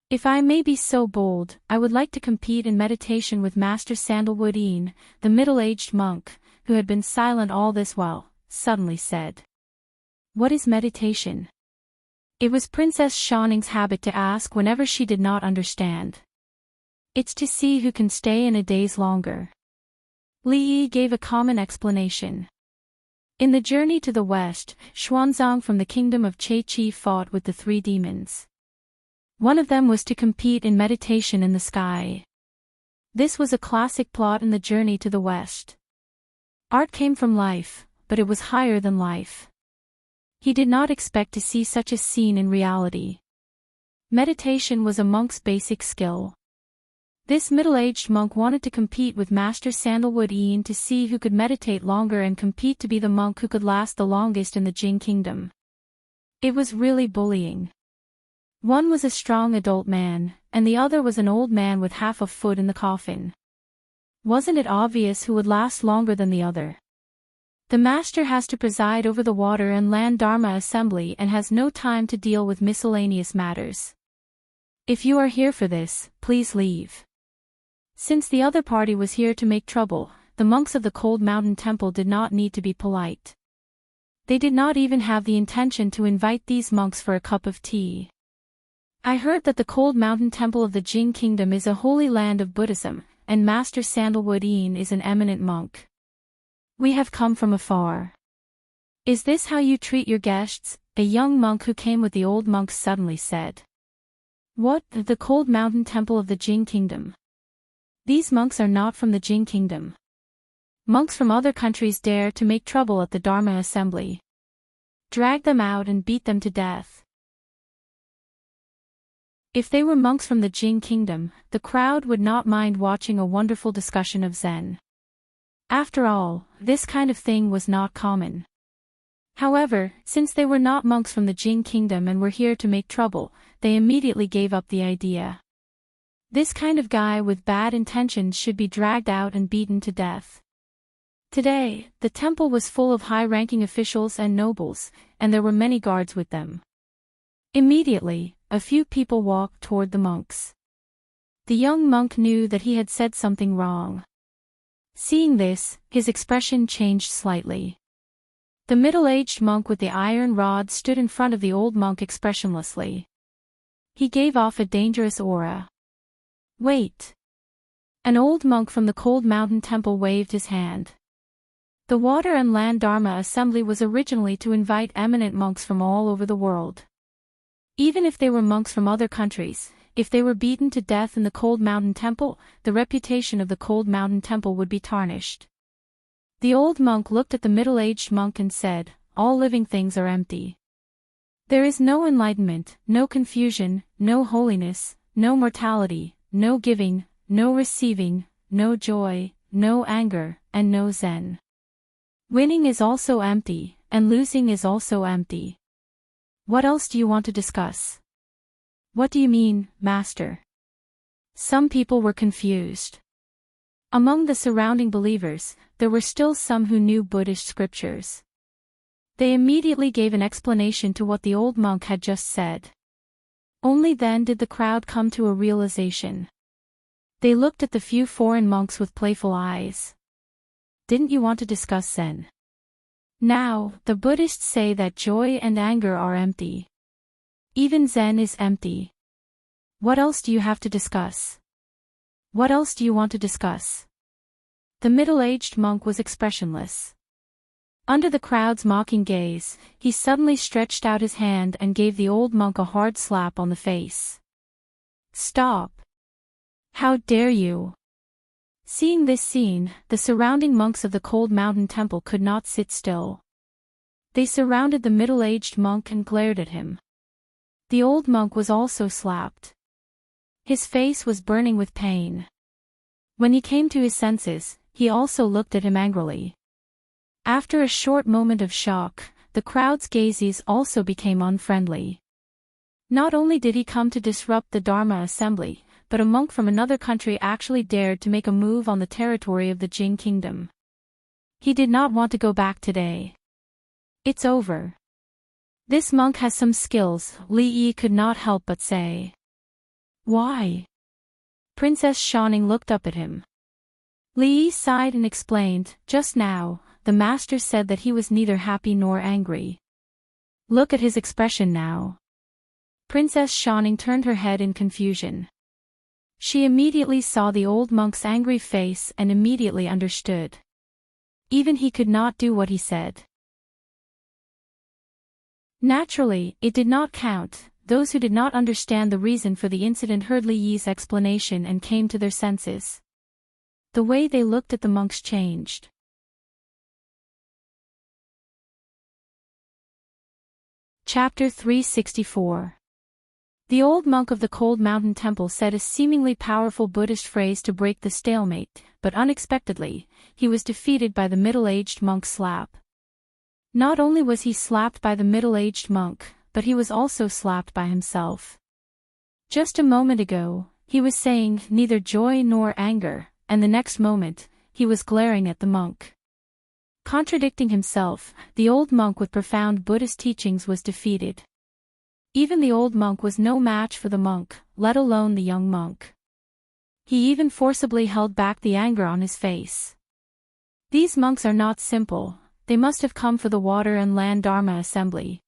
If I may be so bold, I would like to compete in meditation with Master Sandalwood Ian, the middle-aged monk, who had been silent all this while, suddenly said. What is meditation? It was Princess Shanning's habit to ask whenever she did not understand. It's to see who can stay in a daze longer. Li Yi gave a common explanation. In the journey to the west, Xuanzang from the kingdom of Che-Chi fought with the 3 demons. One of them was to compete in meditation in the sky. This was a classic plot in the journey to the west. Art came from life, but it was higher than life. He did not expect to see such a scene in reality. Meditation was a monk's basic skill. This middle-aged monk wanted to compete with Master Sandalwood Ian to see who could meditate longer and compete to be the monk who could last the longest in the Jing Kingdom. It was really bullying. One was a strong adult man, and the other was an old man with half a foot in the coffin. Wasn't it obvious who would last longer than the other? The master has to preside over the water and land Dharma assembly and has no time to deal with miscellaneous matters. If you are here for this, please leave. Since the other party was here to make trouble, the monks of the Cold Mountain Temple did not need to be polite. They did not even have the intention to invite these monks for a cup of tea. I heard that the Cold Mountain Temple of the Jing Kingdom is a holy land of Buddhism, and Master Sandalwood Ian is an eminent monk. We have come from afar. Is this how you treat your guests? A young monk who came with the old monks suddenly said. What? The Cold Mountain Temple of the Jing Kingdom? These monks are not from the Jing Kingdom. Monks from other countries dare to make trouble at the Dharma assembly. Drag them out and beat them to death. If they were monks from the Jing Kingdom, the crowd would not mind watching a wonderful discussion of Zen. After all, this kind of thing was not common. However, since they were not monks from the Jing Kingdom and were here to make trouble, they immediately gave up the idea. This kind of guy with bad intentions should be dragged out and beaten to death. Today, the temple was full of high-ranking officials and nobles, and there were many guards with them. Immediately, a few people walked toward the monks. The young monk knew that he had said something wrong. Seeing this, his expression changed slightly. The middle-aged monk with the iron rod stood in front of the old monk expressionlessly. He gave off a dangerous aura. Wait! An old monk from the Cold Mountain Temple waved his hand. The Water and Land Dharma Assembly was originally to invite eminent monks from all over the world. Even if they were monks from other countries, if they were beaten to death in the Cold Mountain Temple, the reputation of the Cold Mountain Temple would be tarnished. The old monk looked at the middle-aged monk and said, all living things are empty. There is no enlightenment, no confusion, no holiness, no mortality, no giving, no receiving, no joy, no anger, and no Zen. Winning is also empty, and losing is also empty. What else do you want to discuss? What do you mean, Master? Some people were confused. Among the surrounding believers, there were still some who knew Buddhist scriptures. They immediately gave an explanation to what the old monk had just said. Only then did the crowd come to a realization. They looked at the few foreign monks with playful eyes. Didn't you want to discuss Zen? Now, the Buddhists say that joy and anger are empty. Even Zen is empty. What else do you have to discuss? What else do you want to discuss? The middle-aged monk was expressionless. Under the crowd's mocking gaze, he suddenly stretched out his hand and gave the old monk a hard slap on the face. Stop! How dare you! Seeing this scene, the surrounding monks of the cold mountain temple could not sit still. They surrounded the middle-aged monk and glared at him. The old monk was also slapped. His face was burning with pain. When he came to his senses, he also looked at him angrily. After a short moment of shock, the crowd's gazes also became unfriendly. Not only did he come to disrupt the Dharma assembly, but a monk from another country actually dared to make a move on the territory of the Jing kingdom. He did not want to go back today. It's over. This monk has some skills, Li Yi could not help but say. Why? Princess Shining looked up at him. Li Yi sighed and explained, just now, the master said that he was neither happy nor angry. Look at his expression now. Princess Shining turned her head in confusion. She immediately saw the old monk's angry face and immediately understood. Even he could not do what he said. Naturally, it did not count. Those who did not understand the reason for the incident heard Li Yi's explanation and came to their senses. The way they looked at the monks changed. Chapter 364. The old monk of the cold mountain temple said a seemingly powerful Buddhist phrase to break the stalemate, but unexpectedly, he was defeated by the middle-aged monk's slap. Not only was he slapped by the middle-aged monk, but he was also slapped by himself. Just a moment ago, he was saying neither joy nor anger, and the next moment, he was glaring at the monk. Contradicting himself, the old monk with profound Buddhist teachings was defeated. Even the old monk was no match for the monk, let alone the young monk. He even forcibly held back the anger on his face. These monks are not simple. They must have come for the water and land Dharma assembly.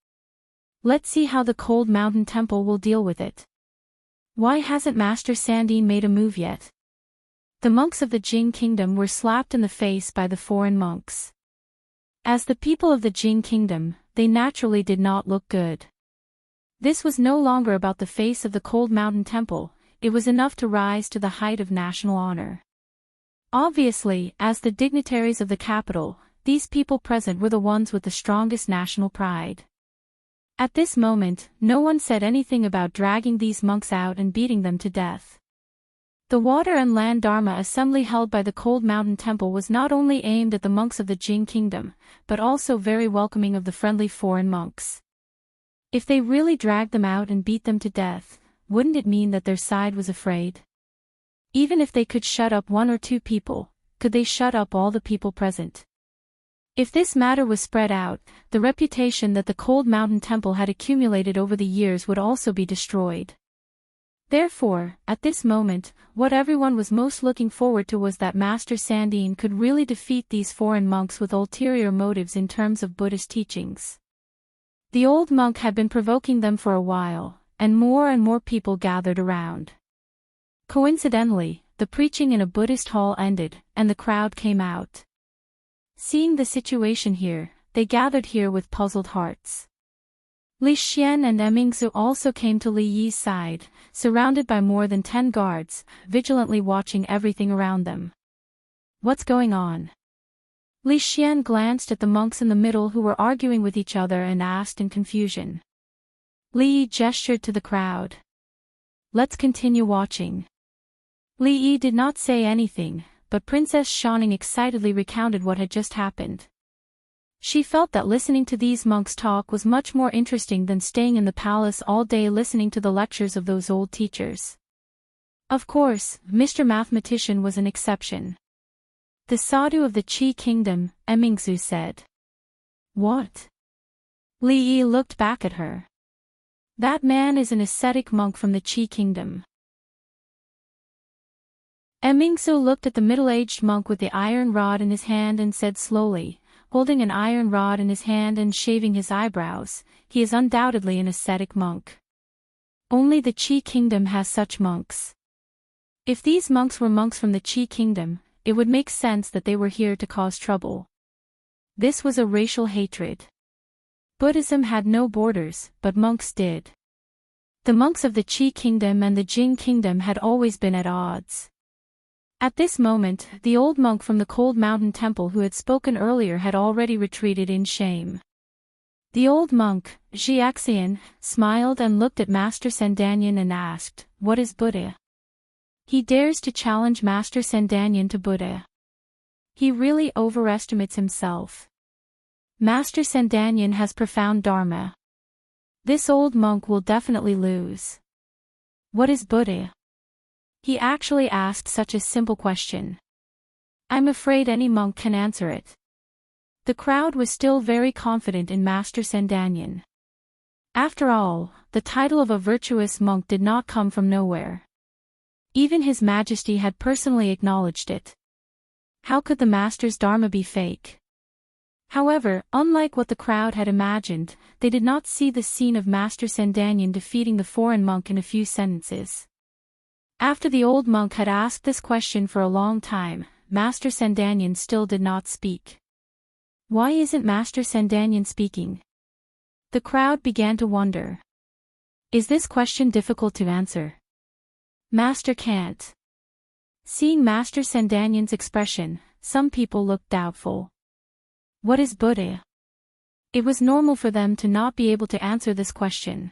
Let's see how the cold mountain temple will deal with it. Why hasn't Master Sandine made a move yet? The monks of the Jing kingdom were slapped in the face by the foreign monks. As the people of the Jing kingdom, they naturally did not look good. This was no longer about the face of the cold mountain temple, it was enough to rise to the height of national honor. Obviously, as the dignitaries of the capital, these people present were the ones with the strongest national pride. At this moment, no one said anything about dragging these monks out and beating them to death. The water and land Dharma assembly held by the cold mountain temple was not only aimed at the monks of the Jing kingdom, but also very welcoming of the friendly foreign monks. If they really dragged them out and beat them to death, wouldn't it mean that their side was afraid? Even if they could shut up one or two people, could they shut up all the people present? If this matter was spread out, the reputation that the cold mountain temple had accumulated over the years would also be destroyed. Therefore, at this moment, what everyone was most looking forward to was that Master Sandine could really defeat these foreign monks with ulterior motives in terms of Buddhist teachings. The old monk had been provoking them for a while, and more people gathered around. Coincidentally, the preaching in a Buddhist hall ended, and the crowd came out. Seeing the situation here, they gathered here with puzzled hearts. Li Xian and Emingzu also came to Li Yi's side, surrounded by more than 10 guards, vigilantly watching everything around them. What's going on? Li Xian glanced at the monks in the middle who were arguing with each other and asked in confusion. Li Yi gestured to the crowd. Let's continue watching. Li Yi did not say anything, but Princess Shining excitedly recounted what had just happened. She felt that listening to these monks talk was much more interesting than staying in the palace all day listening to the lectures of those old teachers. Of course, Mr. Mathematician was an exception. The sadhu of the Qi kingdom, Emingzu said. What? Li Yi looked back at her. That man is an ascetic monk from the Qi kingdom. Emingzu looked at the middle-aged monk with the iron rod in his hand and said slowly, holding an iron rod in his hand and shaving his eyebrows, he is undoubtedly an ascetic monk. Only the Qi kingdom has such monks. If these monks were monks from the Qi kingdom, it would make sense that they were here to cause trouble. This was a racial hatred. Buddhism had no borders, but monks did. The monks of the Qi kingdom and the Jing kingdom had always been at odds. At this moment, the old monk from the cold mountain temple who had spoken earlier had already retreated in shame. The old monk, Jiaxian, smiled and looked at Master Sandanyan and asked, "What is Buddha?" He dares to challenge Master Sandanyan to Buddha. He really overestimates himself. Master Sandanyan has profound dharma. This old monk will definitely lose. What is Buddha? He actually asked such a simple question. I'm afraid any monk can answer it. The crowd was still very confident in Master Sandanyan. After all, the title of a virtuous monk did not come from nowhere. Even His Majesty had personally acknowledged it. How could the Master's dharma be fake? However, unlike what the crowd had imagined, they did not see the scene of Master Sandanyan defeating the foreign monk in a few sentences. After the old monk had asked this question for a long time, Master Sandanyan still did not speak. Why isn't Master Sandanyan speaking? The crowd began to wonder. Is this question difficult to answer? Master can't. Seeing Master Sandanyan's expression, some people looked doubtful. What is Buddha? It was normal for them to not be able to answer this question.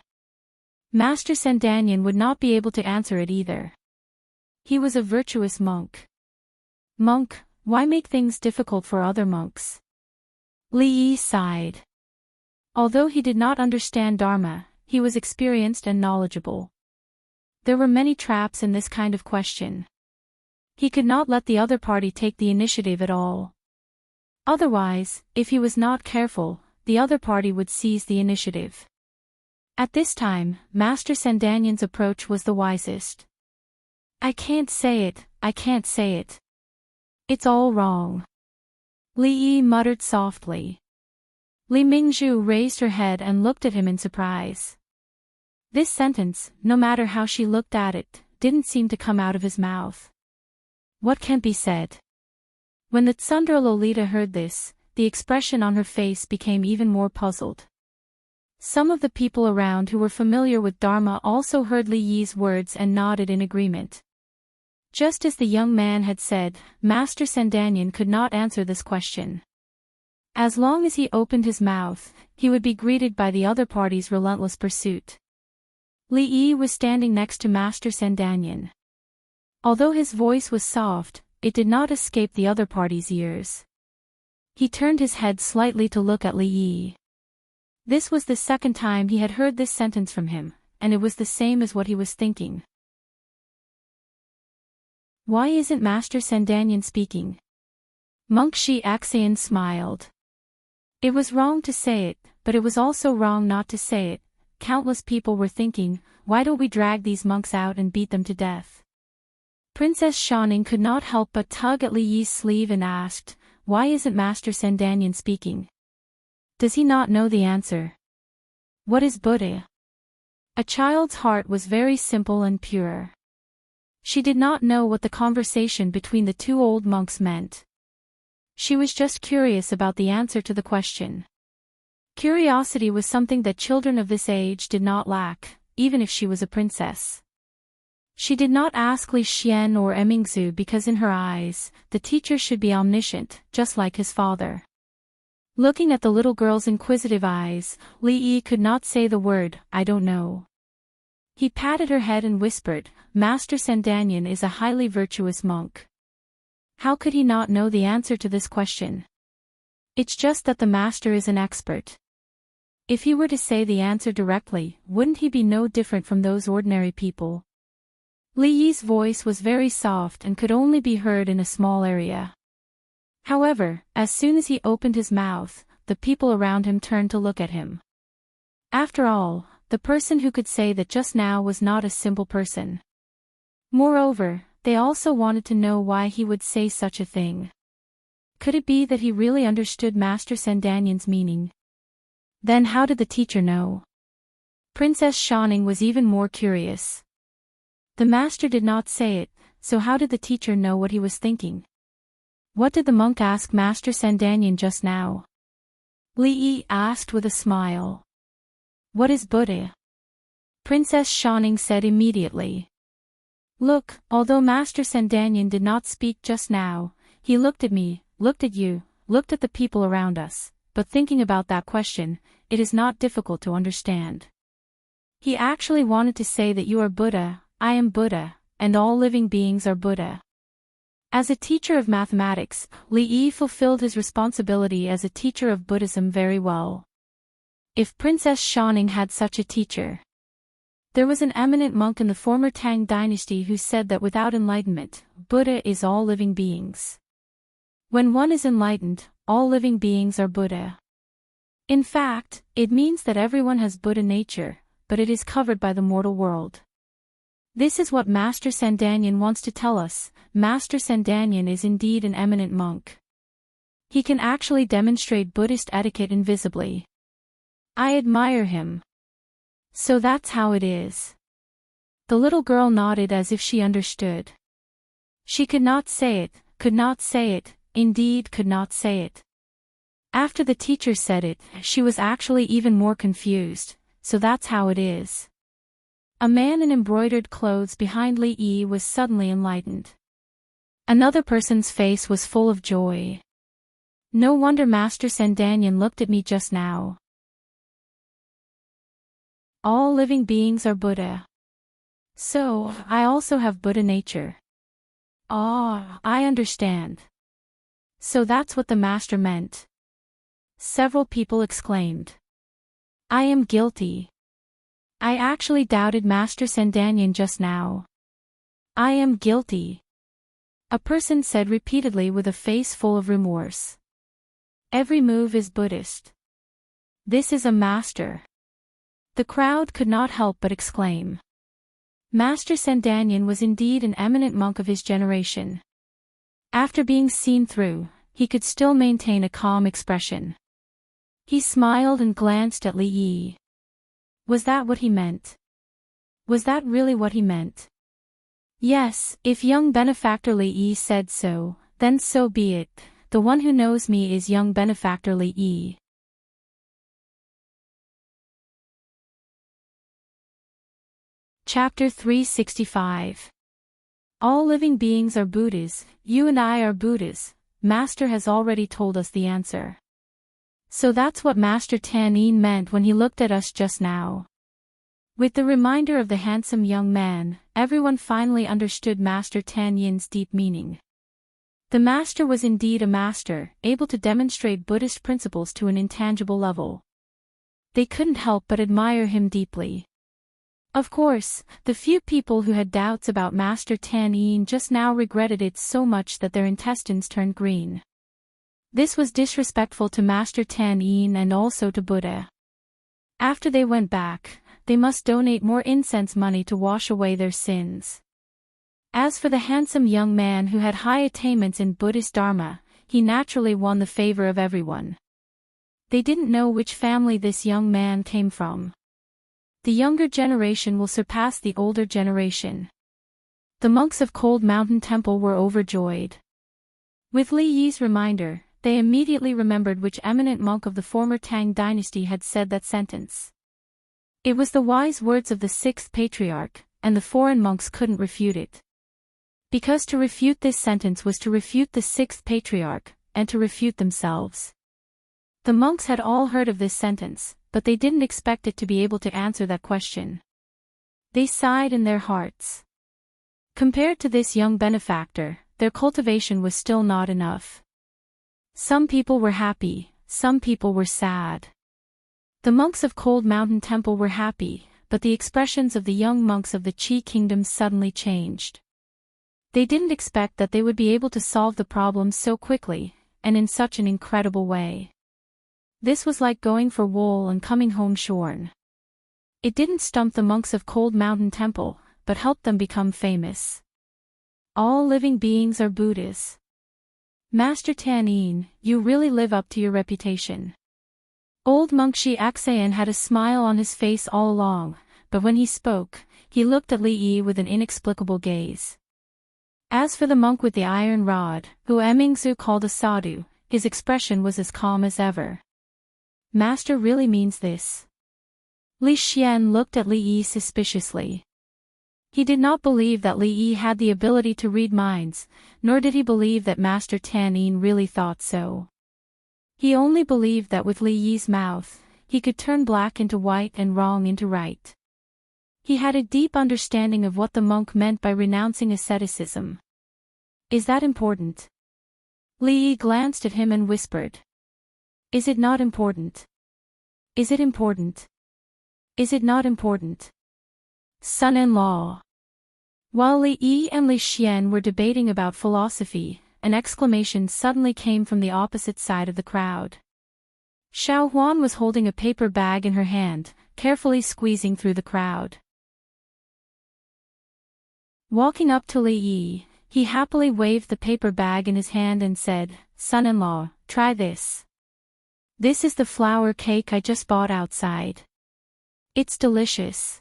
Master Sandanyan would not be able to answer it either. He was a virtuous monk. Monk, why make things difficult for other monks? Li Yi sighed. Although he did not understand Dharma, he was experienced and knowledgeable. There were many traps in this kind of question. He could not let the other party take the initiative at all. Otherwise, if he was not careful, the other party would seize the initiative. At this time, Master Sandanyan's approach was the wisest. I can't say it, I can't say it. It's all wrong. Li Yi muttered softly. Li Mingzhu raised her head and looked at him in surprise. This sentence, no matter how she looked at it, didn't seem to come out of his mouth. What can't be said? When the Tsundere Lolita heard this, the expression on her face became even more puzzled. Some of the people around who were familiar with Dharma also heard Li Yi's words and nodded in agreement. Just as the young man had said, Master Sandanyan could not answer this question. As long as he opened his mouth, he would be greeted by the other party's relentless pursuit. Li Yi was standing next to Master Sandanyan. Although his voice was soft, it did not escape the other party's ears. He turned his head slightly to look at Li Yi. This was the second time he had heard this sentence from him, and it was the same as what he was thinking. Why isn't Master Sandanyan speaking? Monk Jiaxian smiled. It was wrong to say it, but it was also wrong not to say it. Countless people were thinking, why don't we drag these monks out and beat them to death? Princess Shaning could not help but tug at Li Yi's sleeve and asked, why isn't Master Sandanyan speaking? Does he not know the answer? What is Buddha? A child's heart was very simple and pure. She did not know what the conversation between the two old monks meant. She was just curious about the answer to the question. Curiosity was something that children of this age did not lack, even if she was a princess. She did not ask Li Xian or Emingzu because in her eyes, the teacher should be omniscient, just like his father. Looking at the little girl's inquisitive eyes, Li Yi could not say the word, I don't know. He patted her head and whispered, Master Sandanyan is a highly virtuous monk. How could he not know the answer to this question? It's just that the master is an expert. If he were to say the answer directly, wouldn't he be no different from those ordinary people? Li Yi's voice was very soft and could only be heard in a small area. However, as soon as he opened his mouth, the people around him turned to look at him. After all, the person who could say that just now was not a simple person. Moreover, they also wanted to know why he would say such a thing. Could it be that he really understood Master Sandanyan's meaning? Then how did the teacher know? Princess Shaning was even more curious. The master did not say it, so how did the teacher know what he was thinking? What did the monk ask Master Sandanyan just now? Li Yi asked with a smile. What is Buddha? Princess Shaning said immediately. Look, although Master Sandanyan did not speak just now, he looked at me, looked at you, looked at the people around us, but thinking about that question, it is not difficult to understand. He actually wanted to say that you are Buddha, I am Buddha, and all living beings are Buddha. As a teacher of mathematics, Li Yi fulfilled his responsibility as a teacher of Buddhism very well. If Princess Shaning had such a teacher. There was an eminent monk in the former Tang dynasty who said that without enlightenment, Buddha is all living beings. When one is enlightened, all living beings are Buddha. In fact, it means that everyone has Buddha nature, but it is covered by the mortal world. This is what Master Sandanyan wants to tell us. Master Sandanyan is indeed an eminent monk. He can actually demonstrate Buddhist etiquette invisibly. I admire him. So that's how it is. The little girl nodded as if she understood. She could not say it, indeed could not say it. After the teacher said it, she was actually even more confused, so that's how it is. A man in embroidered clothes behind Li Yi was suddenly enlightened. Another person's face was full of joy. No wonder Master Sandanyan looked at me just now. All living beings are Buddha. So, I also have Buddha nature. Ah, I understand. So that's what the master meant. Several people exclaimed. I am guilty. I actually doubted Master Sandanyan just now. I am guilty. A person said repeatedly with a face full of remorse. Every move is Buddhist. This is a master. The crowd could not help but exclaim. Master Sandanyan was indeed an eminent monk of his generation. After being seen through, he could still maintain a calm expression. He smiled and glanced at Li Yi. Was that what he meant? Was that really what he meant? Yes, if young benefactor Li Yi said so, then so be it. The one who knows me is young benefactor Li Yi. Chapter 365. All living beings are Buddhas, you and I are Buddhas. Master has already told us the answer. So that's what Master Tan Yin meant when he looked at us just now. With the reminder of the handsome young man, everyone finally understood Master Tan Yin's deep meaning. The master was indeed a master, able to demonstrate Buddhist principles to an intangible level. They couldn't help but admire him deeply. Of course, the few people who had doubts about Master Tan Yin just now regretted it so much that their intestines turned green. This was disrespectful to Master Tan Yin and also to Buddha. After they went back, they must donate more incense money to wash away their sins. As for the handsome young man who had high attainments in Buddhist Dharma, he naturally won the favor of everyone. They didn't know which family this young man came from. The younger generation will surpass the older generation. The monks of Cold Mountain Temple were overjoyed. With Li Yi's reminder, they immediately remembered which eminent monk of the former Tang dynasty had said that sentence. It was the wise words of the sixth patriarch, and the foreign monks couldn't refute it. Because to refute this sentence was to refute the sixth patriarch, and to refute themselves. The monks had all heard of this sentence, but they didn't expect it to be able to answer that question. They sighed in their hearts. Compared to this young benefactor, their cultivation was still not enough. Some people were happy, some people were sad. The monks of Cold Mountain Temple were happy, but the expressions of the young monks of the Qi Kingdom suddenly changed. They didn't expect that they would be able to solve the problem so quickly, and in such an incredible way. This was like going for wool and coming home shorn. It didn't stump the monks of Cold Mountain Temple, but helped them become famous. All living beings are Buddhas. Master Tan Yin, you really live up to your reputation. Old monk Shi Aksayan had a smile on his face all along, but when he spoke, he looked at Li Yi with an inexplicable gaze. As for the monk with the iron rod, who Emingzu called a sadhu, his expression was as calm as ever. Master really means this. Li Xian looked at Li Yi suspiciously. He did not believe that Li Yi had the ability to read minds, nor did he believe that Master Tan Yin really thought so. He only believed that with Li Yi's mouth, he could turn black into white and wrong into right. He had a deep understanding of what the monk meant by renouncing asceticism. Is that important? Li Yi glanced at him and whispered. Is it not important? Is it important? Is it not important? Son-in-law. While Li Yi and Li Xian were debating about philosophy, an exclamation suddenly came from the opposite side of the crowd. Xiao Huan was holding a paper bag in her hand, carefully squeezing through the crowd. Walking up to Li Yi, he happily waved the paper bag in his hand and said, "Son-in-law, try this. This is the flour cake I just bought outside. It's delicious."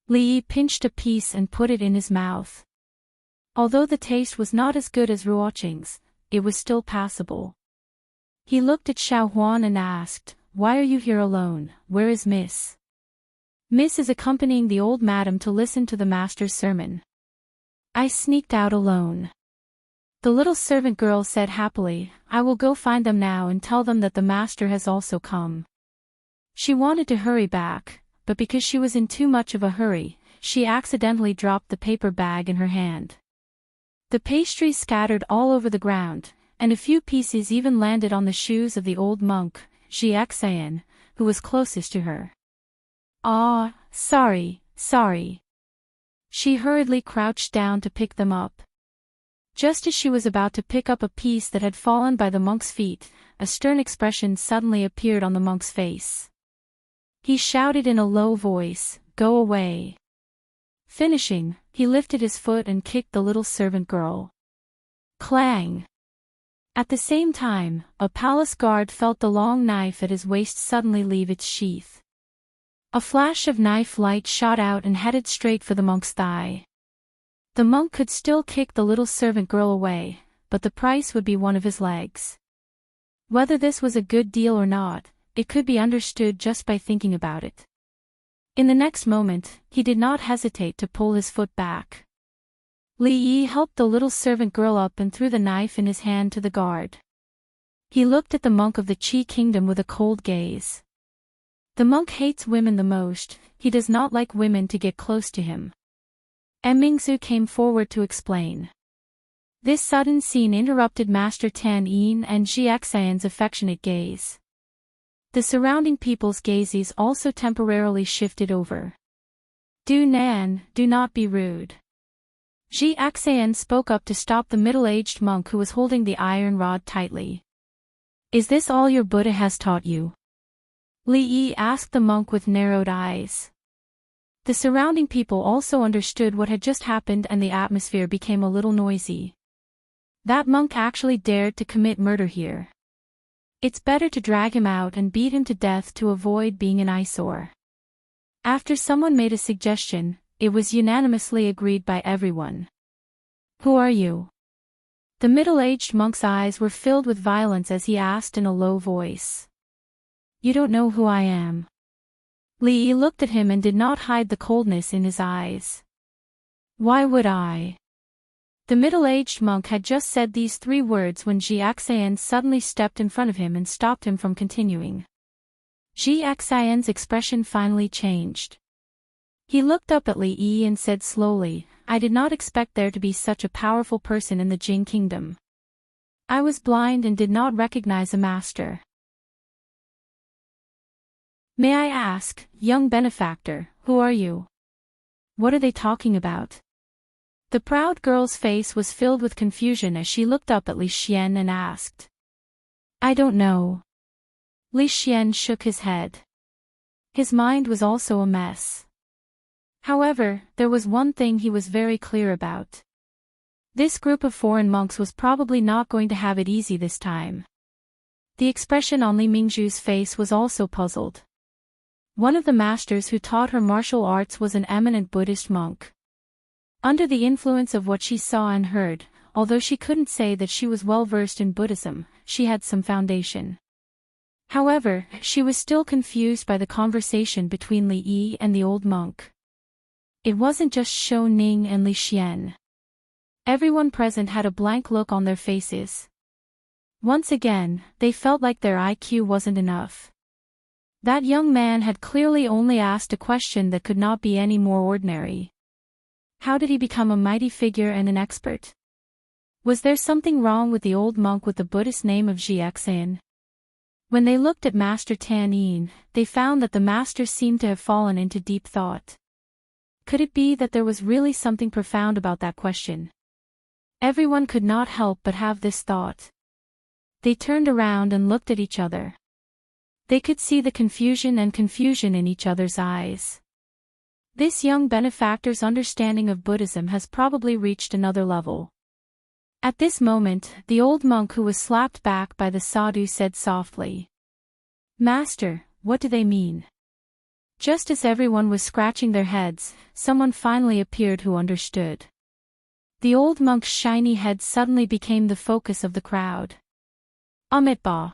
Li Yi pinched a piece and put it in his mouth. Although the taste was not as good as Ruoqing's, it was still passable. He looked at Xiao Huan and asked, "Why are you here alone? Where is Miss?" "Miss is accompanying the old madam to listen to the master's sermon." "I sneaked out alone." The little servant girl said happily, "I will go find them now and tell them that the master has also come." She wanted to hurry back, but because she was in too much of a hurry, she accidentally dropped the paper bag in her hand. The pastry scattered all over the ground, and a few pieces even landed on the shoes of the old monk, Jiaxian, who was closest to her. "Ah, sorry. She hurriedly crouched down to pick them up. Just as she was about to pick up a piece that had fallen by the monk's feet, a stern expression suddenly appeared on the monk's face. He shouted in a low voice, "Go away." Finishing, he lifted his foot and kicked the little servant girl. Clang! At the same time, a palace guard felt the long knife at his waist suddenly leave its sheath. A flash of knife light shot out and headed straight for the monk's thigh. The monk could still kick the little servant girl away, but the price would be one of his legs. Whether this was a good deal or not, it could be understood just by thinking about it. In the next moment, he did not hesitate to pull his foot back. Li Yi helped the little servant girl up and threw the knife in his hand to the guard. He looked at the monk of the Qi kingdom with a cold gaze. The monk hates women the most, he does not like women to get close to him. Mingzu came forward to explain. This sudden scene interrupted Master Tan Yin and Jiaxian's affectionate gaze. The surrounding people's gazes also temporarily shifted over. "Du Nan, do not be rude." Jiaxian spoke up to stop the middle-aged monk who was holding the iron rod tightly. "Is this all your Buddha has taught you?" Li Yi asked the monk with narrowed eyes. The surrounding people also understood what had just happened and the atmosphere became a little noisy. That monk actually dared to commit murder here. It's better to drag him out and beat him to death to avoid being an eyesore. After someone made a suggestion, it was unanimously agreed by everyone. "Who are you?" The middle-aged monk's eyes were filled with violence as he asked in a low voice. "You don't know who I am." Li Yi looked at him and did not hide the coldness in his eyes. "Why would I?" The middle-aged monk had just said these 3 words when Jiaxian suddenly stepped in front of him and stopped him from continuing. Jiaxian's expression finally changed. He looked up at Li Yi and said slowly, "I did not expect there to be such a powerful person in the Jing kingdom. I was blind and did not recognize a master. May I ask, young benefactor, who are you? What are they talking about?" The proud girl's face was filled with confusion as she looked up at Li Xian and asked. "I don't know." Li Xian shook his head. His mind was also a mess. However, there was one thing he was very clear about. This group of foreign monks was probably not going to have it easy this time. The expression on Li Mingzhu's face was also puzzled. One of the masters who taught her martial arts was an eminent Buddhist monk. Under the influence of what she saw and heard, although she couldn't say that she was well versed in Buddhism, she had some foundation. However, she was still confused by the conversation between Li Yi and the old monk. It wasn't just Shou Ning and Li Xian. Everyone present had a blank look on their faces. Once again, they felt like their IQ wasn't enough. That young man had clearly only asked a question that could not be any more ordinary. How did he become a mighty figure and an expert? Was there something wrong with the old monk with the Buddhist name of Jiexin? When they looked at Master Tan Yin, they found that the master seemed to have fallen into deep thought. Could it be that there was really something profound about that question? Everyone could not help but have this thought. They turned around and looked at each other. They could see the confusion in each other's eyes. This young benefactor's understanding of Buddhism has probably reached another level. At this moment, the old monk who was slapped back by the sadhu said softly, "Master, what do they mean?" Just as everyone was scratching their heads, someone finally appeared who understood. The old monk's shiny head suddenly became the focus of the crowd. Amitabha.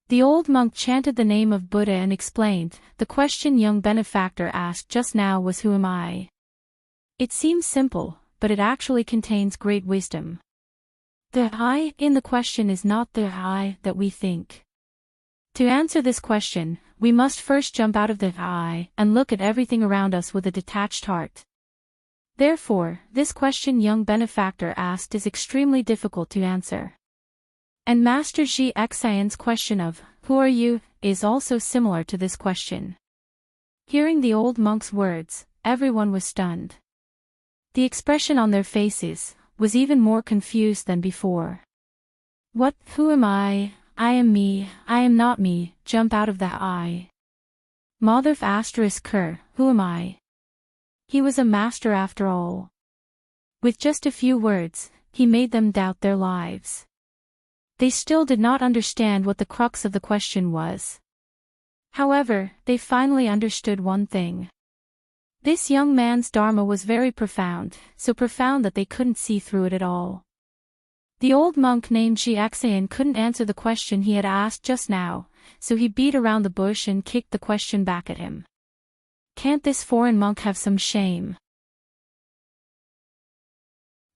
The old monk chanted the name of Buddha and explained, "The question young benefactor asked just now was who am I?" It seems simple, but it actually contains great wisdom. The I in the question is not the I that we think. To answer this question, we must first jump out of the I and look at everything around us with a detached heart. Therefore, this question young benefactor asked is extremely difficult to answer. And Master Ji Xian's question of, "Who are you?" is also similar to this question. Hearing the old monk's words, everyone was stunned. The expression on their faces was even more confused than before. What, who am I am me, I am not me, jump out of the I. Motherf asterisk Ker, who am I? He was a master after all. With just a few words, he made them doubt their lives. They still did not understand what the crux of the question was. However, they finally understood one thing. This young man's dharma was very profound, so profound that they couldn't see through it at all. The old monk named Jiexin couldn't answer the question he had asked just now, so he beat around the bush and kicked the question back at him. Can't this foreign monk have some shame?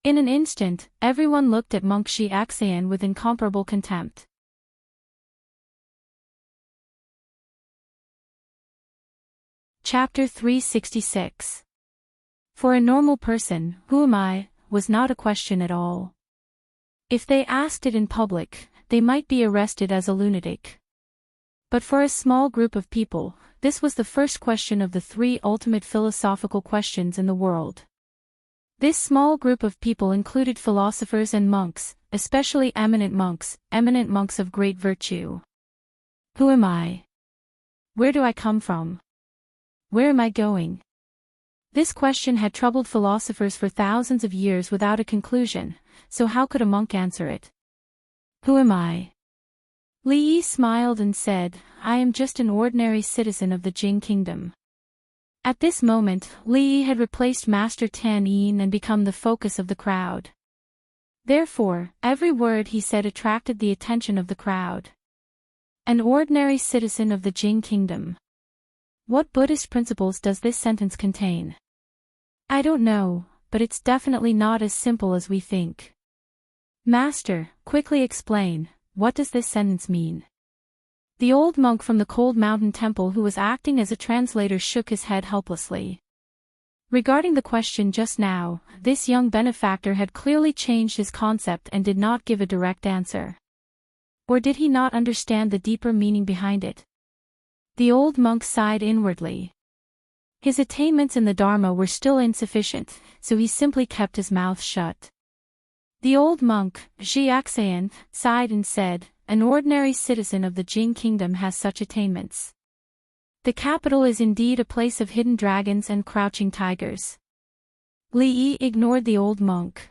In an instant, everyone looked at monk Jiexin with incomparable contempt. Chapter 366. For a normal person, who am I, was not a question at all. If they asked it in public, they might be arrested as a lunatic. But for a small group of people, this was the first question of the three ultimate philosophical questions in the world. This small group of people included philosophers and monks, especially eminent monks of great virtue. Who am I? Where do I come from? Where am I going? This question had troubled philosophers for thousands of years without a conclusion, so how could a monk answer it? Who am I? Li Yi smiled and said, "I am just an ordinary citizen of the Jing kingdom." At this moment, Li Yi had replaced Master Tan Yin and become the focus of the crowd. Therefore, every word he said attracted the attention of the crowd. An ordinary citizen of the Jing kingdom. What Buddhist principles does this sentence contain? I don't know, but it's definitely not as simple as we think. Master, quickly explain, what does this sentence mean? The old monk from the cold mountain temple who was acting as a translator shook his head helplessly. Regarding the question just now, this young benefactor had clearly changed his concept and did not give a direct answer. Or did he not understand the deeper meaning behind it? The old monk sighed inwardly. His attainments in the Dharma were still insufficient, so he simply kept his mouth shut. The old monk, Jiexin, sighed and said, "An ordinary citizen of the Jing kingdom has such attainments. The capital is indeed a place of hidden dragons and crouching tigers." Li Yi ignored the old monk.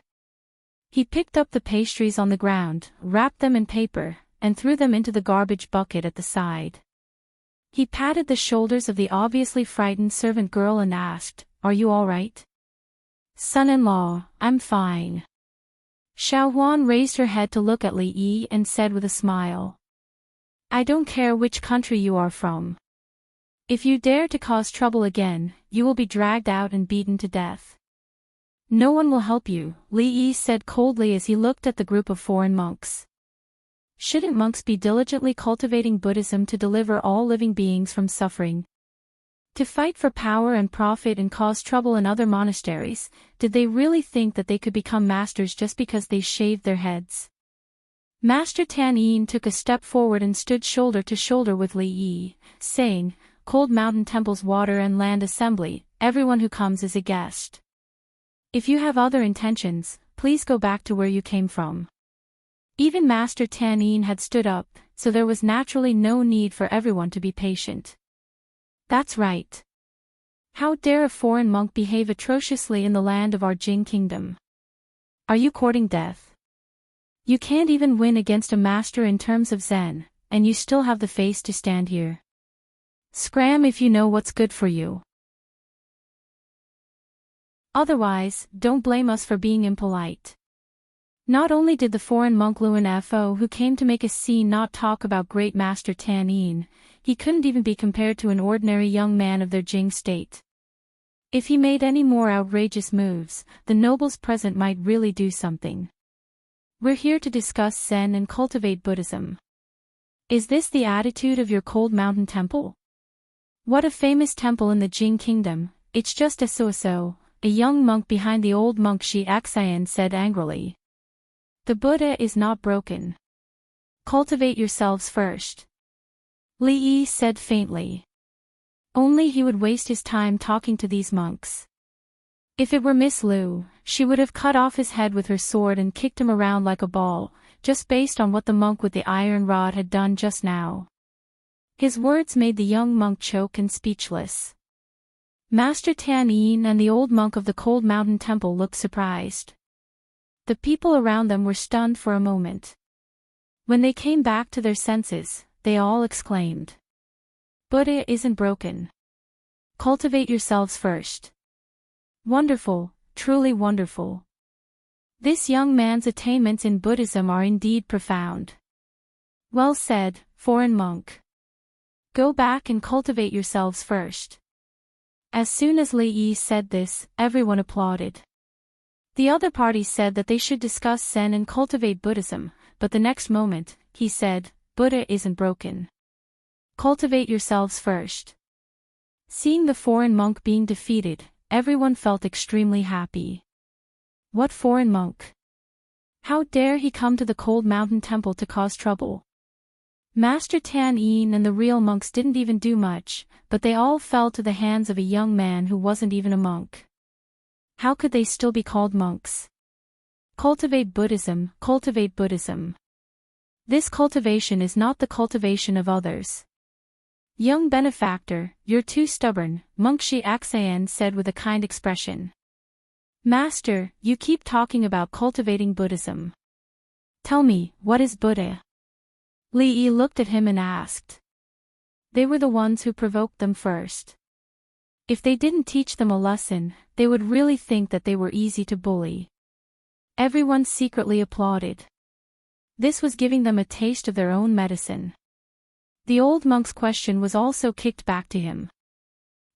He picked up the pastries on the ground, wrapped them in paper, and threw them into the garbage bucket at the side. He patted the shoulders of the obviously frightened servant girl and asked, "Are you all right?" "Son-in-law, I'm fine." Xiao Huan raised her head to look at Li Yi and said with a smile, "I don't care which country you are from. If you dare to cause trouble again, you will be dragged out and beaten to death. No one will help you, Li Yi said coldly as he looked at the group of foreign monks. Shouldn't monks be diligently cultivating Buddhism to deliver all living beings from suffering? To fight for power and profit and cause trouble in other monasteries, did they really think that they could become masters just because they shaved their heads? Master Tan Yin took a step forward and stood shoulder to shoulder with Li Yi, saying, Cold Mountain Temple's water and land assembly, everyone who comes is a guest. If you have other intentions, please go back to where you came from. Even Master Tan Yin had stood up, so there was naturally no need for everyone to be patient. That's right. How dare a foreign monk behave atrociously in the land of our Jing kingdom? Are you courting death? You can't even win against a master in terms of Zen, and you still have the face to stand here. Scram if you know what's good for you. Otherwise, don't blame us for being impolite. Not only did the foreign monk Luan Fo who came to make a scene not talk about great master Tan Yin, he couldn't even be compared to an ordinary young man of their Jing state. If he made any more outrageous moves, the nobles present might really do something. We're here to discuss Zen and cultivate Buddhism. Is this the attitude of your Cold Mountain Temple? What a famous temple in the Jing kingdom, it's just a so-so, a young monk behind the old monk Shi Xian said angrily. The Buddha is not broken. Cultivate yourselves first. Li Yi said faintly. Only he would waste his time talking to these monks. If it were Miss Lu, she would have cut off his head with her sword and kicked him around like a ball, just based on what the monk with the iron rod had done just now. His words made the young monk choke and speechless. Master Tan Yin and the old monk of the Cold Mountain Temple looked surprised. The people around them were stunned for a moment. When they came back to their senses, they all exclaimed. Buddha isn't broken. Cultivate yourselves first. Wonderful, truly wonderful. This young man's attainments in Buddhism are indeed profound. Well said, foreign monk. Go back and cultivate yourselves first. As soon as Li Yi said this, everyone applauded. The other party said that they should discuss Zen and cultivate Buddhism, but the next moment, he said, Buddha isn't broken. Cultivate yourselves first. Seeing the foreign monk being defeated, everyone felt extremely happy. What foreign monk? How dare he come to the Cold Mountain Temple to cause trouble? Master Tan Yin and the real monks didn't even do much, but they all fell to the hands of a young man who wasn't even a monk. How could they still be called monks? Cultivate Buddhism, cultivate Buddhism. This cultivation is not the cultivation of others. Young benefactor, you're too stubborn, Monk Shi Xian said with a kind expression. Master, you keep talking about cultivating Buddhism. Tell me, what is Buddha? Li Yi looked at him and asked. They were the ones who provoked them first. If they didn't teach them a lesson, they would really think that they were easy to bully. Everyone secretly applauded. This was giving them a taste of their own medicine. The old monk's question was also kicked back to him.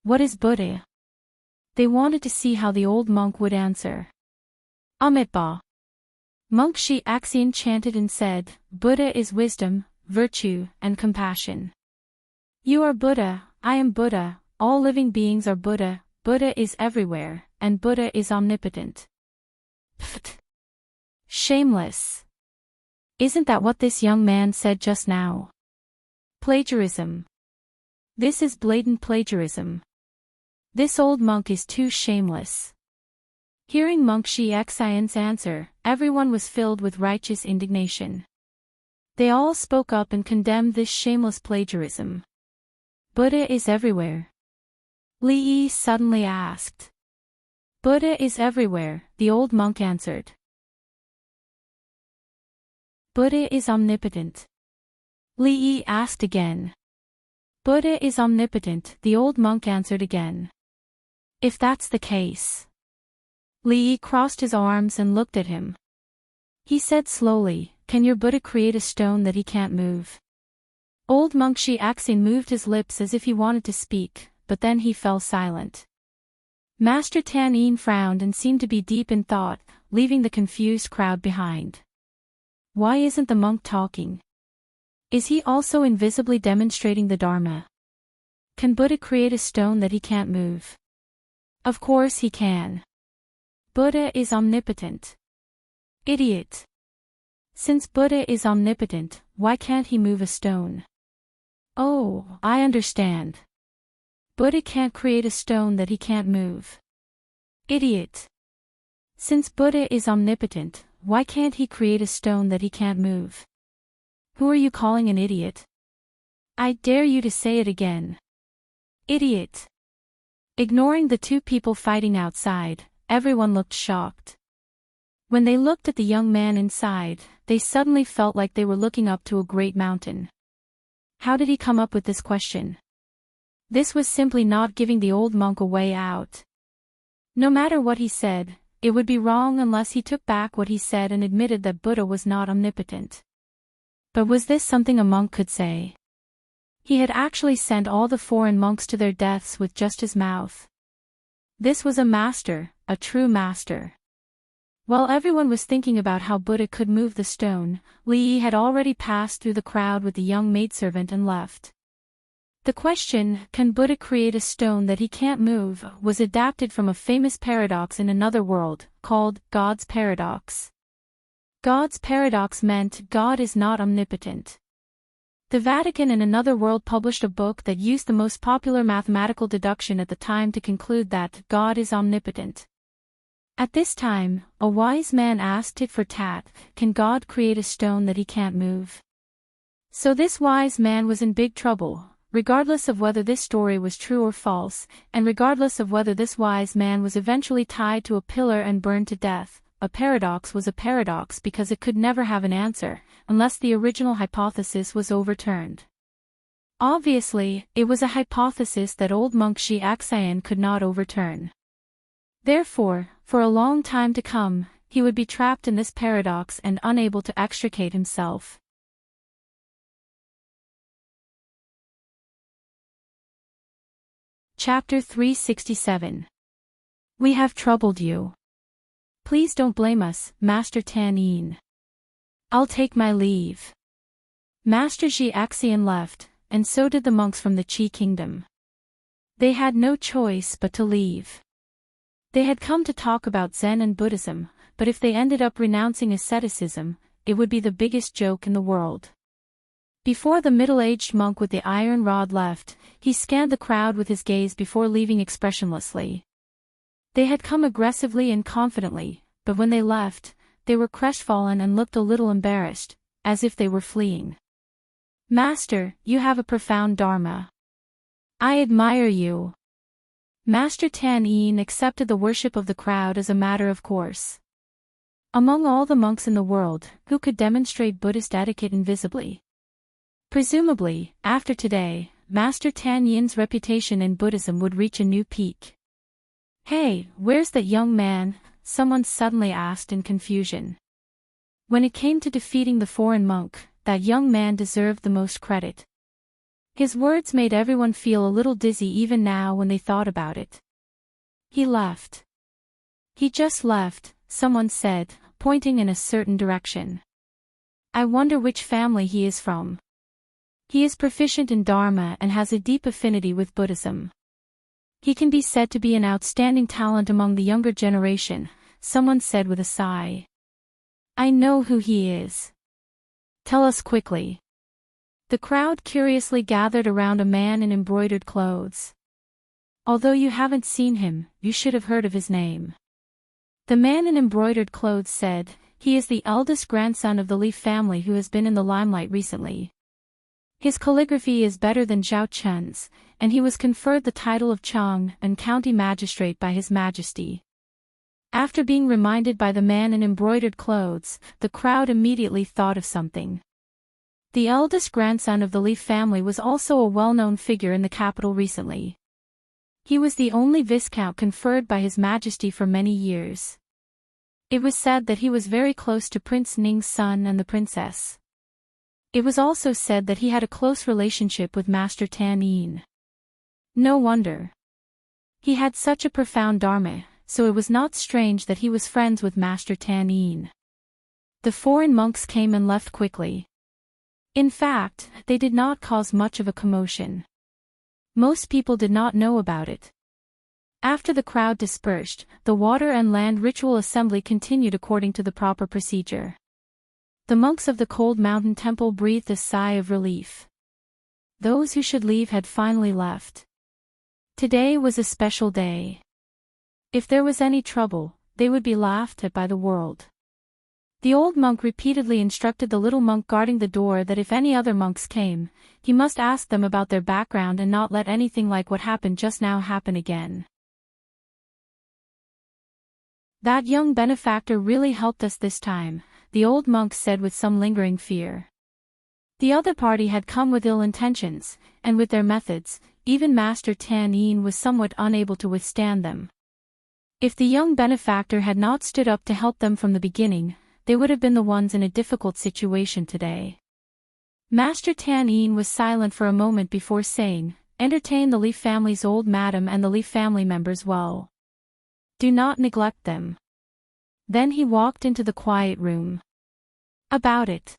What is Buddha? They wanted to see how the old monk would answer. Amitabha. Monk Shi Xian chanted and said, Buddha is wisdom, virtue, and compassion. You are Buddha, I am Buddha, all living beings are Buddha, Buddha is everywhere, and Buddha is omnipotent. Pfft. Shameless. Isn't that what this young man said just now? Plagiarism. This is blatant plagiarism. This old monk is too shameless. Hearing Monk Shi Xian's answer, everyone was filled with righteous indignation. They all spoke up and condemned this shameless plagiarism. Buddha is everywhere. Li Yi suddenly asked. Buddha is everywhere, the old monk answered. Buddha is omnipotent. Li Yi asked again. Buddha is omnipotent, the old monk answered again. If that's the case. Li Yi crossed his arms and looked at him. He said slowly, can your Buddha create a stone that he can't move? Old monk Xiaxin moved his lips as if he wanted to speak, but then he fell silent. Master Tan Yin frowned and seemed to be deep in thought, leaving the confused crowd behind. Why isn't the monk talking? Is he also invisibly demonstrating the Dharma? Can Buddha create a stone that he can't move? Of course he can. Buddha is omnipotent. Idiot. Since Buddha is omnipotent, why can't he move a stone? Oh, I understand. Buddha can't create a stone that he can't move. Idiot. Since Buddha is omnipotent, why can't he create a stone that he can't move? Who are you calling an idiot? I dare you to say it again. Idiot. Ignoring the two people fighting outside, everyone looked shocked. When they looked at the young man inside, they suddenly felt like they were looking up to a great mountain. How did he come up with this question? This was simply not giving the old monk a way out. No matter what he said, it would be wrong unless he took back what he said and admitted that Buddha was not omnipotent. But was this something a monk could say? He had actually sent all the foreign monks to their deaths with just his mouth. This was a master, a true master. While everyone was thinking about how Buddha could move the stone, Li Yi had already passed through the crowd with the young maidservant and left. The question, can Buddha create a stone that he can't move, was adapted from a famous paradox in another world, called God's paradox. God's paradox meant God is not omnipotent. The Vatican in another world published a book that used the most popular mathematical deduction at the time to conclude that God is omnipotent. At this time, a wise man asked tit for tat, can God create a stone that he can't move? So this wise man was in big trouble, regardless of whether this story was true or false, and regardless of whether this wise man was eventually tied to a pillar and burned to death. A paradox was a paradox because it could never have an answer, unless the original hypothesis was overturned. Obviously, it was a hypothesis that old monk Xiaxin could not overturn. Therefore, for a long time to come, he would be trapped in this paradox and unable to extricate himself. Chapter 367. We have troubled you. Please don't blame us, Master Tan Yin. I'll take my leave. Master Xiaxian left, and so did the monks from the Qi kingdom. They had no choice but to leave. They had come to talk about Zen and Buddhism, but if they ended up renouncing asceticism, it would be the biggest joke in the world. Before the middle-aged monk with the iron rod left, he scanned the crowd with his gaze before leaving expressionlessly. They had come aggressively and confidently, but when they left, they were crestfallen and looked a little embarrassed, as if they were fleeing. Master, you have a profound dharma. I admire you. Master Tan Yin accepted the worship of the crowd as a matter of course. Among all the monks in the world, who could demonstrate Buddhist etiquette invisibly? Presumably, after today, Master Tan Yin's reputation in Buddhism would reach a new peak. Hey, where's that young man? Someone suddenly asked in confusion. When it came to defeating the foreign monk, that young man deserved the most credit. His words made everyone feel a little dizzy even now when they thought about it. He left. He just left, someone said, pointing in a certain direction. I wonder which family he is from. He is proficient in Dharma and has a deep affinity with Buddhism. He can be said to be an outstanding talent among the younger generation, someone said with a sigh. I know who he is. Tell us quickly. The crowd curiously gathered around a man in embroidered clothes. Although you haven't seen him, you should have heard of his name. The man in embroidered clothes said, he is the eldest grandson of the Li family who has been in the limelight recently. His calligraphy is better than Zhao Chun's, and he was conferred the title of Chang and county magistrate by His Majesty. After being reminded by the man in embroidered clothes, the crowd immediately thought of something. The eldest grandson of the Li family was also a well-known figure in the capital recently. He was the only viscount conferred by His Majesty for many years. It was said that he was very close to Prince Ning's son and the princess. It was also said that he had a close relationship with Master Tan Yin. No wonder. He had such a profound dharma, so it was not strange that he was friends with Master Tan Yin. The foreign monks came and left quickly. In fact, they did not cause much of a commotion. Most people did not know about it. After the crowd dispersed, the water and land ritual assembly continued according to the proper procedure. The monks of the cold mountain temple breathed a sigh of relief. Those who should leave had finally left. Today was a special day. If there was any trouble, they would be laughed at by the world. The old monk repeatedly instructed the little monk guarding the door that if any other monks came, he must ask them about their background and not let anything like what happened just now happen again. That young benefactor really helped us this time, the old monk said with some lingering fear. The other party had come with ill intentions, and with their methods, even Master Tan Yin was somewhat unable to withstand them. If the young benefactor had not stood up to help them from the beginning, they would have been the ones in a difficult situation today. Master Tan Yin was silent for a moment before saying, "Entertain the Li family's old madam and the Li family members well. Do not neglect them." Then he walked into the quiet room. About it.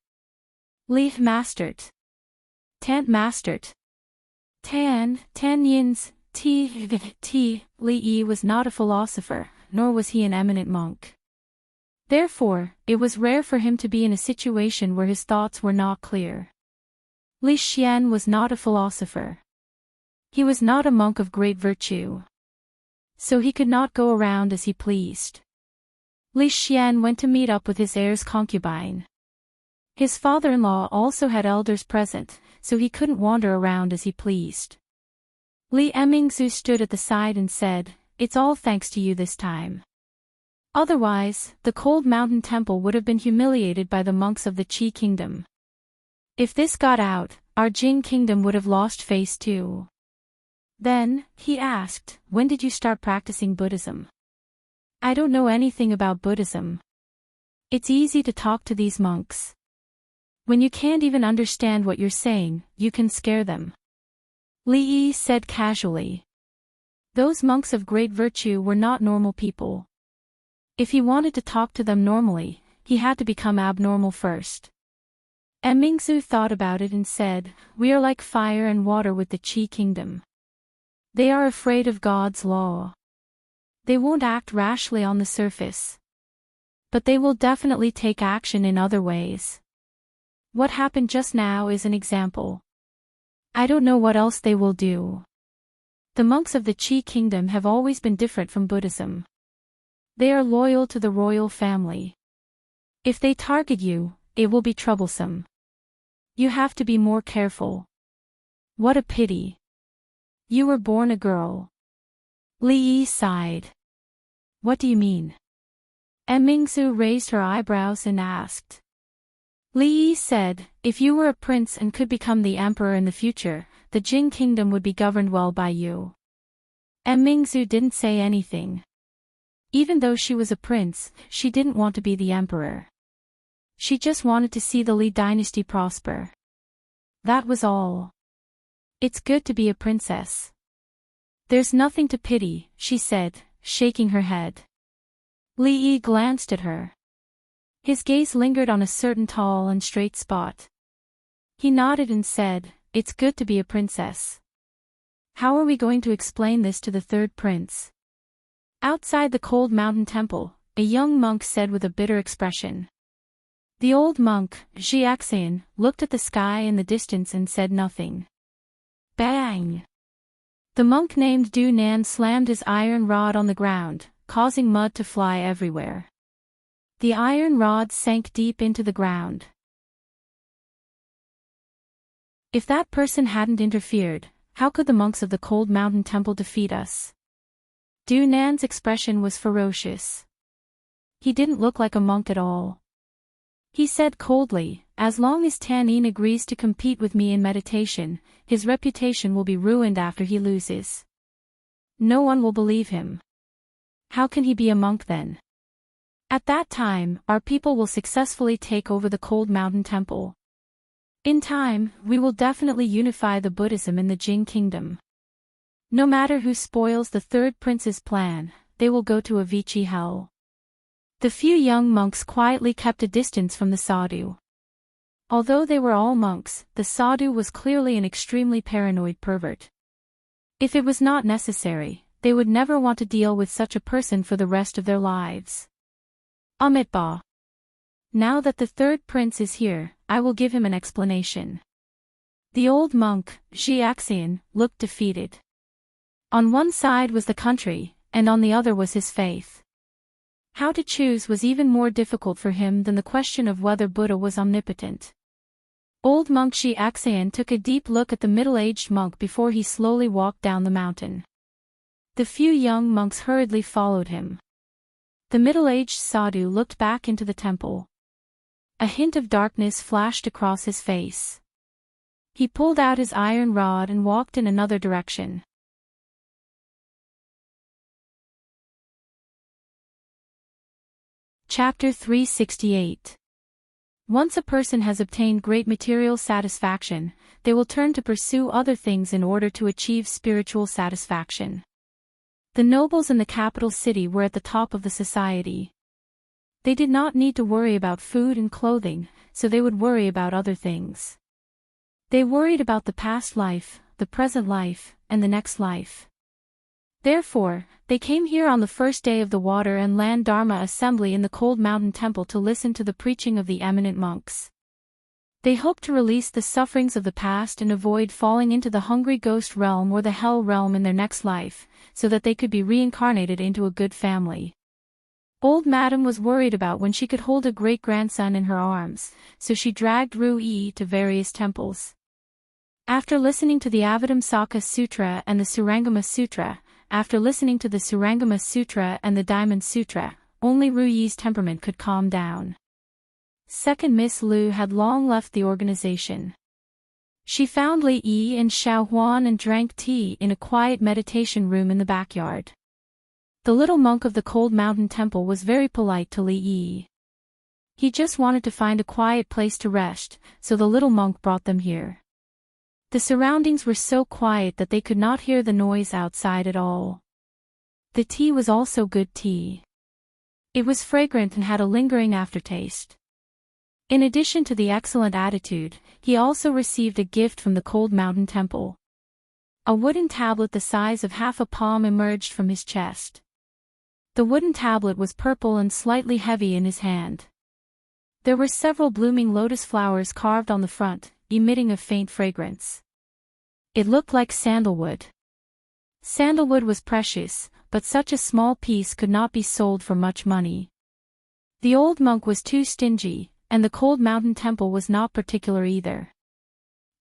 Li mastered. Tant mastered. Tan Yin's, Li Yi was not a philosopher, nor was he an eminent monk. Therefore, it was rare for him to be in a situation where his thoughts were not clear. Li Xian was not a philosopher. He was not a monk of great virtue. So he could not go around as he pleased. Li Xian went to meet up with his heir's concubine. His father-in-law also had elders present, so he couldn't wander around as he pleased. Li Emingzu stood at the side and said, "It's all thanks to you this time. Otherwise, the cold mountain temple would have been humiliated by the monks of the Qi kingdom. If this got out, our Jing kingdom would have lost face too." Then, he asked, "When did you start practicing Buddhism?" "I don't know anything about Buddhism. It's easy to talk to these monks. When you can't even understand what you're saying, you can scare them." Li Yi said casually. Those monks of great virtue were not normal people. If he wanted to talk to them normally, he had to become abnormal first. Emingzu thought about it and said, "We are like fire and water with the Qi kingdom. They are afraid of God's law. They won't act rashly on the surface. But they will definitely take action in other ways. What happened just now is an example. I don't know what else they will do. The monks of the Qi kingdom have always been different from Buddhism. They are loyal to the royal family. If they target you, it will be troublesome. You have to be more careful. What a pity. You were born a girl." Li Yi sighed. "What do you mean?" Emingzu raised her eyebrows and asked. Li Yi said, "If you were a prince and could become the emperor in the future, the Jing kingdom would be governed well by you." Emingzu didn't say anything. Even though she was a prince, she didn't want to be the emperor. She just wanted to see the Li dynasty prosper. That was all. It's good to be a princess. There's nothing to pity, she said, shaking her head. Li Yi glanced at her. His gaze lingered on a certain tall and straight spot. He nodded and said, "It's good to be a princess. How are we going to explain this to the third prince?" Outside the cold mountain temple, a young monk said with a bitter expression. The old monk, Jiaxian, looked at the sky in the distance and said nothing. Bang! The monk named Du Nan slammed his iron rod on the ground, causing mud to fly everywhere. The iron rod sank deep into the ground. If that person hadn't interfered, how could the monks of the cold mountain temple defeat us? Du Nan's expression was ferocious. He didn't look like a monk at all. He said coldly, "As long as Tan Yin agrees to compete with me in meditation, his reputation will be ruined after he loses. No one will believe him. How can he be a monk then? At that time, our people will successfully take over the cold mountain temple. In time, we will definitely unify the Buddhism in the Jing kingdom. No matter who spoils the third prince's plan, they will go to Avicii hell. The few young monks quietly kept a distance from the sadhu. Although they were all monks, the sadhu was clearly an extremely paranoid pervert. If it was not necessary, they would never want to deal with such a person for the rest of their lives. Amitba. Now that the third prince is here, I will give him an explanation. The old monk, Jiaxian, looked defeated. On one side was the country, and on the other was his faith. How to choose was even more difficult for him than the question of whether Buddha was omnipotent. Old monk Jiaxian took a deep look at the middle-aged monk before he slowly walked down the mountain. The few young monks hurriedly followed him. The middle-aged sadhu looked back into the temple. A hint of darkness flashed across his face. He pulled out his iron rod and walked in another direction. Chapter 368. Once a person has obtained great material satisfaction, they will turn to pursue other things in order to achieve spiritual satisfaction. The nobles in the capital city were at the top of the society. They did not need to worry about food and clothing, so they would worry about other things. They worried about the past life, the present life, and the next life. Therefore, they came here on the first day of the Water and Land Dharma Assembly in the cold mountain temple to listen to the preaching of the eminent monks. They hoped to release the sufferings of the past and avoid falling into the hungry ghost realm or the hell realm in their next life, so that they could be reincarnated into a good family. Old Madam was worried about when she could hold a great-grandson in her arms, so she dragged Ru-Yi to various temples. After listening to the Avatamsaka Sutra and the Surangama Sutra, after listening to the Surangama Sutra and the Diamond Sutra, only Ru-Yi's temperament could calm down. Second Miss Liu had long left the organization. She found Li Yi and Xiao Huan and drank tea in a quiet meditation room in the backyard. The little monk of the cold mountain temple was very polite to Li Yi. He just wanted to find a quiet place to rest, so the little monk brought them here. The surroundings were so quiet that they could not hear the noise outside at all. The tea was also good tea. It was fragrant and had a lingering aftertaste. In addition to the excellent attitude, he also received a gift from the cold mountain temple. A wooden tablet the size of half a palm emerged from his chest. The wooden tablet was purple and slightly heavy in his hand. There were several blooming lotus flowers carved on the front, emitting a faint fragrance. It looked like sandalwood. Sandalwood was precious, but such a small piece could not be sold for much money. The old monk was too stingy, and the cold mountain temple was not particular either.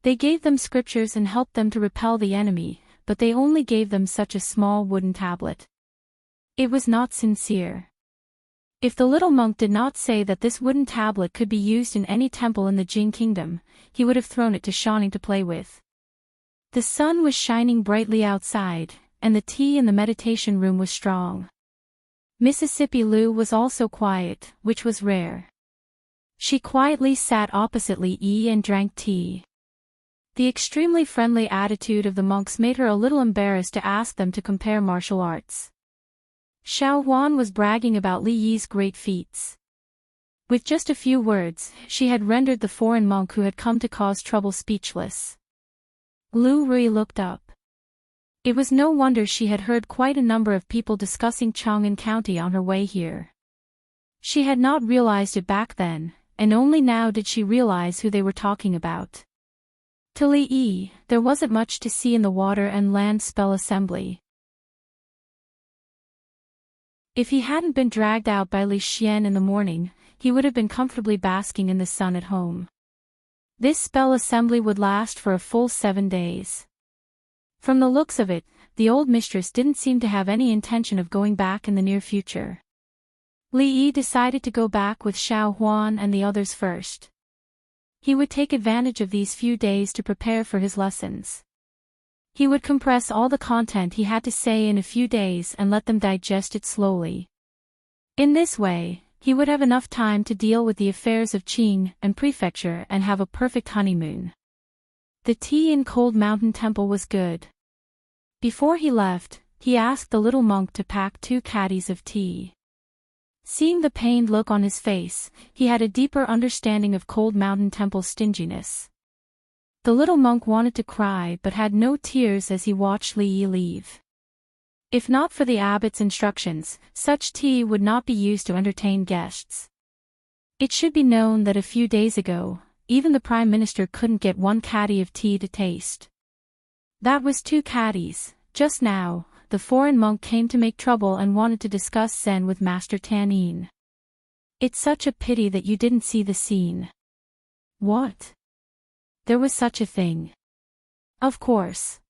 They gave them scriptures and helped them to repel the enemy, but they only gave them such a small wooden tablet. It was not sincere. If the little monk did not say that this wooden tablet could be used in any temple in the Jing kingdom, he would have thrown it to Shawnee to play with. The sun was shining brightly outside, and the tea in the meditation room was strong. Mississippi Liu was also quiet, which was rare. She quietly sat opposite Li Yi and drank tea. The extremely friendly attitude of the monks made her a little embarrassed to ask them to compare martial arts. Xiao Huan was bragging about Li Yi's great feats. With just a few words, she had rendered the foreign monk who had come to cause trouble speechless. Lu Rui looked up. It was no wonder she had heard quite a number of people discussing Chang'an County on her way here. She had not realized it back then, and only now did she realize who they were talking about. To Li Yi, there wasn't much to see in the Water and Land Spell Assembly. If he hadn't been dragged out by Li Xian in the morning, he would have been comfortably basking in the sun at home. This spell assembly would last for a full 7 days. From the looks of it, the old mistress didn't seem to have any intention of going back in the near future. Li Yi decided to go back with Xiao Huan and the others first. He would take advantage of these few days to prepare for his lessons. He would compress all the content he had to say in a few days and let them digest it slowly. In this way, he would have enough time to deal with the affairs of Qing and Prefecture and have a perfect honeymoon. The tea in Cold Mountain Temple was good. Before he left, he asked the little monk to pack 2 caddies of tea. Seeing the pained look on his face, he had a deeper understanding of Cold Mountain Temple's stinginess. The little monk wanted to cry but had no tears as he watched Li Yi leave. If not for the abbot's instructions, such tea would not be used to entertain guests. It should be known that a few days ago, even the Prime Minister couldn't get 1 caddy of tea to taste. That was 2 caddies. Just now, the foreign monk came to make trouble and wanted to discuss Zen with Master Tanin. It's such a pity that you didn't see the scene. What? There was such a thing. Of course.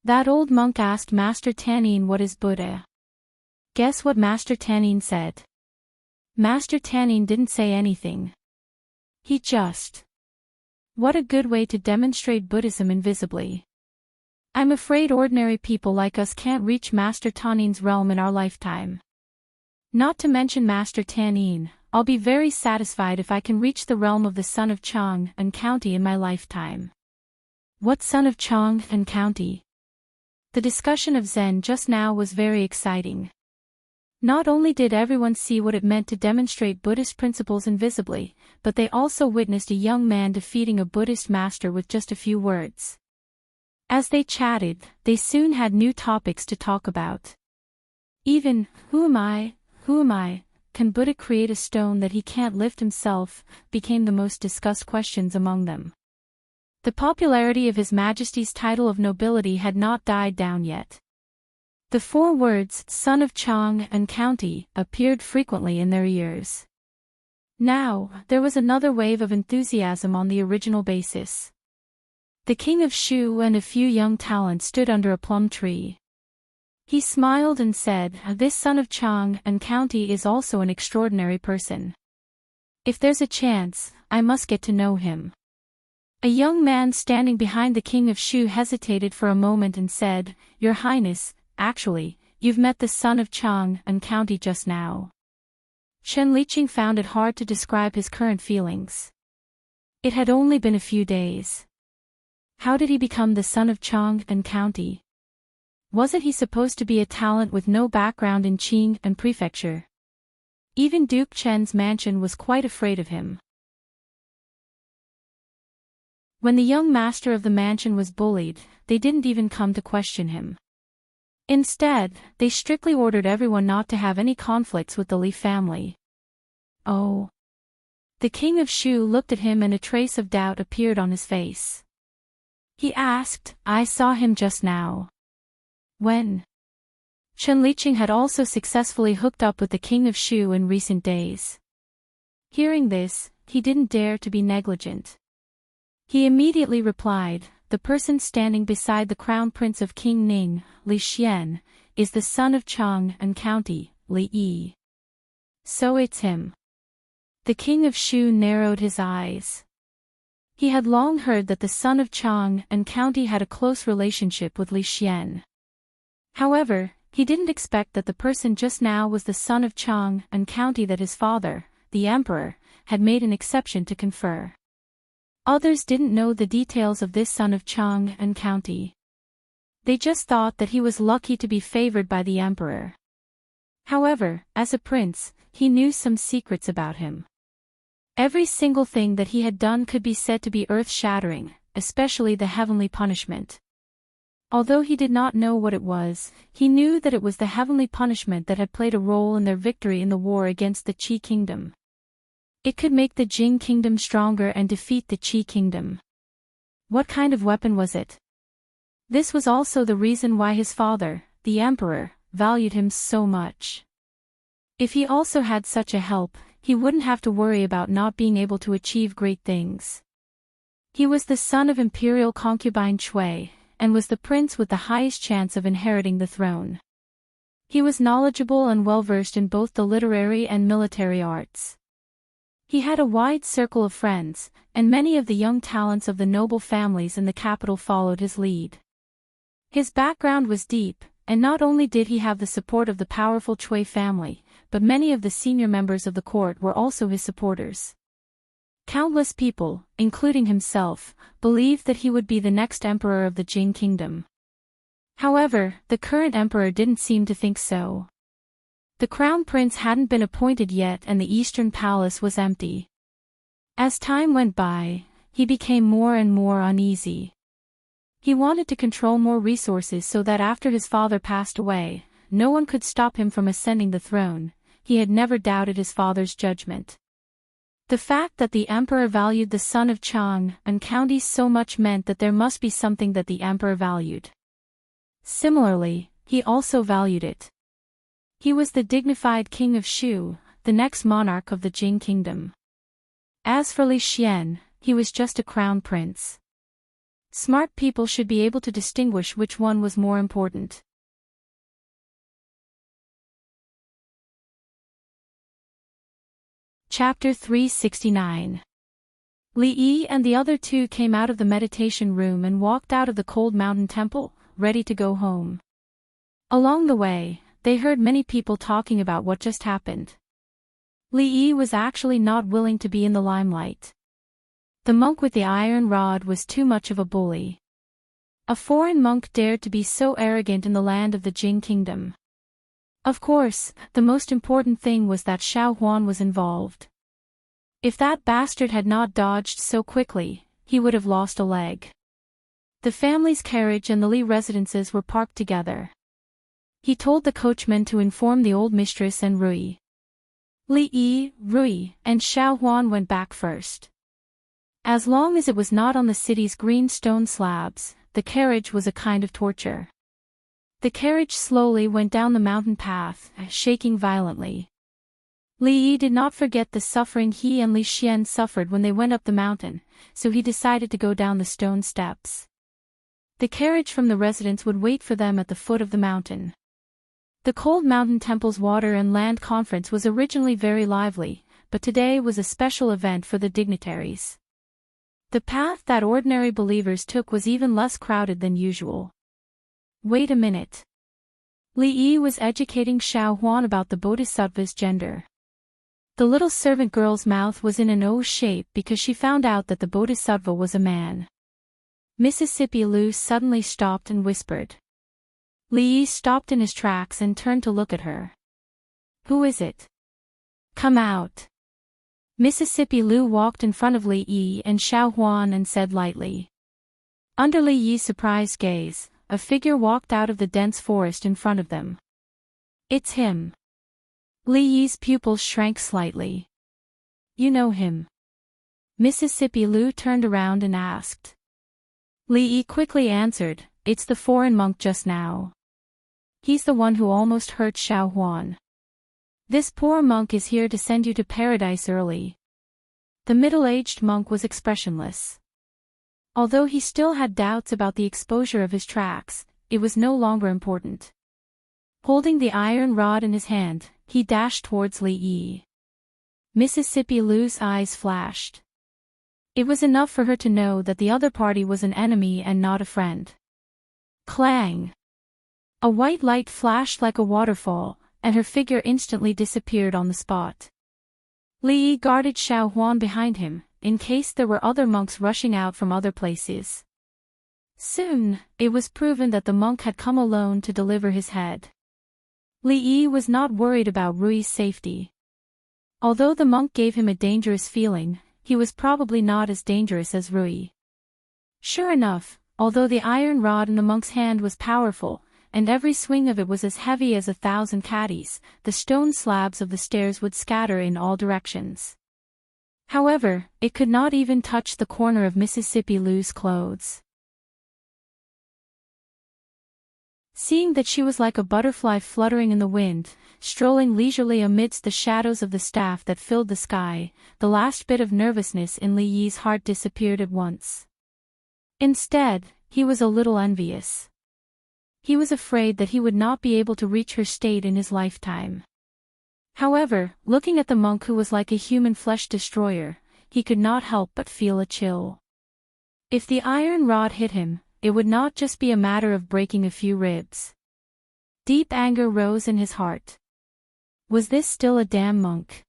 That old monk asked Master Tanin what is Buddha. Guess what Master Tanin said? Master Tanin didn't say anything. He just... What a good way to demonstrate Buddhism invisibly. I'm afraid ordinary people like us can't reach Master Tanin's realm in our lifetime. Not to mention Master Tanin, I'll be very satisfied if I can reach the realm of the son of Chang and County in my lifetime. What son of Chang and County? The discussion of Zen just now was very exciting. Not only did everyone see what it meant to demonstrate Buddhist principles invisibly, but they also witnessed a young man defeating a Buddhist master with just a few words. As they chatted, they soon had new topics to talk about. Even, who am I, can Buddha create a stone that he can't lift himself, became the most discussed questions among them. The popularity of His Majesty's title of nobility had not died down yet. The 4 words, son of Chang and County, appeared frequently in their ears. Now, there was another wave of enthusiasm on the original basis. The king of Shu and a few young talents stood under a plum tree. He smiled and said, this son of Chang and County is also an extraordinary person. If there's a chance, I must get to know him. A young man standing behind the king of Shu hesitated for a moment and said, Your Highness, actually, you've met the son of Chang and County just now. Chen Liqing found it hard to describe his current feelings. It had only been a few days. How did he become the son of Chang and County? Wasn't he supposed to be a talent with no background in Qing and Prefecture? Even Duke Chen's mansion was quite afraid of him. When the young master of the mansion was bullied, they didn't even come to question him. Instead, they strictly ordered everyone not to have any conflicts with the Li family. Oh. The king of Shu looked at him and a trace of doubt appeared on his face. He asked, I saw him just now. When? Chen Liqing had also successfully hooked up with the king of Shu in recent days. Hearing this, he didn't dare to be negligent. He immediately replied, the person standing beside the crown prince of King Ning, Li Xian, is the son of Chang and County, Li Yi. So it's him. The king of Shu narrowed his eyes. He had long heard that the son of Chang and County had a close relationship with Li Xian. However, he didn't expect that the person just now was the son of Chang and County that his father, the emperor, had made an exception to confer. Others didn't know the details of this son of Chang and County. They just thought that he was lucky to be favored by the emperor. However, as a prince, he knew some secrets about him. Every single thing that he had done could be said to be earth-shattering, especially the heavenly punishment. Although he did not know what it was, he knew that it was the heavenly punishment that had played a role in their victory in the war against the Qi kingdom. It could make the Jing kingdom stronger and defeat the Qi kingdom. What kind of weapon was it? This was also the reason why his father, the emperor, valued him so much. If he also had such a help, he wouldn't have to worry about not being able to achieve great things. He was the son of imperial concubine Cui, and was the prince with the highest chance of inheriting the throne. He was knowledgeable and well-versed in both the literary and military arts. He had a wide circle of friends, and many of the young talents of the noble families in the capital followed his lead. His background was deep, and not only did he have the support of the powerful Chui family, but many of the senior members of the court were also his supporters. Countless people, including himself, believed that he would be the next emperor of the Jing kingdom. However, the current emperor didn't seem to think so. The crown prince hadn't been appointed yet and the eastern palace was empty. As time went by, he became more and more uneasy. He wanted to control more resources so that after his father passed away, no one could stop him from ascending the throne. He had never doubted his father's judgment. The fact that the emperor valued the son of Chang and counties so much meant that there must be something that the emperor valued. Similarly, he also valued it. He was the dignified king of Shu, the next monarch of the Jing kingdom. As for Li Xian, he was just a crown prince. Smart people should be able to distinguish which one was more important. Chapter 369. Li Yi and the other two came out of the meditation room and walked out of the cold mountain temple, ready to go home. Along the way, they heard many people talking about what just happened. Li Yi was actually not willing to be in the limelight. The monk with the iron rod was too much of a bully. A foreign monk dared to be so arrogant in the land of the Jing kingdom. Of course, the most important thing was that Xiao Huan was involved. If that bastard had not dodged so quickly, he would have lost a leg. The family's carriage and the Li residences were parked together. He told the coachman to inform the old mistress and Rui. Li Yi, Rui, and Xiao Huan went back first. As long as it was not on the city's green stone slabs, the carriage was a kind of torture. The carriage slowly went down the mountain path, shaking violently. Li Yi did not forget the suffering he and Li Xian suffered when they went up the mountain, so he decided to go down the stone steps. The carriage from the residence would wait for them at the foot of the mountain. The Cold Mountain Temple's Water and Land Conference was originally very lively, but today was a special event for the dignitaries. The path that ordinary believers took was even less crowded than usual. Wait a minute. Li Yi was educating Xiao Huan about the bodhisattva's gender. The little servant girl's mouth was in an O shape because she found out that the bodhisattva was a man. Mississippi Lu suddenly stopped and whispered. Li Yi stopped in his tracks and turned to look at her. Who is it? Come out. Mississippi Lu walked in front of Li Yi and Xiao Huan and said lightly. Under Li Yi's surprised gaze, a figure walked out of the dense forest in front of them. It's him. Li Yi's pupils shrank slightly. You know him? Mississippi Lu turned around and asked. Li Yi quickly answered, it's the foreign monk just now. He's the one who almost hurt Xiao Huan. This poor monk is here to send you to paradise early. The middle-aged monk was expressionless. Although he still had doubts about the exposure of his tracks, it was no longer important. Holding the iron rod in his hand, he dashed towards Li Yi. Mississippi Lu's eyes flashed. It was enough for her to know that the other party was an enemy and not a friend. Clang! A white light flashed like a waterfall, and her figure instantly disappeared on the spot. Li Yi guarded Xiao Huan behind him, in case there were other monks rushing out from other places. Soon, it was proven that the monk had come alone to deliver his head. Li Yi was not worried about Rui's safety. Although the monk gave him a dangerous feeling, he was probably not as dangerous as Rui. Sure enough, although the iron rod in the monk's hand was powerful, and every swing of it was as heavy as 1,000 caddies, the stone slabs of the stairs would scatter in all directions. However, it could not even touch the corner of Mississippi Lu's clothes. Seeing that she was like a butterfly fluttering in the wind, strolling leisurely amidst the shadows of the staff that filled the sky, the last bit of nervousness in Li Yi's heart disappeared at once. Instead, he was a little envious. He was afraid that he would not be able to reach her state in his lifetime. However, looking at the monk who was like a human flesh destroyer, he could not help but feel a chill. If the iron rod hit him, it would not just be a matter of breaking a few ribs. Deep anger rose in his heart. Was this still a damn monk?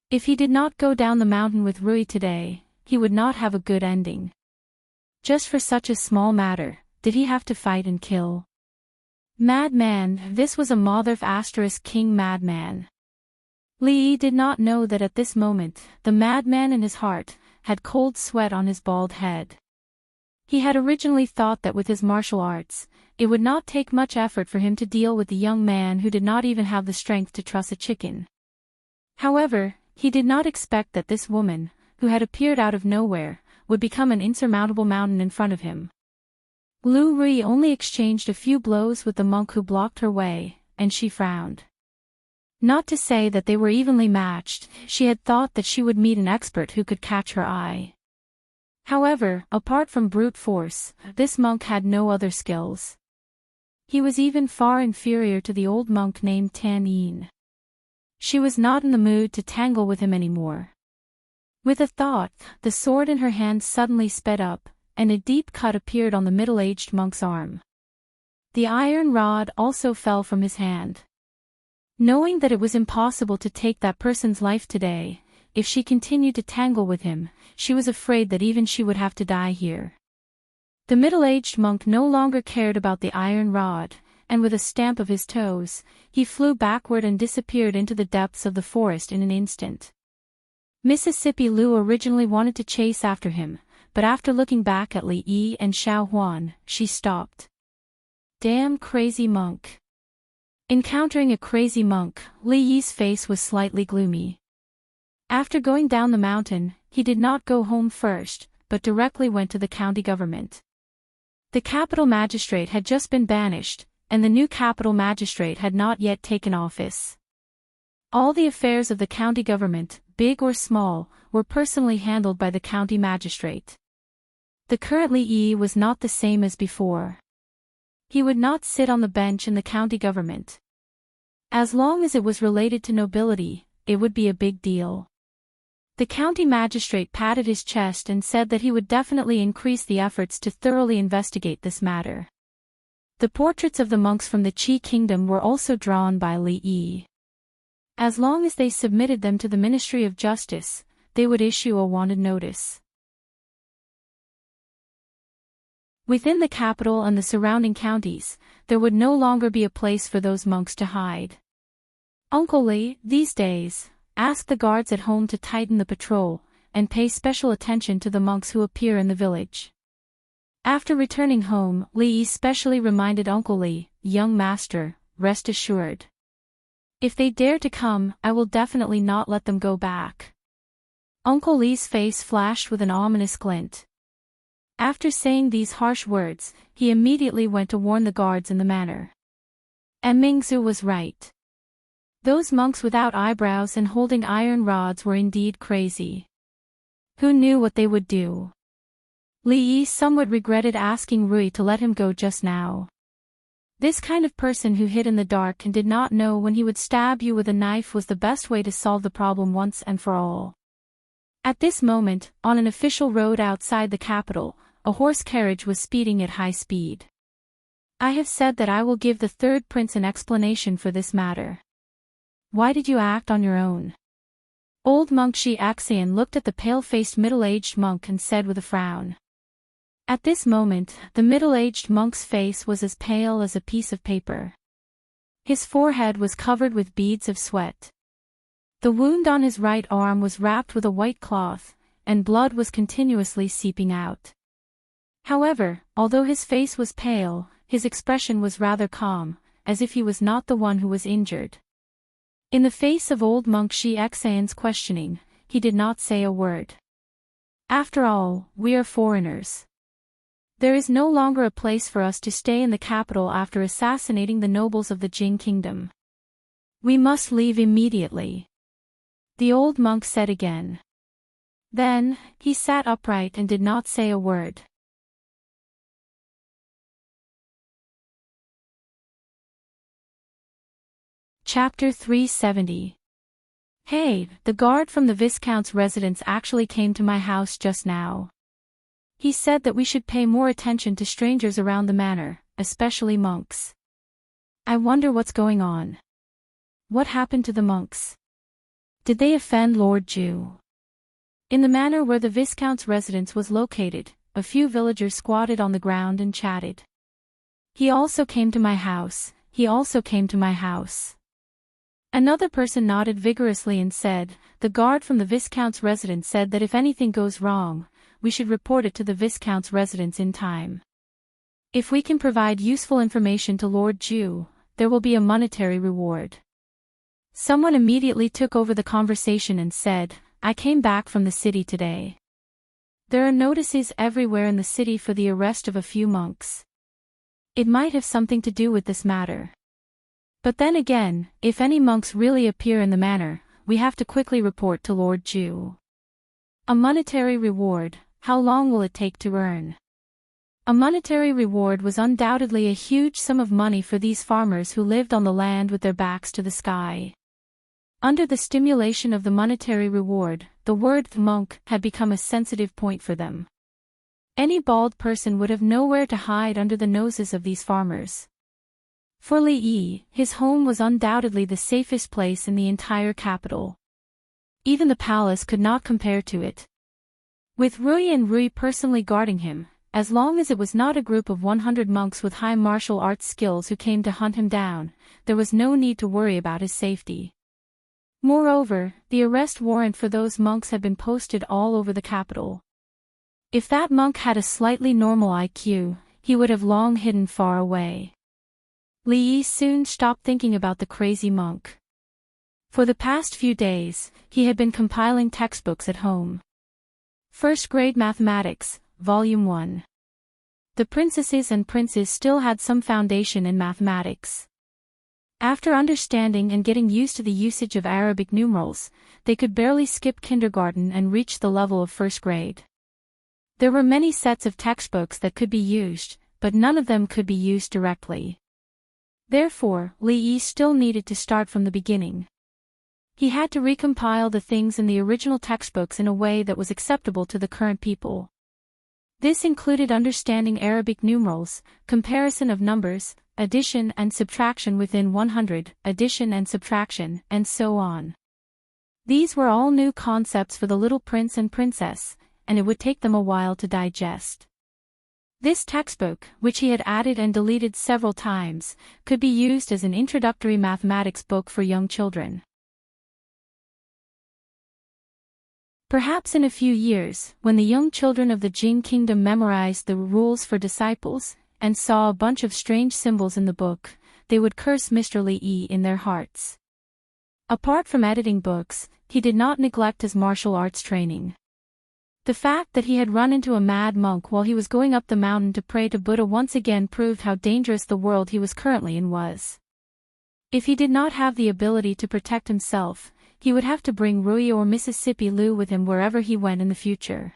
If he did not go down the mountain with Rui today, he would not have a good ending. Just for such a small matter, did he have to fight and kill? Madman, this was a Motherf King madman. Li Yi did not know that at this moment, the madman in his heart had cold sweat on his bald head. He had originally thought that with his martial arts, it would not take much effort for him to deal with the young man who did not even have the strength to truss a chicken. However, he did not expect that this woman, who had appeared out of nowhere, would become an insurmountable mountain in front of him. Lu Rui only exchanged a few blows with the monk who blocked her way, and she frowned. Not to say that they were evenly matched, she had thought that she would meet an expert who could catch her eye. However, apart from brute force, this monk had no other skills. He was even far inferior to the old monk named Tan Yin. She was not in the mood to tangle with him anymore. With a thought, the sword in her hand suddenly sped up, and a deep cut appeared on the middle-aged monk's arm. The iron rod also fell from his hand. Knowing that it was impossible to take that person's life today, if she continued to tangle with him, she was afraid that even she would have to die here. The middle-aged monk no longer cared about the iron rod, and with a stamp of his toes, he flew backward and disappeared into the depths of the forest in an instant. Mississippi Lu originally wanted to chase after him, but after looking back at Li Yi and Xiao Huan, she stopped. Damn crazy monk. Encountering a crazy monk, Li Yi's face was slightly gloomy. After going down the mountain, he did not go home first, but directly went to the county government. The capital magistrate had just been banished, and the new capital magistrate had not yet taken office. All the affairs of the county government, big or small, were personally handled by the county magistrate. The current Li Yi was not the same as before. He would not sit on the bench in the county government. As long as it was related to nobility, it would be a big deal. The county magistrate patted his chest and said that he would definitely increase the efforts to thoroughly investigate this matter. The portraits of the monks from the Qi kingdom were also drawn by Li Yi. As long as they submitted them to the Ministry of Justice, they would issue a wanted notice. Within the capital and the surrounding counties, there would no longer be a place for those monks to hide. Uncle Li, these days, asked the guards at home to tighten the patrol, and pay special attention to the monks who appear in the village. After returning home, Li Yi specially reminded Uncle Li, young master, rest assured. If they dare to come, I will definitely not let them go back. Uncle Li's face flashed with an ominous glint. After saying these harsh words, he immediately went to warn the guards in the manor. And Mingzu was right. Those monks without eyebrows and holding iron rods were indeed crazy. Who knew what they would do? Li Yi somewhat regretted asking Rui to let him go just now. This kind of person who hid in the dark and did not know when he would stab you with a knife was the best way to solve the problem once and for all. At this moment, on an official road outside the capital, a horse carriage was speeding at high speed. I have said that I will give the third prince an explanation for this matter. Why did you act on your own? Old monk Shi Axian looked at the pale-faced middle-aged monk and said with a frown. At this moment, the middle-aged monk's face was as pale as a piece of paper. His forehead was covered with beads of sweat. The wound on his right arm was wrapped with a white cloth, and blood was continuously seeping out. However, although his face was pale, his expression was rather calm, as if he was not the one who was injured. In the face of old monk Shi Axian's questioning, he did not say a word. After all, we are foreigners. There is no longer a place for us to stay in the capital after assassinating the nobles of the Jing kingdom. We must leave immediately. The old monk said again. Then, he sat upright and did not say a word. Chapter 370. Hey, the guard from the Viscount's residence actually came to my house just now. He said that we should pay more attention to strangers around the manor, especially monks. I wonder what's going on. What happened to the monks? Did they offend Lord Jew? In the manor where the Viscount's residence was located, a few villagers squatted on the ground and chatted. He also came to my house, he also came to my house. Another person nodded vigorously and said, the guard from the Viscount's residence said that if anything goes wrong, we should report it to the Viscount's residence in time. If we can provide useful information to Lord Jew, there will be a monetary reward. Someone immediately took over the conversation and said, I came back from the city today. There are notices everywhere in the city for the arrest of a few monks. It might have something to do with this matter. But then again, if any monks really appear in the manor, we have to quickly report to Lord Jew. A monetary reward, how long will it take to earn? A monetary reward was undoubtedly a huge sum of money for these farmers who lived on the land with their backs to the sky. Under the stimulation of the monetary reward, the word monk had become a sensitive point for them. Any bald person would have nowhere to hide under the noses of these farmers. For Li Yi, his home was undoubtedly the safest place in the entire capital. Even the palace could not compare to it. With Rui and Rui personally guarding him, as long as it was not a group of 100 monks with high martial arts skills who came to hunt him down, there was no need to worry about his safety. Moreover, the arrest warrant for those monks had been posted all over the capital. If that monk had a slightly normal IQ, he would have long hidden far away. Li Yi soon stopped thinking about the crazy monk. For the past few days, he had been compiling textbooks at home. First Grade Mathematics, Volume 1. The princesses and princes still had some foundation in mathematics. After understanding and getting used to the usage of Arabic numerals, they could barely skip kindergarten and reach the level of first grade. There were many sets of textbooks that could be used, but none of them could be used directly. Therefore, Li Yi still needed to start from the beginning. He had to recompile the things in the original textbooks in a way that was acceptable to the current people. This included understanding Arabic numerals, comparison of numbers, addition and subtraction within 100, addition and subtraction, and so on. These were all new concepts for the little prince and princess, and it would take them a while to digest. This textbook, which he had added and deleted several times, could be used as an introductory mathematics book for young children. Perhaps in a few years, when the young children of the Jing Kingdom memorized the rules for disciples, and saw a bunch of strange symbols in the book, they would curse Mr. Li Yi in their hearts. Apart from editing books, he did not neglect his martial arts training. The fact that he had run into a mad monk while he was going up the mountain to pray to Buddha once again proved how dangerous the world he was currently in was. If he did not have the ability to protect himself, he would have to bring Rui or Mississippi Lu with him wherever he went in the future.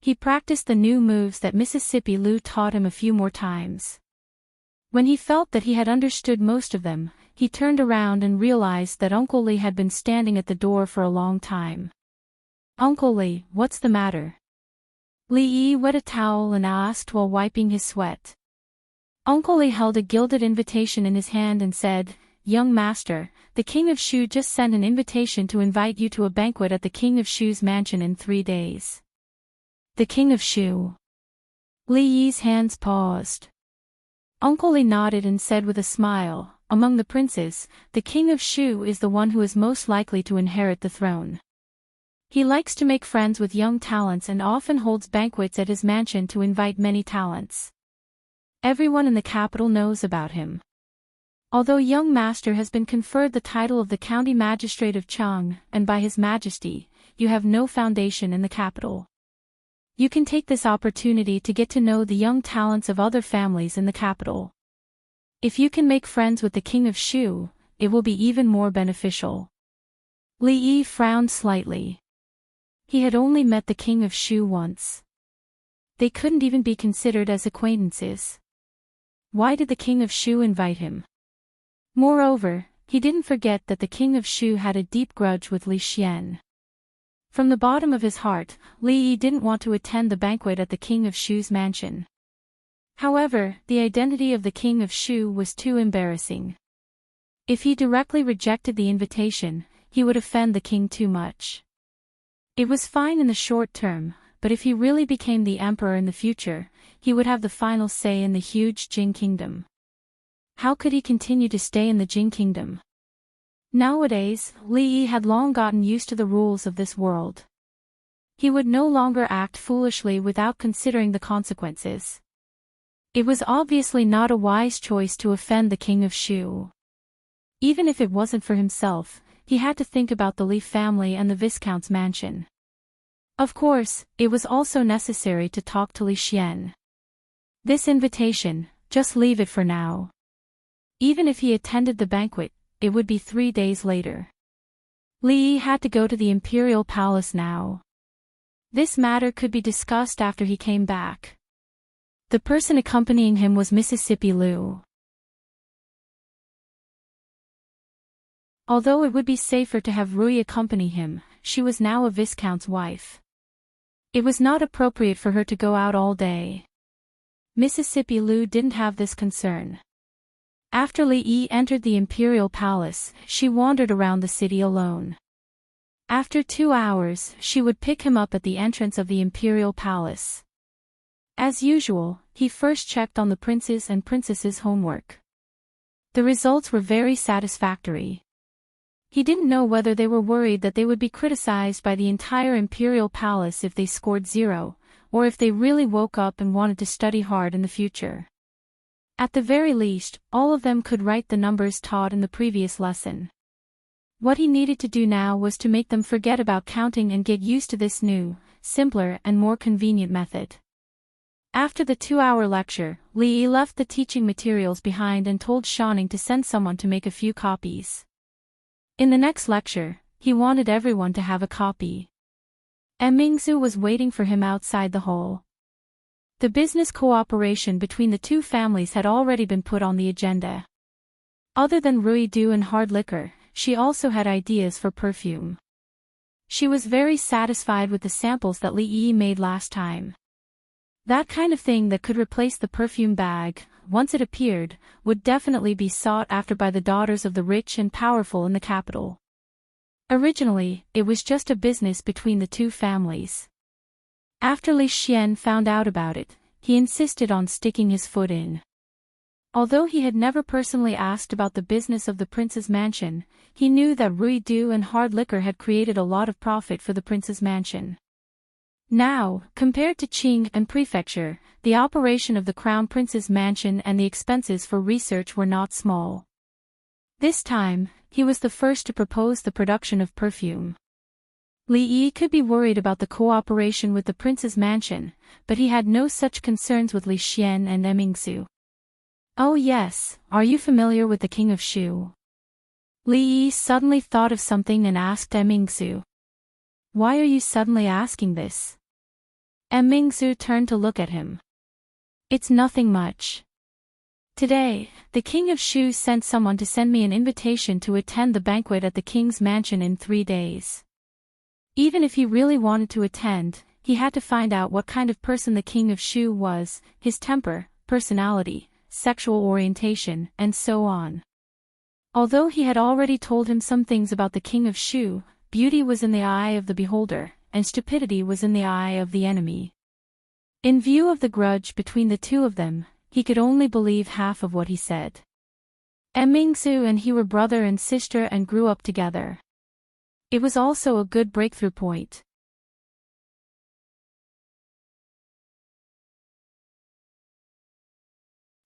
He practiced the new moves that Mississippi Lu taught him a few more times. When he felt that he had understood most of them, he turned around and realized that Uncle Li had been standing at the door for a long time. Uncle Li, what's the matter? Li Yi wet a towel and asked while wiping his sweat. Uncle Li held a gilded invitation in his hand and said, Young master, the King of Shu just sent an invitation to invite you to a banquet at the King of Shu's mansion in 3 days. The King of Shu. Li Yi's hands paused. Uncle Li nodded and said with a smile, among the princes, the King of Shu is the one who is most likely to inherit the throne. He likes to make friends with young talents and often holds banquets at his mansion to invite many talents. Everyone in the capital knows about him. Although young master has been conferred the title of the county magistrate of Chang, and by his majesty, you have no foundation in the capital. You can take this opportunity to get to know the young talents of other families in the capital. If you can make friends with the King of Shu, it will be even more beneficial. Li Yi frowned slightly. He had only met the King of Shu once. They couldn't even be considered as acquaintances. Why did the King of Shu invite him? Moreover, he didn't forget that the King of Shu had a deep grudge with Li Xian. From the bottom of his heart, Li Yi didn't want to attend the banquet at the King of Shu's mansion. However, the identity of the king of Shu was too embarrassing. If he directly rejected the invitation, he would offend the king too much. It was fine in the short term, but if he really became the emperor in the future, he would have the final say in the huge Jin kingdom. How could he continue to stay in the Jin kingdom? Nowadays, Li Yi had long gotten used to the rules of this world. He would no longer act foolishly without considering the consequences. It was obviously not a wise choice to offend the king of Shu. Even if it wasn't for himself, he had to think about the Li family and the Viscount's mansion. Of course, it was also necessary to talk to Li Xian. This invitation, just leave it for now. Even if he attended the banquet, it would be 3 days later. Li Yi had to go to the imperial palace now. This matter could be discussed after he came back. The person accompanying him was Mississippi Liu. Although it would be safer to have Rui accompany him, she was now a viscount's wife. It was not appropriate for her to go out all day. Mississippi Liu didn't have this concern. After Li Yi entered the imperial palace, she wandered around the city alone. After 2 hours, she would pick him up at the entrance of the imperial palace. As usual, he first checked on the prince's and princess's homework. The results were very satisfactory. He didn't know whether they were worried that they would be criticized by the entire imperial palace if they scored 0, or if they really woke up and wanted to study hard in the future. At the very least, all of them could write the numbers taught in the previous lesson. What he needed to do now was to make them forget about counting and get used to this new, simpler and more convenient method. After the 2-hour lecture, Li Yi left the teaching materials behind and told Shanning to send someone to make a few copies. In the next lecture, he wanted everyone to have a copy. Mingzu was waiting for him outside the hall. The business cooperation between the two families had already been put on the agenda. Other than Rui Du and hard liquor, she also had ideas for perfume. She was very satisfied with the samples that Li Yi made last time. That kind of thing that could replace the perfume bag, once it appeared, would definitely be sought after by the daughters of the rich and powerful in the capital. Originally, it was just a business between the two families. After Li Xian found out about it, he insisted on sticking his foot in. Although he had never personally asked about the business of the prince's mansion, he knew that Rui Du and hard liquor had created a lot of profit for the prince's mansion. Now, compared to Qing and Prefecture, the operation of the Crown Prince's mansion and the expenses for research were not small. This time, he was the first to propose the production of perfume. Li Yi could be worried about the cooperation with the prince's mansion, but he had no such concerns with Li Xian and Mingzu. Oh yes, are you familiar with the king of Shu? Li Yi suddenly thought of something and asked Mingzu. Why are you suddenly asking this? Mingzu turned to look at him. It's nothing much. Today, the king of Shu sent someone to send me an invitation to attend the banquet at the king's mansion in 3 days. Even if he really wanted to attend, he had to find out what kind of person the king of Shu was, his temper, personality, sexual orientation, and so on. Although he had already told him some things about the king of Shu, beauty was in the eye of the beholder, and stupidity was in the eye of the enemy. In view of the grudge between the two of them, he could only believe half of what he said. Mingzu and he were brother and sister and grew up together. It was also a good breakthrough point.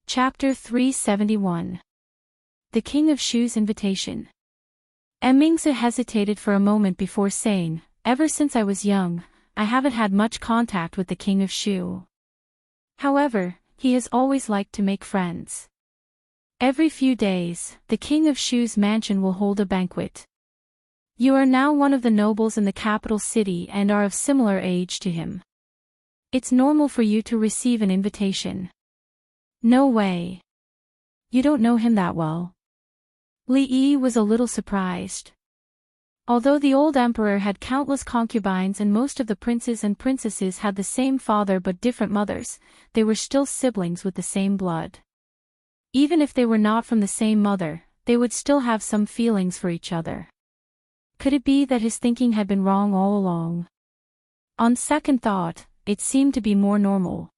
Chapter 371. The King of Shu's Invitation. Mingzu hesitated for a moment before saying, Ever since I was young, I haven't had much contact with the King of Shu. However, he has always liked to make friends. Every few days, the King of Shu's mansion will hold a banquet. You are now one of the nobles in the capital city and are of similar age to him. It's normal for you to receive an invitation. No way. You don't know him that well. Li Yi was a little surprised. Although the old emperor had countless concubines and most of the princes and princesses had the same father but different mothers, they were still siblings with the same blood. Even if they were not from the same mother, they would still have some feelings for each other. Could it be that his thinking had been wrong all along? On second thought, it seemed to be more normal.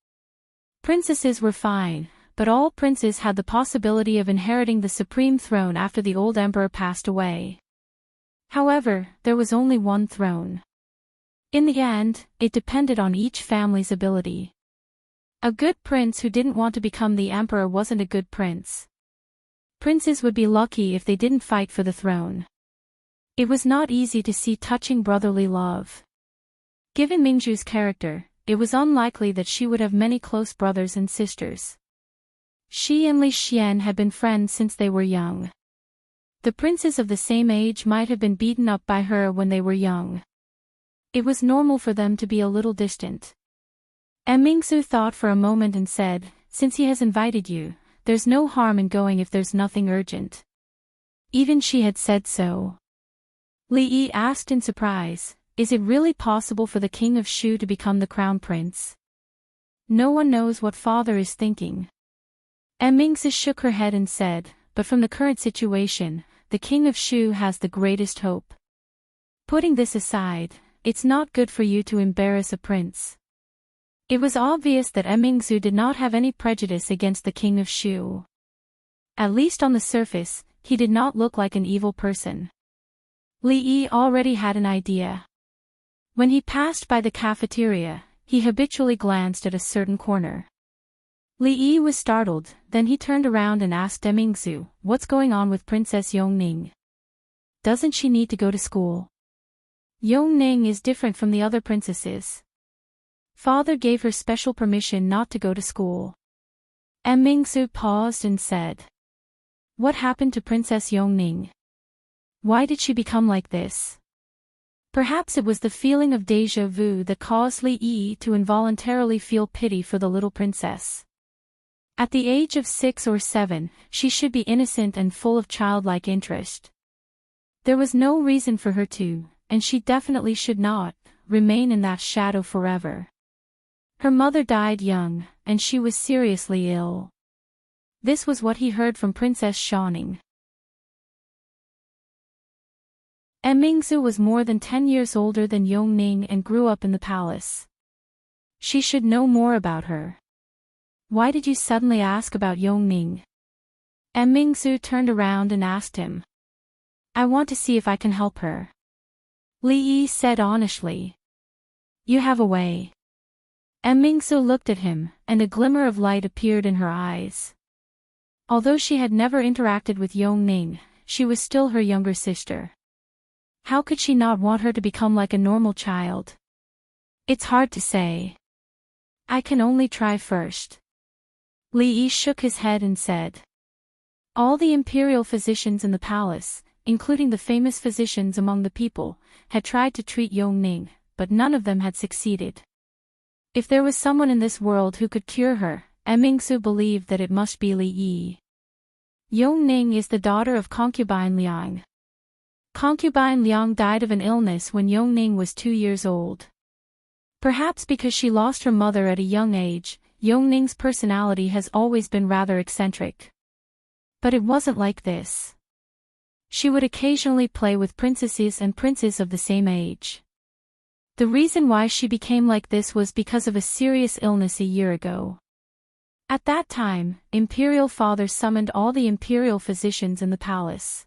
Princesses were fine, but all princes had the possibility of inheriting the supreme throne after the old emperor passed away. However, there was only one throne. In the end, it depended on each family's ability. A good prince who didn't want to become the emperor wasn't a good prince. Princes would be lucky if they didn't fight for the throne. It was not easy to see touching brotherly love. Given Mingzhu's character, it was unlikely that she would have many close brothers and sisters. She and Li Xian had been friends since they were young. The princes of the same age might have been beaten up by her when they were young. It was normal for them to be a little distant. Mingzhu thought for a moment and said, "Since he has invited you, there's no harm in going if there's nothing urgent." Even she had said so. Li Yi asked in surprise, "Is it really possible for the king of Shu to become the crown prince?" No one knows what father is thinking. Mingzhu shook her head and said, "But from the current situation, the king of Shu has the greatest hope. Putting this aside, it's not good for you to embarrass a prince." It was obvious that Mingzhu did not have any prejudice against the king of Shu. At least on the surface, he did not look like an evil person. Li Yi already had an idea. When he passed by the cafeteria, he habitually glanced at a certain corner. Li Yi was startled, then he turned around and asked Mingzhu, "What's going on with Princess Yongning? Doesn't she need to go to school?" Yongning is different from the other princesses. Father gave her special permission not to go to school. Mingzhu paused and said, "What happened to Princess Yongning? Why did she become like this?" Perhaps it was the feeling of déjà vu that caused Li Yi to involuntarily feel pity for the little princess. At the age of 6 or 7, she should be innocent and full of childlike interest. There was no reason for her to, and she definitely should not, remain in that shadow forever. Her mother died young, and she was seriously ill. This was what he heard from Princess Xiaoning. Mingzhu was more than 10 years older than Yongning and grew up in the palace. She should know more about her. "Why did you suddenly ask about Yongning?" Mingzhu turned around and asked him. "I want to see if I can help her." Li Yi said honestly. "You have a way." Mingzhu looked at him, and a glimmer of light appeared in her eyes. Although she had never interacted with Yongning, she was still her younger sister. How could she not want her to become like a normal child? It's hard to say. I can only try first. Li Yi shook his head and said. All the imperial physicians in the palace, including the famous physicians among the people, had tried to treat Yongning, but none of them had succeeded. If there was someone in this world who could cure her, Mingzhu believed that it must be Li Yi. Yongning is the daughter of concubine Liang. Concubine Liang died of an illness when Yongning was 2 years old. Perhaps because she lost her mother at a young age, Yongning's personality has always been rather eccentric. But it wasn't like this. She would occasionally play with princesses and princes of the same age. The reason why she became like this was because of a serious illness a year ago. At that time, Imperial Father summoned all the imperial physicians in the palace.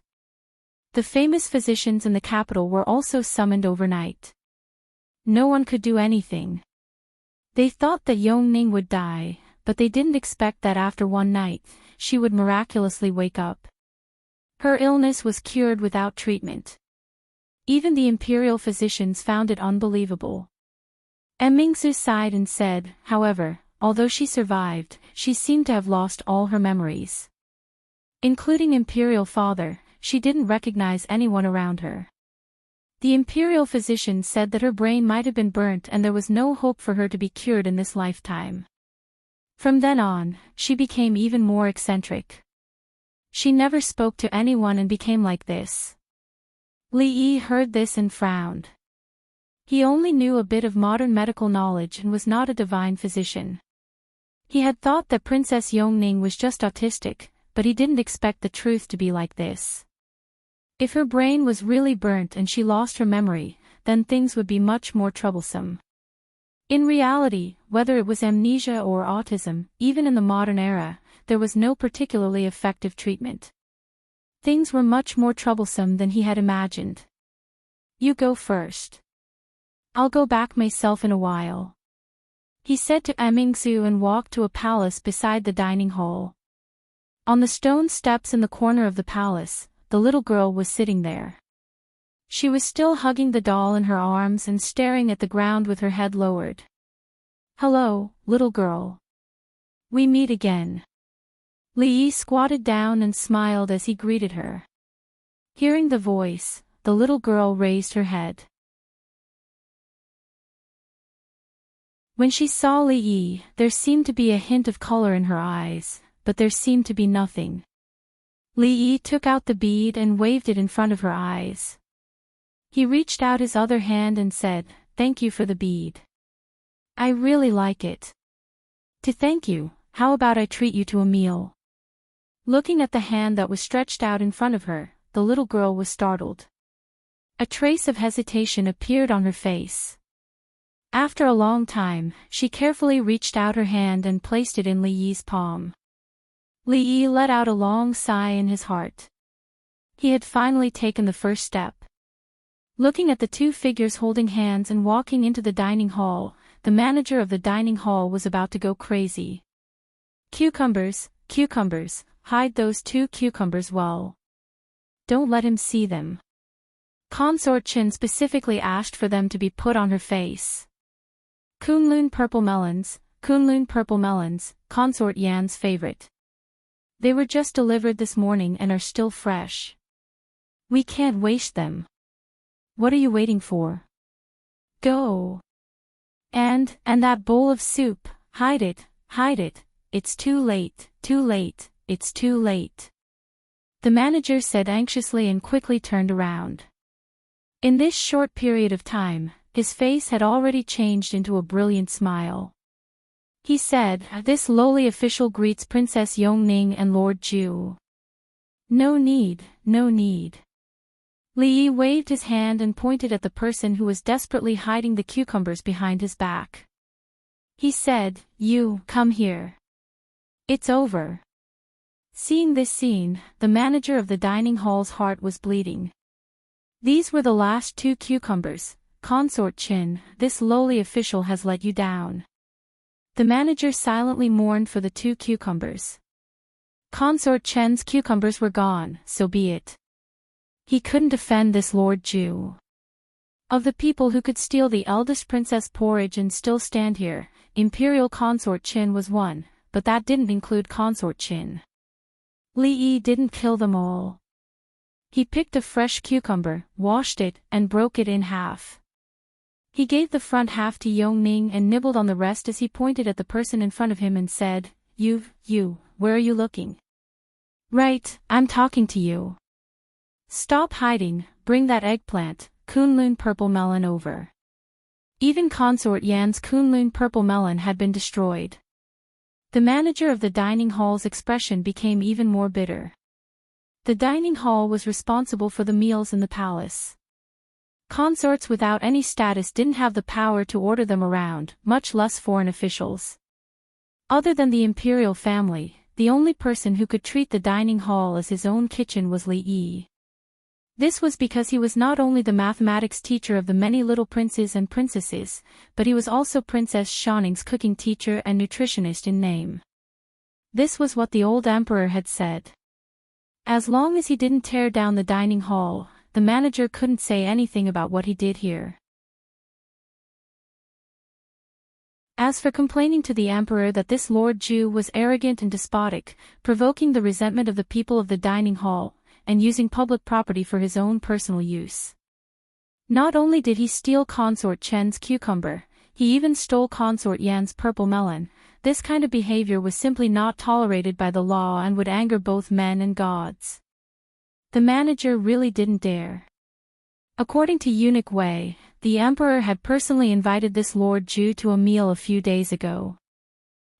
The famous physicians in the capital were also summoned overnight. No one could do anything. They thought that Yongning would die, but they didn't expect that after one night, she would miraculously wake up. Her illness was cured without treatment. Even the imperial physicians found it unbelievable. Mingzhu sighed and said, however, although she survived, she seemed to have lost all her memories. Including Imperial Father, she didn't recognize anyone around her. The imperial physician said that her brain might have been burnt and there was no hope for her to be cured in this lifetime. From then on, she became even more eccentric. She never spoke to anyone and became like this. Li Yi heard this and frowned. He only knew a bit of modern medical knowledge and was not a divine physician. He had thought that Princess Yongning was just autistic, but he didn't expect the truth to be like this. If her brain was really burnt and she lost her memory, then things would be much more troublesome. In reality, whether it was amnesia or autism, even in the modern era, there was no particularly effective treatment. Things were much more troublesome than he had imagined. You go first. I'll go back myself in a while, he said to Amingzu and walked to a palace beside the dining hall. On the stone steps in the corner of the palace, the little girl was sitting there. She was still hugging the doll in her arms and staring at the ground with her head lowered. Hello, little girl. We meet again. Li Yi squatted down and smiled as he greeted her. Hearing the voice, the little girl raised her head. When she saw Li Yi, there seemed to be a hint of color in her eyes, but there seemed to be nothing. Li Yi took out the bead and waved it in front of her eyes. He reached out his other hand and said, "Thank you for the bead. I really like it. To thank you, how about I treat you to a meal?" Looking at the hand that was stretched out in front of her, the little girl was startled. A trace of hesitation appeared on her face. After a long time, she carefully reached out her hand and placed it in Li Yi's palm. Li Yi let out a long sigh in his heart. He had finally taken the first step. Looking at the two figures holding hands and walking into the dining hall, the manager of the dining hall was about to go crazy. Cucumbers, cucumbers, hide those two cucumbers well. Don't let him see them. Consort Chen specifically asked for them to be put on her face. Kunlun purple melons, Consort Yan's favorite. They were just delivered this morning and are still fresh. We can't waste them. What are you waiting for? Go. And that bowl of soup, hide it, it's too late, it's too late. The manager said anxiously and quickly turned around. In this short period of time, his face had already changed into a brilliant smile. He said, "This lowly official greets Princess Yongning and Lord Ju." No need, no need. Li Yi waved his hand and pointed at the person who was desperately hiding the cucumbers behind his back. He said, "You, come here. It's over." Seeing this scene, the manager of the dining hall's heart was bleeding. These were the last two cucumbers. Consort Chen, this lowly official has let you down. The manager silently mourned for the two cucumbers. Consort Chen's cucumbers were gone, so be it. He couldn't defend this Lord Ju. Of the people who could steal the eldest princess porridge and still stand here, Imperial Consort Chen was one, but that didn't include Consort Chen. Li Yi didn't kill them all. He picked a fresh cucumber, washed it, and broke it in half. He gave the front half to Yongning and nibbled on the rest as he pointed at the person in front of him and said, You, where are you looking? Right, I'm talking to you. Stop hiding, bring that eggplant, Kunlun purple melon over. Even Consort Yan's Kunlun purple melon had been destroyed. The manager of the dining hall's expression became even more bitter. The dining hall was responsible for the meals in the palace. Consorts without any status didn't have the power to order them around, much less foreign officials. Other than the imperial family, the only person who could treat the dining hall as his own kitchen was Li Yi. This was because he was not only the mathematics teacher of the many little princes and princesses, but he was also Princess Shanning's cooking teacher and nutritionist in name. This was what the old emperor had said. As long as he didn't tear down the dining hall, the manager couldn't say anything about what he did here. As for complaining to the emperor that this Lord Ju was arrogant and despotic, provoking the resentment of the people of the dining hall, and using public property for his own personal use. Not only did he steal Consort Chen's cucumber, he even stole Consort Yan's purple melon. This kind of behavior was simply not tolerated by the law and would anger both men and gods. The manager really didn't dare. According to Eunuch Wei, the emperor had personally invited this Lord Jew to a meal a few days ago.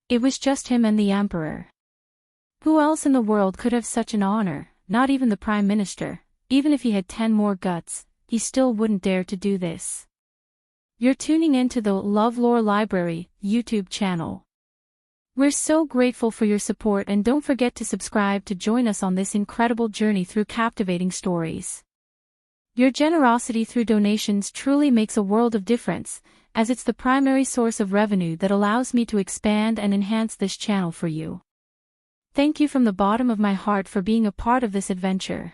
It was just him and the emperor. Who else in the world could have such an honor? Not even the prime minister. Even if he had 10 more guts, he still wouldn't dare to do this. You're tuning in to the LoveLore Library YouTube channel. We're so grateful for your support, and don't forget to subscribe to join us on this incredible journey through captivating stories. Your generosity through donations truly makes a world of difference, as it's the primary source of revenue that allows me to expand and enhance this channel for you. Thank you from the bottom of my heart for being a part of this adventure.